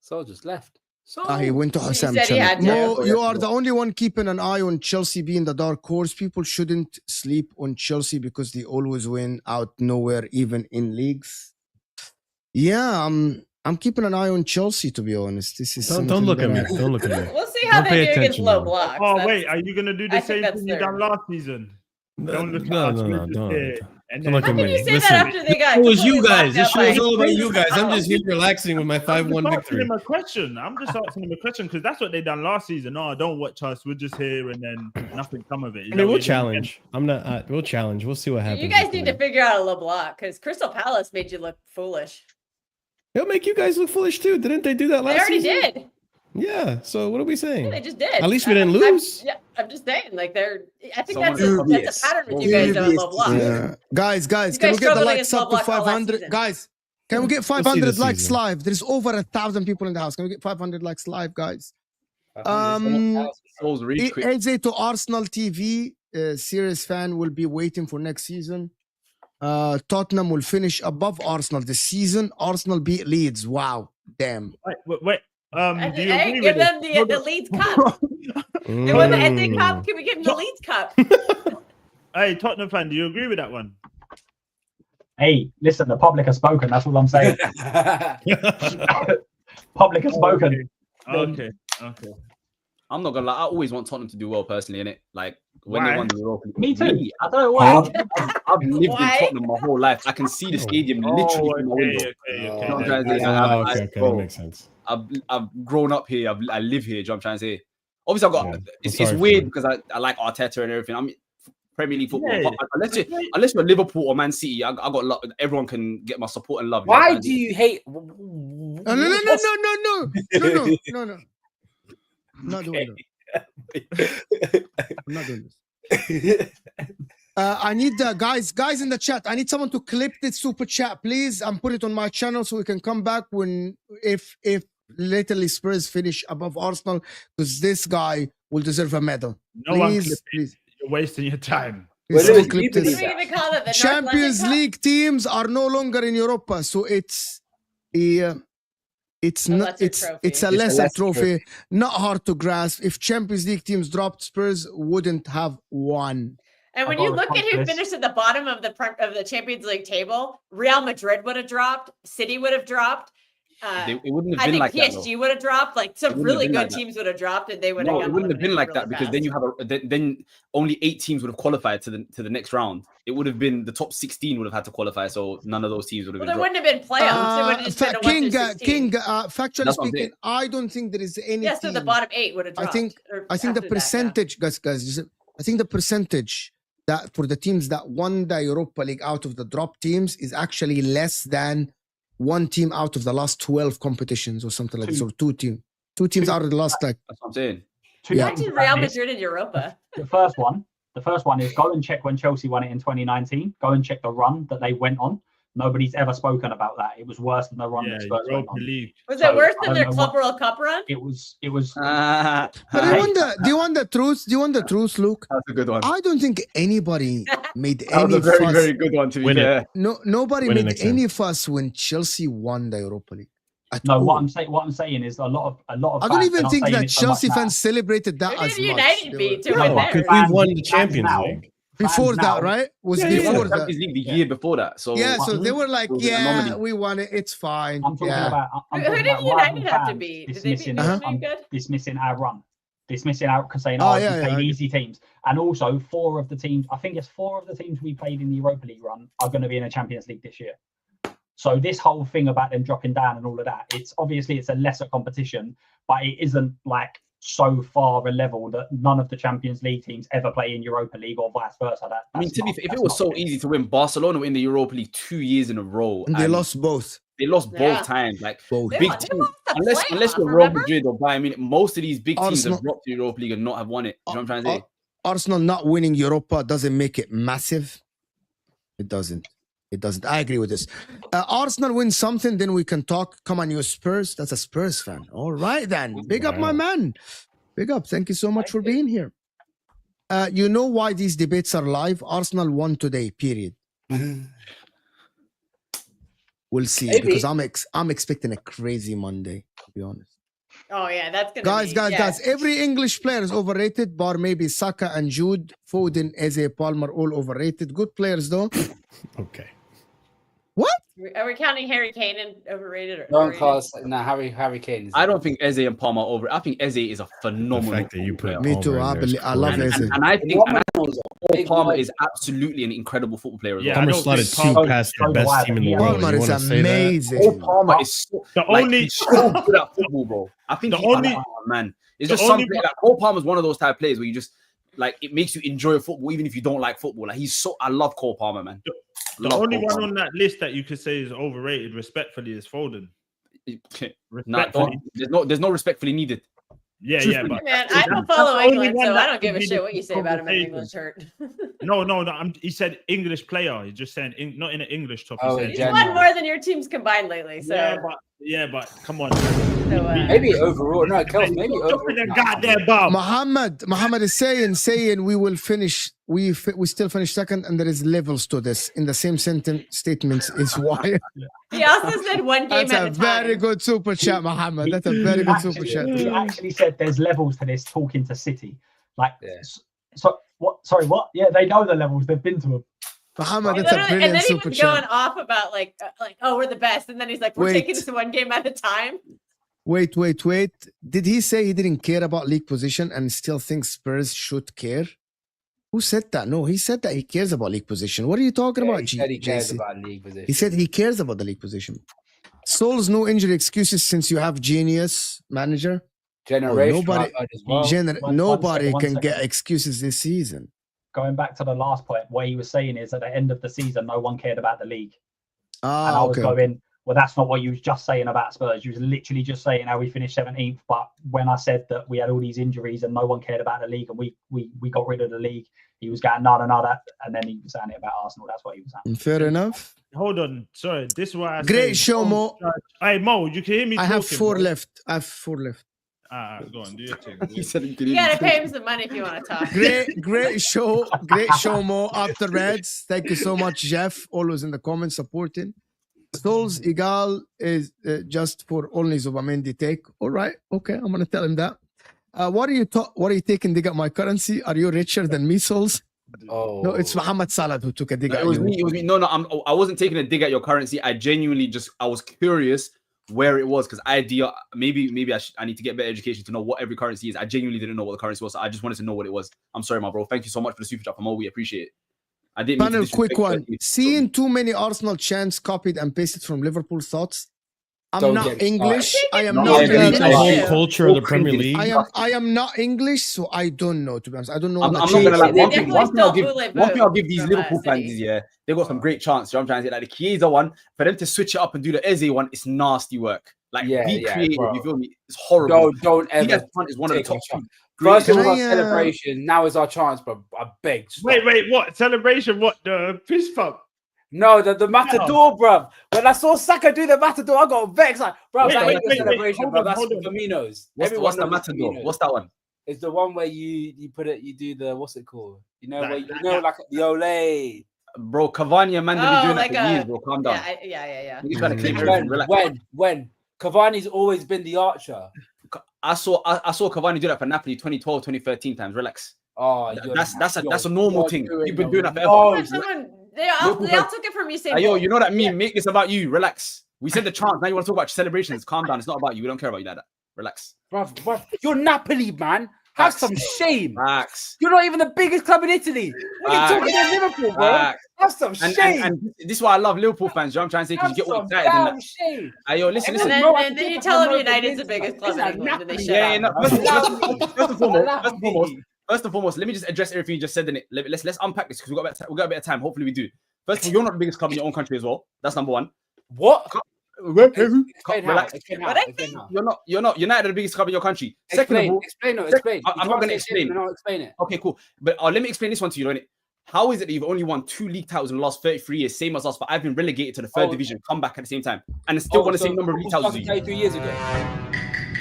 So just left. So He went to He Hassam said he had Channel. to. Mo, you are the only one keeping an eye on Chelsea being the dark horse. People shouldn't sleep on Chelsea because they always win out nowhere, even in leagues. Yeah, I'm keeping an eye on Chelsea, to be honest. This is Don't look at me. something that Don't look at me. We'll see how Don't pay they do against attention, low man. blocks. Oh That's- wait, are you gonna do I the think same that's thing you done third. last season? No, Don't look at no, us. no, We're no, just don't. here. And Don't look at How can me. you say Listen, that after they got it was you completely guys. This locked show out is by- all about you guys. I'm just here relaxing with my I'm 5-1 just asking victory. him a question. I'm just asking him a question because that's what they done last season. No, don't watch us. We're just here, and then nothing come of it. You I know, mean, we'll we- challenge. I'm not. We'll challenge. We'll see what happens. You guys with the need to league. figure out a low block because Crystal Palace made you look foolish. They'll make you guys look foolish too. Didn't they do that They last already season? did. Yeah. So what are we saying? Yeah, they just did. At least we didn't lose. I'm just saying, like they're. I think Someone that's a dubious. pattern with you guys doing low blocks. Yeah. Guys, You can guys we get the struggled likes against up low to blocks all last 500? season. Guys, can we get We'll see 500 this likes season. live? There's over 1,000 people in the house. Can we get 500 likes live, guys? Souls really quick. Eze to Arsenal TV, serious fan will be waiting for next season. Tottenham will finish above Arsenal this season. Arsenal beat Leeds. Wow, damn. Wait. And, Do you hey, agree give with them this? the Hold Leeds on. Cup. They won the FA Mm. Cup. Can we give them the Leeds Cup? Hey, Tottenham fan, do you agree with that one? Hey, listen, the public has spoken. That's all I'm saying. Public has spoken. Okay. I'm not gonna lie. I always want Tottenham to do well personally, innit? Like when Why? they won the Europa League. Me too. Me, I don't know why. I've lived Why? in Tottenham my whole life. I can see the stadium literally from my window. Okay. You know what I'm trying to say? Oh, okay, that makes sense. I've grown up here. I live here. Do you know what I'm trying to say? Obviously, I've got. Yeah, It's sorry for weird you. because I like Arteta and everything. I'm Premier League football. Yeah. But unless you're Liverpool or Man City, I got love. Everyone can get my support and love. Why do you hate? No. I'm not doing that. I'm not doing this. I need guys in the chat. I need someone to clip this super chat, please, and put it on my channel so we can come back if literally Spurs finish above Arsenal, because this guy will deserve a medal. No one Please, clip it. please. You're wasting your time. Please, Well, someone Lewis, clip you this. What do we even call it? The North Champions London Cup? League teams are no longer in Europa, so it's A not lesser it's trophy. it's a lesser trophy, not hard to grasp. If Champions League teams dropped, Spurs wouldn't have won. And when I've you got a look at who confidence. finished at the bottom of the Champions League table, Real Madrid would have dropped, City would have dropped. It wouldn't have I been think like that. though. PSG would have dropped. Like some It wouldn't really have been good like that. teams would have dropped, and they would have. No, it gotten wouldn't have been like eliminated that really because then fast. you have then only 8 teams would have qualified to the next round. It would have been the top 16 would have had to qualify, so none of those teams would have Well, been there dropped. wouldn't have been playoffs. It would have just been a 1 through 16. Factually That's what I'm speaking, saying. I don't think there is any. Yeah, so the team- bottom 8 would have I dropped. think or I think the after that, yeah. percentage, guys, I think the percentage that for the teams that won the Europa League out of the drop teams is actually less than one team out of the last 12 competitions or something like this, or two teams out of the last like. That's what I'm saying. Yeah. Imagine Real Madrid in Europa. The first one is go and check when Chelsea won it in 2019. Go and check the run that they went on. Nobody's ever spoken about that. It was worse than the run that Spurs went on. Was it worse than their Club World Cup run? It was. But do you want the truth? Do you want the truth, Luke? That's a good one. I don't think anybody made That any was a very, fuss. very good one to be fair. Nobody Win it made next any fuss when Chelsea won the Europa League. No, what I'm saying is a lot of. I don't even think that Chelsea fans celebrated that Who as did much. United beat to They win were- theirs? Because we won the Champions now- League. Before now- that, right? Was Yeah, They won before the that. Champions League the year before that. So Yeah, so they were like, It was an yeah, anomaly. we won it. It's fine. I'm talking Yeah. about. I'm Who talking did about United rival have to fans beat? Did they beat dismissing- Liverpool I'm good? dismissing our run, dismissing out because saying, Oh, "Oh, yeah, we yeah, played I- easy teams," and also 4 of the teams. I think it's 4 of the teams we played in the Europa League run are going to be in the Champions League this year. So this whole thing about them dropping down and all of that, it's obviously it's a lesser competition, but it isn't like so far a level that none of the Champions League teams ever play in Europa League or vice versa. I mean, to be fair, if it was so easy to win, Barcelona were in the Europa League 2 years in a row. And they lost both. They lost Yeah. both times. Like Both. They big lost- they teams, lost the unless you're playoff, Real remember? Madrid or Bayern Munich, most of these big teams Arsenal- have dropped to the Europa League and not have won it. You know what I'm trying to say? Arsenal not winning Europa doesn't make it massive. It doesn't. It doesn't. I agree with this. Arsenal win something, then we can talk. Come on, you Spurs. That's a Spurs fan. All right, then. Big up, my man. Big up. Thank you so much for being here. You know why these debates are live? Arsenal won today, period. We'll see. Maybe. Because I'm expecting a crazy Monday, to be honest. Oh yeah, that's gonna be, Guys, every English player is overrated, bar maybe Saka and Jude, Foden, Eze, Palmer, all overrated. Good players though. Okay. What? Are we counting Harry Kane and overrated or Don't overrated? cast Harry Kane. I don't think Eze and Palmer are over. I think Eze is a The phenomenal fact that you put player. Me too. Palmer in there is I love crazy. Eze. And I think Big Palmer boy. is absolutely an incredible football player as Yeah, well. I Palmer don't slotted think 2 Palmer- past the best team in the Yeah. world. Palmer You is want to say that? amazing. Cole Palmer is so, The like, only- he's so good at football, bro. I think The only- man. It's the just some only play, one- like Cole Palmer's one of those type of players where you just like it makes you enjoy football even if you don't like football. Like I love Cole Palmer, man. The Love only Cole one Palmer. on that list that you could say is overrated, respectfully, is Foden. Nah, Respectfully. there's no respectfully needed. Yeah, but Man, I don't That's follow the only England, one so that I don't give a could be shit the what you say about him in an conversation. English shirt. no. He said English player. He's just saying not in an English top. Oh, He said, He's General. won more than your teams combined lately. So, but come on. so, Maybe overall. No, Kels, maybe Stop with overall. the goddamn bomb. Muhammad is saying we will finish. We still finish second, and there is levels to this. In the same sentence statements is why. he also said one game That's at a a time. very good super chat, Muhammad. That's a very good super chat. He actually said there's levels to this talking to City. Like, Yeah. so what? Sorry, what? Yeah, they know the levels. They've been to them. Muhammad, And that's a then brilliant he super was going chat. off about like, oh, we're the best, and then he's like, we're Wait. taking this one game at a time. Wait. Did he say he didn't care about league position and still thinks Spurs should care? Who said that? No, he said that he cares about league position. What are you talking about, He said he cares JC? about league position. He said he cares about the league position. Sol's no injury excuses since you have genius manager. Generation. nobody- I've heard as well. One Nobody second, one can get second. excuses this season. Going back to the last point, what he was saying is at the end of the season, no one cared about the league. And I Ah, was okay. going, well, that's not what you was just saying about Spurs. You was literally just saying how we finished 17th. But when I said that we had all these injuries and no one cared about the league and we got rid of the league, he was going, no, that. And then he was saying it about Arsenal. That's what he was saying. Fair enough. Hold on. Sorry. This is why I Great say, show, Mo. Hey, Mo, you can hear me I have talking, 4 bro. left. I have 4 left. Go on. Do your thing. He said he could You even gotta pay him some money if you want to talk. Great show, Mo. After Reds. Thank you so much, Jeff. Always in the comments supporting. Souls Egal is just for only Zubamendi take. All right. Okay. I'm going to tell him that. What are you taking dig at my currency? Are you richer than me, Souls? Oh. No, it's Muhammad Salah who took a dig No, at it was you. me. It was me. No, I wasn't taking a dig at your currency. I genuinely I was curious where it was because maybe I need to get better education to know what every currency is. I genuinely didn't know what the currency was. So I just wanted to know what it was. I'm sorry, my bro. Thank you so much for the super chat, Mo. We appreciate it. I didn't. mean to Panel, quick disrespect one. you. Seeing too many Arsenal chants copied and pasted from Liverpool thoughts? I'm Don't not get me English. started. I am No, not. yeah, The whole Yeah. culture of the Premier League. I am not English, so I don't know. To be honest, I don't know. I'm the not gonna change. lie. They One thing definitely I'll stole give, Voulez-Vous one thing I'll give these from, Liverpool fans City. is, yeah, they've got some great chance. You know what I'm trying to say? Like the Chiesa one, for them to switch it up and do the Eze one, it's nasty work. Like be creative. bro. You feel me? It's horrible. Don't He ever has one is one of the take top a shot. two. First Can it was I, our celebration. Now is our chance, bro. I beg. Stop. Wait, what celebration? What the fist pump? No, the Matador, bruv. When I saw Saka do the Matador, I got vexed. Like, bruv, Wait, that wait, ain't the wait, celebration, hold bruv. on, That's hold on. Firmino's. What's the knows it's Matador? Firmino's. What's that one? It's the one where you put it, you do the what's it called? You know, Like- where you like know, that. like the Olay. Bro, Cavani and man, they've been doing like that for years, a bro. Calm down. yeah. You trying to claim everything. Relax. When Cavani's always been the archer. I saw Cavani do that for Napoli 2012, 2013 times. Relax. Oh, That's a normal thing. You've been doing that forever. most. They all took it from you. Same. Yo, you know that meme? Make this about you. Relax. We said the chance. Now you want to talk about celebrations. Calm down. It's not about you. We don't care about you like that. Relax. Bruv, you're Napoli, man. Have some shame. Relax. You're not even the biggest club in Italy. What are you talking about Liverpool, bro? Relax. Have some shame. And this is why I love Liverpool fans. You know what I'm trying to say? Because you get all excited in that. Shame. Yo, listen. And then you tell them United's the biggest club in England, and they shut up. First and foremost, let me just address everything you just said in it. Let's unpack this because we got a bit of time. Hopefully we do. First of all, you're not the biggest club in your own country as well. That's number one. What? Relax. Explain how. You're not United are the biggest club in your country. Second of all, explain. I'm not going to explain. No, explain it. Okay, cool. But let me explain this one to you, innit? How is it that you've only won 2 league titles in the last 33 years, same as us, but I've been relegated to the third division, come back at the same time, and still won the same number of league titles as you? 33 years ago.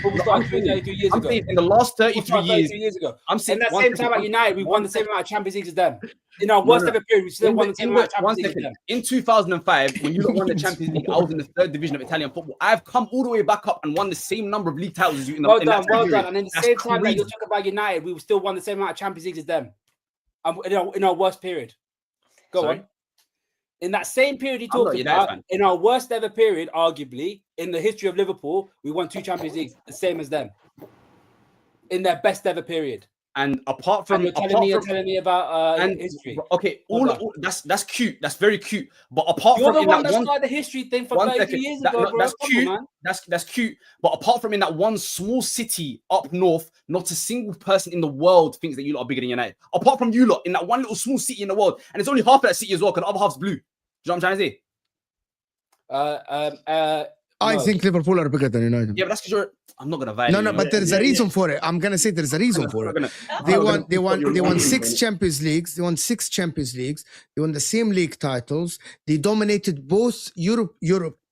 I'm saying in the last 33 years ago. I'm saying in that same time at United, we won the same amount of Champions Leagues as them. In our worst ever period, we still won the same amount of Champions Leagues as them. In 2005, when you won the Champions League, I was in the third division of Italian football. I've come all the way back up and won the same number of league titles as you. Well done. And in the same time that you're talking about United, we still won the same amount of Champions Leagues as them. In our worst period. Go on. In that same period you talked about, in our worst ever period, arguably, in the history of Liverpool, we won 2 Champions Leagues, the same as them. In their best ever period. And apart from you're telling me about history. Okay, that's cute. That's very cute. But apart you're from the one that started the history thing for 32 years ago, bro. That's cute. That's cute. But apart from in that one small city up north, not a single person in the world thinks that you lot are bigger than United. Apart from you lot in that one little small city in the world, and it's only half of that city as well, because the other half's blue. Do you know what I'm trying to say? I think Liverpool are bigger than United. Yeah, but that's because you're. I'm not gonna violate. No, but there's a reason for it. I'm gonna say there's a reason for it. They won 6 Champions Leagues. They won 6 Champions Leagues. They won the same league titles. They dominated both Europe,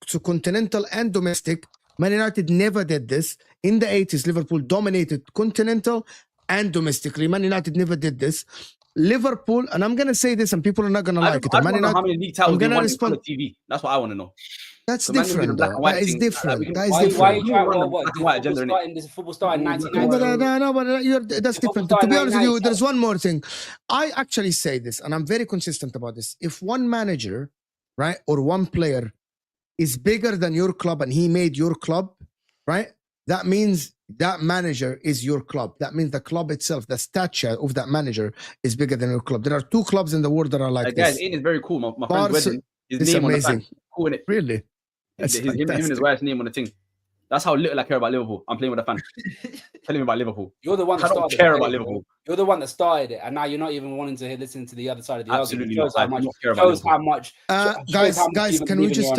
so continental and domestic. Man United never did this. In the 80s, Liverpool dominated continental and domestically. Man United never did this. Liverpool, and I'm gonna say this, and people are not gonna like it. Man United, how many league titles they won in colour TV? That's what I want to know. That's different, though. That is different. That is different. Why are you trying to football started in 1990? No, but that's different. To be honest with you, there's one more thing. I actually say this, and I'm very consistent about this. If one manager, right, or one player is bigger than your club and he made your club, right, that means that manager is your club. That means the club itself, the stature of that manager is bigger than your club. There are 2 clubs in the world that are like this. Guys, is very cool. My friend's wedding. His name amazing. On the fan. Cool, innit? Really? Him and his wife's name on the thing. That's how little I care about Liverpool. I'm playing with a fan. Telling me about Liverpool. You're the one that started care about Liverpool. You're the one that started it, and now you're not even wanting to listen to the other side of the argument. Absolutely, shows how much. Guys, can we just?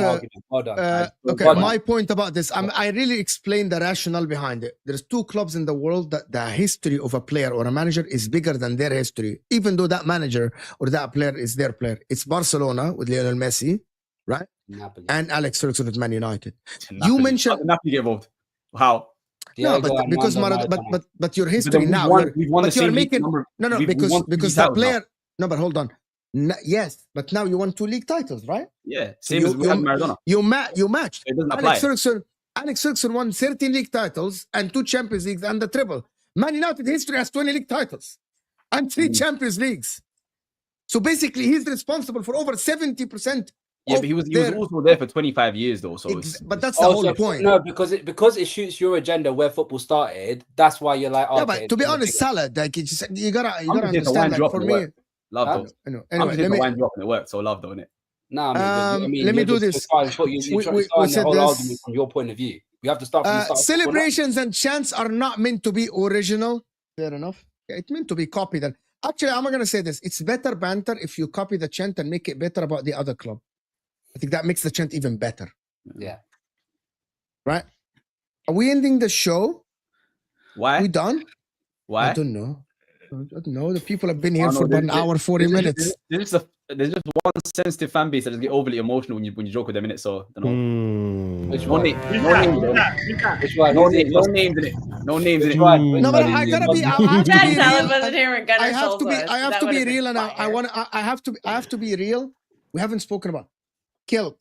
Well done. Okay, well done. my point about this. I really explained the rationale behind it. There's 2 clubs in the world that the history of a player or a manager is bigger than their history, even though that manager or that player is their player. It's Barcelona with Lionel Messi, right? Napoli. And Alex Ferguson with Man United. Napoli. You mentioned Napoli get involved. How? No, but because but your history now. Because that player. No, but hold on. Yes, but now you won 2 league titles, right? Yeah, same as Maradona. You matched. It doesn't apply. Alex Ferguson won 13 league titles and 2 Champions Leagues and the treble. Man United history has 20 league titles and 3 Champions Leagues. So basically, he's responsible for over 70%. Yeah, but he was also there for 25 years though. So but that's the whole point. No, because it shoots your agenda where football started. That's why you're like, yeah, but to be honest, Salah, like you gotta understand. Like, for me, love though. Anyway, let me wind you up and it worked. So love though, innit? No, I mean, let me you're do just this. You're starting the said whole this. argument from your point of view. We have to start from the start. Celebrations and chants are not meant to be original. Fair enough. It's meant to be copied. And actually, I'm going to say this. It's better banter if you copy the chant and make it better about the other club. I think that makes the chant even better. Yeah. Right? Are we ending the show? Why? We done? Why? I don't know. The people have been here for about an hour, 40 minutes. There's just one sensitive fan base that just get overly emotional when you joke with them in it. So I don't know. Which one? No names in it. No names in it. No, but I gotta be. I have to be real, and I have to be real. We haven't spoken about Kill.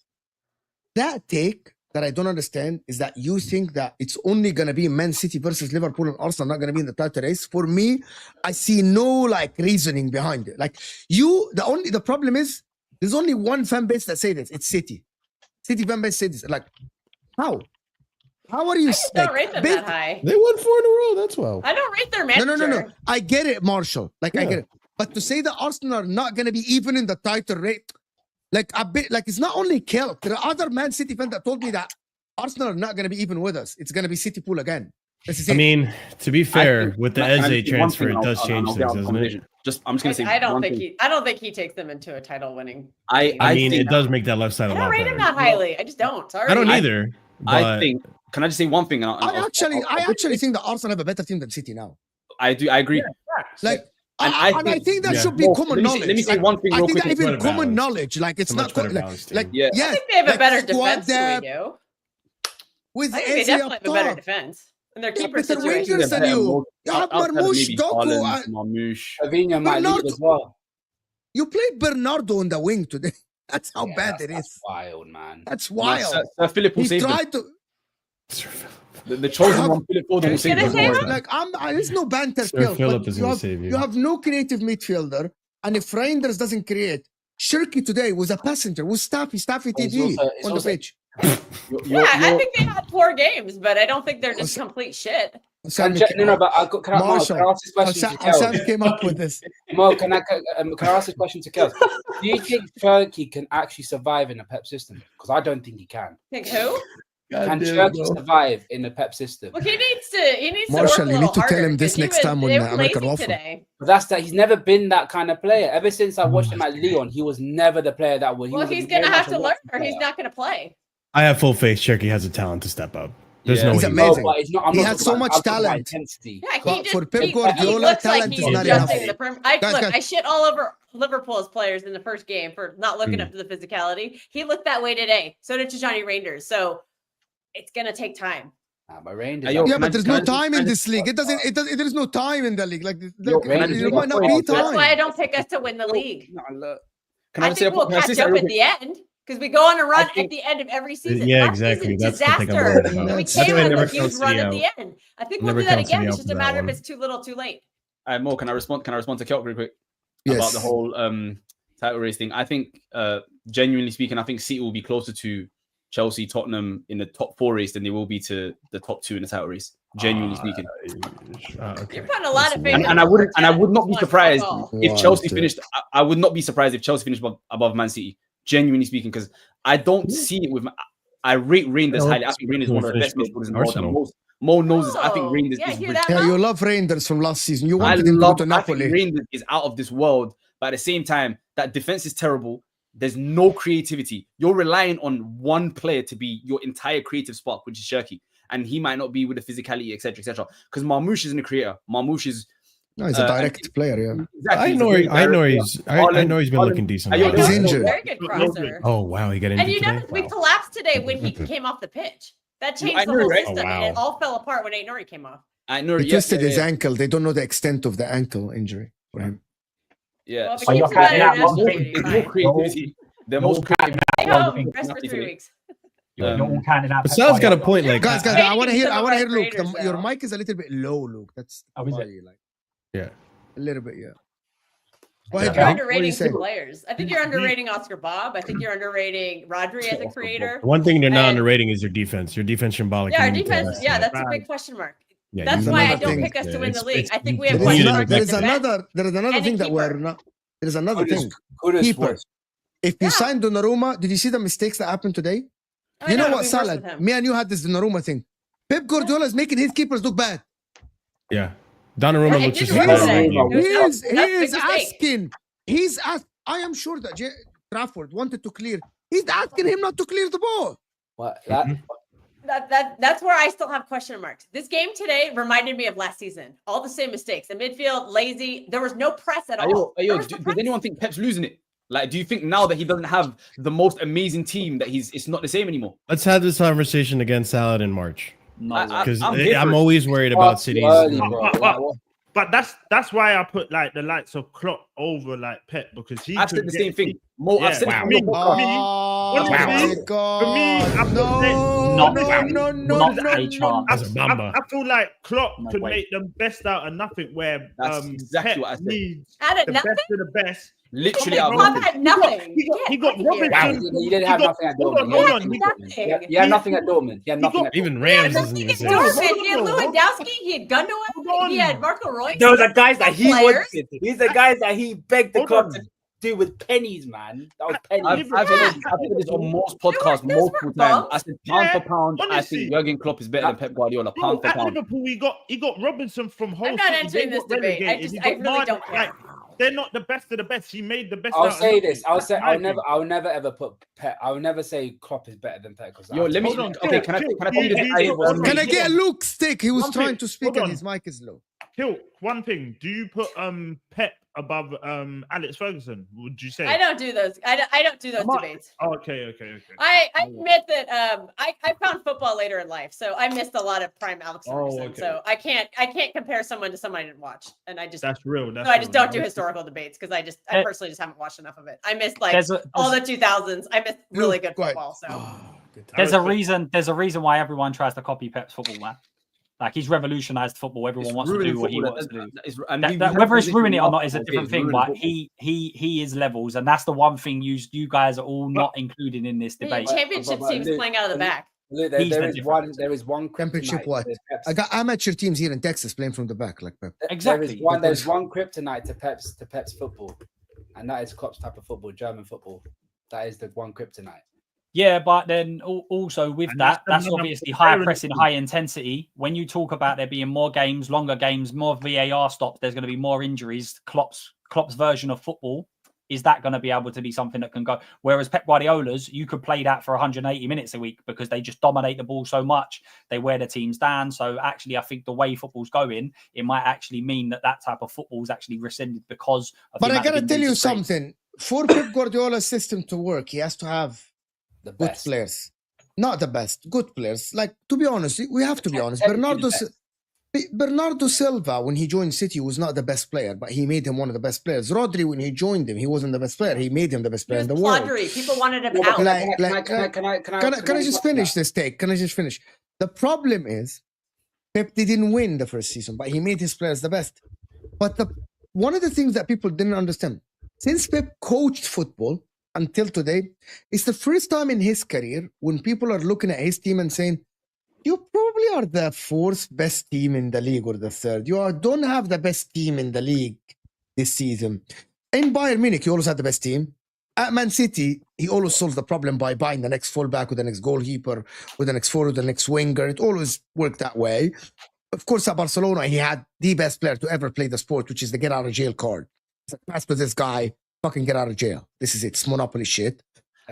That take that I don't understand is that you think that it's only gonna be Man City versus Liverpool and Arsenal not gonna be in the title race. For me, I see no reasoning behind it. The problem is there's only one fan base that say this. It's City. City fan base say this. How? How are you? I don't rate them that high. They won 4 in a row. That's well. I don't rate their manager. No. I get it, Marshall. I get it. But to say that Arsenal are not gonna be even in the title race. It's not only Kel. There are other Man City fans that told me that Arsenal are not going to be even with us. It's going to be City pool again. I mean, to be fair, with the Eze transfer, it does change things, doesn't it? I'm just going to say. I don't think he takes them into a title winning. I mean, it does make that left side a lot better. I don't rate him that highly. I just don't. Sorry. I don't either. I think. Can I just say one thing? I actually think that Arsenal have a better team than City now. I do. I agree. And I think that should be common knowledge. Let me say one thing real quick. I think that even common knowledge, it's not I think they have a better defense than we do. With I think they definitely have a better defense. And their keeper situation. Rangers than you. You have Marmoush, Doku, Savinho might lead as well. You played Bernardo in the wing today. That's how bad it is. That's wild, man. That's wild. Sir Philip will save tried to. The chosen one, Philip Foden will save them. There's no banter. Philip is going to save you. You have no creative midfielder, and if Reinders doesn't create, Shirky today was a passenger, was Staffy TV on the pitch. I think they had poor games, but I don't think they're just complete shit. Can I ask this question to Kel? Sam came up with this. Mo, can I ask this question to Kel? Do you think Turkey can actually survive in a Pep system? Because I don't think he can. Think who? Can Turkey survive in the Pep system? Look, he needs to Marshall, work a you need to tell him this next time when American offer. But that's that. He's never been that kind of player. Ever since I watched him at Lyon, he was never the player that was. Well, he's going to have to learn, or he's not going to play. I have full faith. Cherky has the talent to step up. There's no he's way. amazing. He has so much talent. Yeah, for Pep Guardiola, talent is not enough. I shit all over Liverpool's players in the first game for not looking up to the physicality. He looked that way today. So did Johnny Reinders. So it's gonna take time. But there's no time in this league. There is no time in the league. There might not be time. That's why I don't pick us to win the league. I think we'll catch up at the end. Because we go on a run at the end of every season. Yeah, exactly. That's disaster. We came on a huge run at the end. I think we'll do that again. It's just a matter of it's too little, too late. Mo, can I respond to Kelp real quick about the whole title race thing? I think, genuinely speaking, I think City will be closer to Chelsea, Tottenham in the top 4 race than they will be to the top 2 in the title race. Genuinely speaking, you're putting a lot of faith. And I would not be surprised if Chelsea finished. I would not be surprised if Chelsea finished above Man City. Genuinely speaking, because I don't see it with. I rate Reinders highly. I think Reinders is one of the best midfielders in the world. Mo knows this. I think Reinders is. You love Reinders from last season. You wanted him to go to Napoli. I think Reinders is out of this world, but at the same time, that defense is terrible. There's no creativity. You're relying on one player to be your entire creative spark, which is Shirky, and he might not be with the physicality, etc., etc. Because Marmoush isn't a creator. Marmoush is. No, he's a direct player, yeah. Exactly. I know he's been looking decent. He's injured. Very good crosser. Oh wow, he got injured. And you notice we collapsed today when he came off the pitch. That changed the whole system, and it all fell apart when Aït-Nouri came off. He twisted his ankle. They don't know the extent of the ankle injury for him. Yeah. Well, you're counting out one thing. More creativity. The most creative. Rest for 3 weeks. You're all counting out. But Sal's got a point. Guys, I want to hear Luke. Your mic is a little bit low, Luke. That's why you like. Yeah. A little bit, yeah. I think you're underrating some players. I think you're underrating Oscar Bob. I think you're underrating Rodri as a creator. One thing you're not underrating is your defense. Your defense symbolic. Yeah, our defense. Yeah, that's a big question mark. Yeah, that's why I don't pick us to win the league. I think we have there is another thing that we're not. There is another thing. Keepers. If you signed Donnarumma, did you see the mistakes that happened today? You know what, Salah? Me and you had this Donnarumma thing. Pep Guardiola is making his keepers look bad. Yeah. Donnarumma looks just I am sure that Trafford wanted to clear. He's asking him not to clear the ball. What? That's where I still have question marks. This game today reminded me of last season. All the same mistakes. The midfield, lazy. There was no press at all. Does anyone think Pep's losing it? Like, do you think now that he doesn't have the most amazing team that it's not the same anymore? Let's have this conversation against Salad in March. Because I'm always worried about City's. But that's why I put like the likes of Klopp over like Pep, because I've said the same thing. I've said for me, I feel like Klopp could make the best out of nothing. Where that's exactly Pep what I said. Needs the best of the best. Literally, Klopp had nothing. He got Robinson. He didn't have nothing at Dortmund. He had nothing at Dortment. He had nothing. Even Rams doesn't even say. He had Lewandowski. He had Gundogan. He had Marco Reus. Those are guys that he wanted. These are guys that he begged the club to do with pennies, man. That was pennies. I've said this on most podcasts multiple times. I said pound for pound, I think Jurgen Klopp is better than Pep Guardiola. Pound for pound. At Liverpool, he got Robinson from Hull. I'm not entering this debate. I really don't care. They're not the best of the best. He made the best. I'll say this. I'll never ever put Pep. I will never say Klopp is better than Pep. Yo, let me. Okay, can I get a Luke stick? He was trying to speak and his mic is low. Hill, one thing. Do you put Pep above Alex Ferguson? Would you say? I don't do those. I don't do those debates. Oh, okay. I admit that I found football later in life, so I missed a lot of prime Alex Ferguson. So I can't compare someone to someone I didn't watch, and I just that's real. I just don't do historical debates because I personally just haven't watched enough of it. I missed like all the 2000s. I missed really good football. So there's a reason. There's a reason why everyone tries to copy Pep's football, man. Like, he's revolutionized football. Everyone wants to do what he wants to do. Whether it's ruining it or not is a different thing. But he is levels, and that's the one thing you guys are all not included in this debate. Championship teams playing out of the back. There is one championship. What? I got amateur teams here in Texas playing from the back, like Pep. Exactly. There's one kryptonite to Pep's football, and that is Klopp's type of football, German football. That is the one kryptonite. Yeah, but then also with that, that's obviously higher pressing, high intensity. When you talk about there being more games, longer games, more VAR stops, there's going to be more injuries. Klopp's version of football, is that going to be able to be something that can go? Whereas Pep Guardiola's, you could play that for 180 minutes a week because they just dominate the ball so much. They wear the teams down. So actually, I think the way football's going, it might actually mean that type of football is actually rescinded because of. But I got to tell you something. For Pep Guardiola's system to work, he has to have the good players, not the best, good players. Like, to be honest, we have to be honest. Bernardo Silva, when he joined City, was not the best player, but he made him one of the best players. Rodri, when he joined him, he wasn't the best player. He made him the best player in the world. People wanted him out. Can I just finish this take? Can I just finish? The problem is, Pep didn't win the first season, but he made his players the best. But one of the things that people didn't understand, since Pep coached football, until today, it's the first time in his career when people are looking at his team and saying, you probably are the fourth best team in the league or the third. Don't have the best team in the league this season. In Bayern Munich, he always had the best team. At Man City, he always solved the problem by buying the next fullback, with the next goalkeeper, with the next forward, the next winger. It always worked that way. Of course, at Barcelona, he had the best player to ever play the sport, which is the get out of jail card. It's like, pass to this guy, fucking get out of jail. This is it. It's monopoly shit.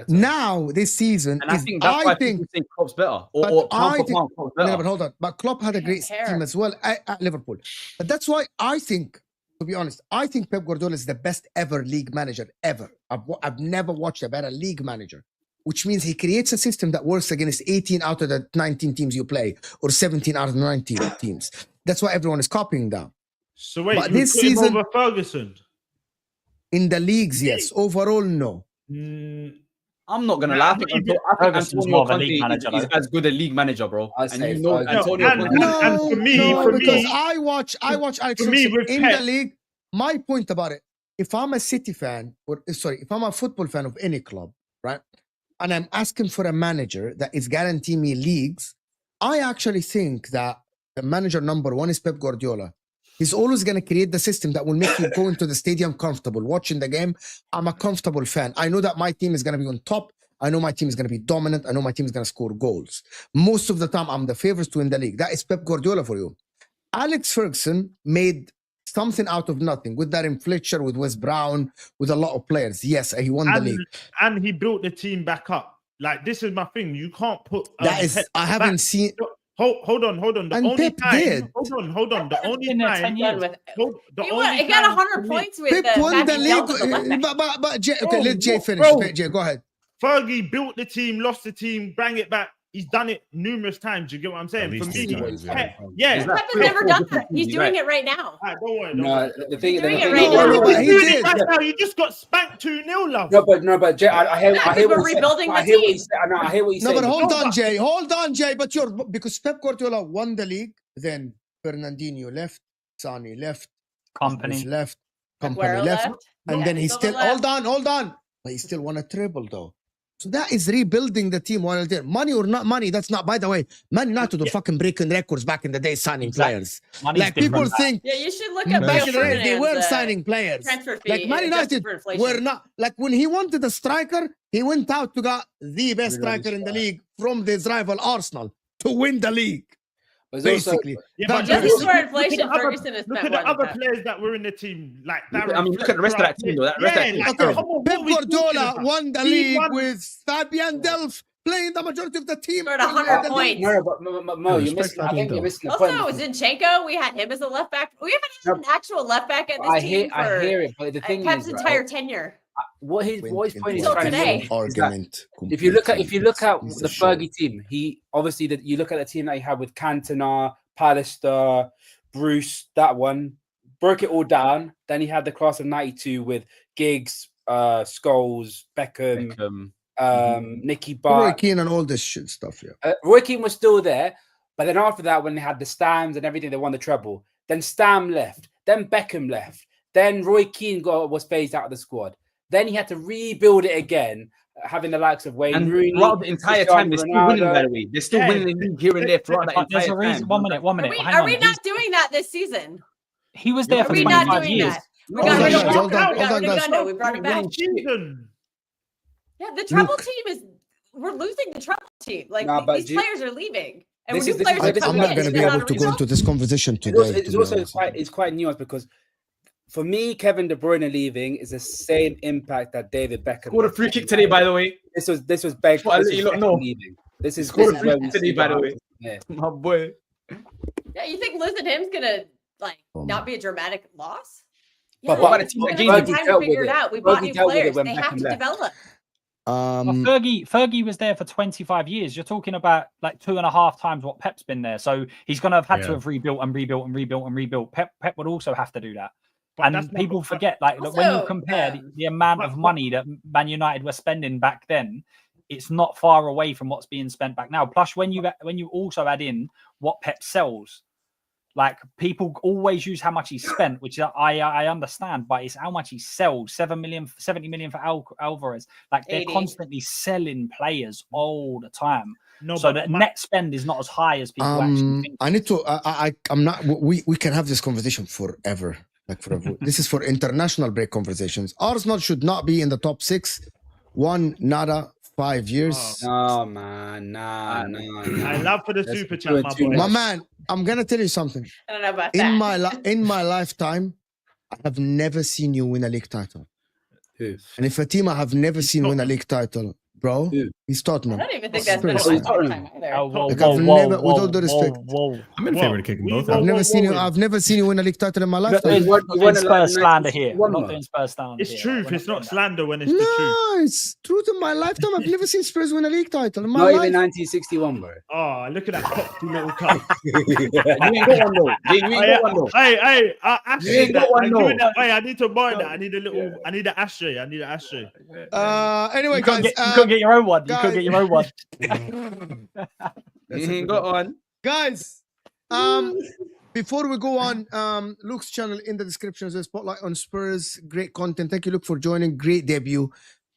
Now, this season, and I think that's why people think Klopp's better. Or Klopp's better. No, but hold on. But Klopp had a great team as well at Liverpool. But that's why I think, to be honest, I think Pep Guardiola is the best ever league manager ever. I've never watched a better league manager, which means he creates a system that works against 18 out of the 19 teams you play, or 17 out of the 19 teams. That's why everyone is copying that. So wait, but this season over Ferguson. In the leagues, yes. Overall, no. I'm not gonna lie. I think Antonio Conte is as good a league manager, bro. And you know, Antonio Conte. And for me, because I watch Alex Ferguson in the league. My point about it: if I'm a City fan, if I'm a football fan of any club, right, and I'm asking for a manager that is guaranteeing me leagues, I actually think that the manager number one is Pep Guardiola. He's always going to create the system that will make you go into the stadium comfortable. Watching the game, I'm a comfortable fan. I know that my team is going to be on top. I know my team is going to be dominant. I know my team is going to score goals. Most of the time, I'm the favorites to win the league. That is Pep Guardiola for you. Alex Ferguson made something out of nothing with Darren Fletcher, with Wes Brown, with a lot of players. Yes, he won the league. And he built the team back up. Like, this is my thing. You can't put... that is... I haven't seen... Hold on. The and only Pep time... did. Hold on. The only time... He got 100 points with Pep won the league. But Jay, okay, let Jay finish. Jay, go ahead. Fergie built the team, lost the team, bring it back. He's done it numerous times. You get what I'm saying? For me, Pep has never done that. He's doing it right now. Don't worry. No, the thing is, he did. You just got spanked 2-0, love. No, but Jay, I hear we're rebuilding the team. I hear what you say. No, but hold on, Jay. But because Pep Guardiola won the league, then Fernandinho left, Sane left, Company left, Company left, and then he still hold on. But he still won a treble though. So that is rebuilding the team while there. Money or not money, that's not, by the way, Man United were fucking breaking records back in the day signing players. Money's like people think you should look up back in the day, they weren't signing players. Like Man United were not, like when he wanted a striker, he went out to get the best striker in the league from his rival Arsenal to win the league. Basically, just before inflation, Ferguson has look at the other players that were in the team. Like, look at the rest of that team, though. Pep Guardiola won the league with Fabian Delph playing the majority of the team. For 100 points. No, but Mo, you're missing. I think you're missing the point. Also, Zinchenko, we had him as a left back. We haven't had an actual left back at this team for I hear it, but the thing Pep's is, entire tenure. What his point is Until trying today. to say is that if you look at the Fergie team, he obviously you look at the team that he had with Cantona, Pallister, Bruce, that one broke it all down. Then he had the class of '92 with Giggs, Scholes, Beckham. Nicky Butt, Roy Keane and all this shit stuff. Yeah, Roy Keane was still there, but then after that, when they had the Stams and everything, they won the treble. Then Stam left. Then Beckham left. Then Roy Keane was phased out of the squad. Then he had to rebuild it again, having the likes of Wayne and Rooney. Throughout the entire time, they're still winning. By the way, they're still winning the league here and there throughout that entire time. 1 minute. Are we not doing that this season? He was there for 25 years. We got rid of Rodrygo. We brought it back. Yeah, the treble team is. We're losing the treble team. Like these players are leaving, and when new players are I'm not going to be able to go into this conversation today. It's also quite nuanced because for me, Kevin De Bruyne leaving is the same impact that David Beckham. Scored a free kick today, by the way. This was Beckham leaving. This is scored a free kick today, by the way. Yeah, my boy. Yeah, you think losing him's gonna not be a dramatic loss? Yeah, but by the team time to figure it out. We bought new players. They have to develop. Fergie was there for 25 years. You're talking about like 2.5 times what Pep's been there. So he's going to have had to have rebuilt. Pep would also have to do that. But and people forget, like also, when you compare the amount of money that Man United were spending back then, it's not far away from what's being spent back now. Plus, when you also add in what Pep sells, like people always use how much he spent, which I understand, but it's how much he sells. 70 million for Alvarez. Like they're 80. Constantly selling players all the time. So the net spend is not as high as people actually think. I need to. I'm not. We can have this conversation forever. Like forever. This is for international break conversations. Arsenal should not be in the top 6. 5 years. Oh man, nah. I love for the super chat, my boy. My man, I'm gonna tell you something. I don't know about that. In my lifetime, I have never seen you win a league title. Who? And if a team I have never seen win a league title, bro, he's Tottenham. I don't even think that's been a long time either. With all due respect, I'm in favor of kicking both. I've never seen you win a league title in my lifetime. Spurs slander here. We're not doing Spurs slander. It's truth. It's not slander when it's the truth. No, it's truth in my lifetime. I've never seen Spurs win a league title in my life. Not even 1961, bro. Oh, look at that cocky little cup. You ain't got one though. You ain't got one though. Hey, you ain't got one though. Hey, I need to buy that. I need an ashtray. Anyway, guys, you could get your own one. You could get your own one. You ain't got one. Guys, before we go on, Luke's channel in the description is a spotlight on Spurs. Great content. Thank you, Luke, for joining. Great debut.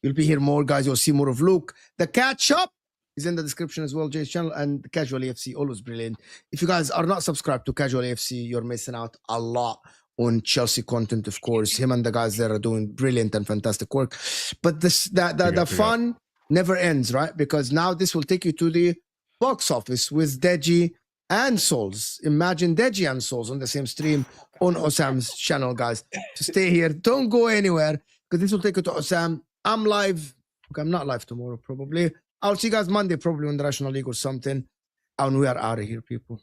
You'll be here more, guys. You'll see more of Luke. The catch up is in the description as well. Jay's channel and Casual AFC, always brilliant. If you guys are not subscribed to Casual AFC, you're missing out a lot on Chelsea content, of course. Him and the guys there are doing brilliant and fantastic work. But the fun never ends, right? Because now this will take you to the box office with Deji and Souls. Imagine Deji and Souls on the same stream on Osam's channel, guys. So stay here. Don't go anywhere because this will take you to Osam. I'm live. Okay, I'm not live tomorrow, probably. I'll see you guys Monday, probably on the National League or something. And we are out of here, people.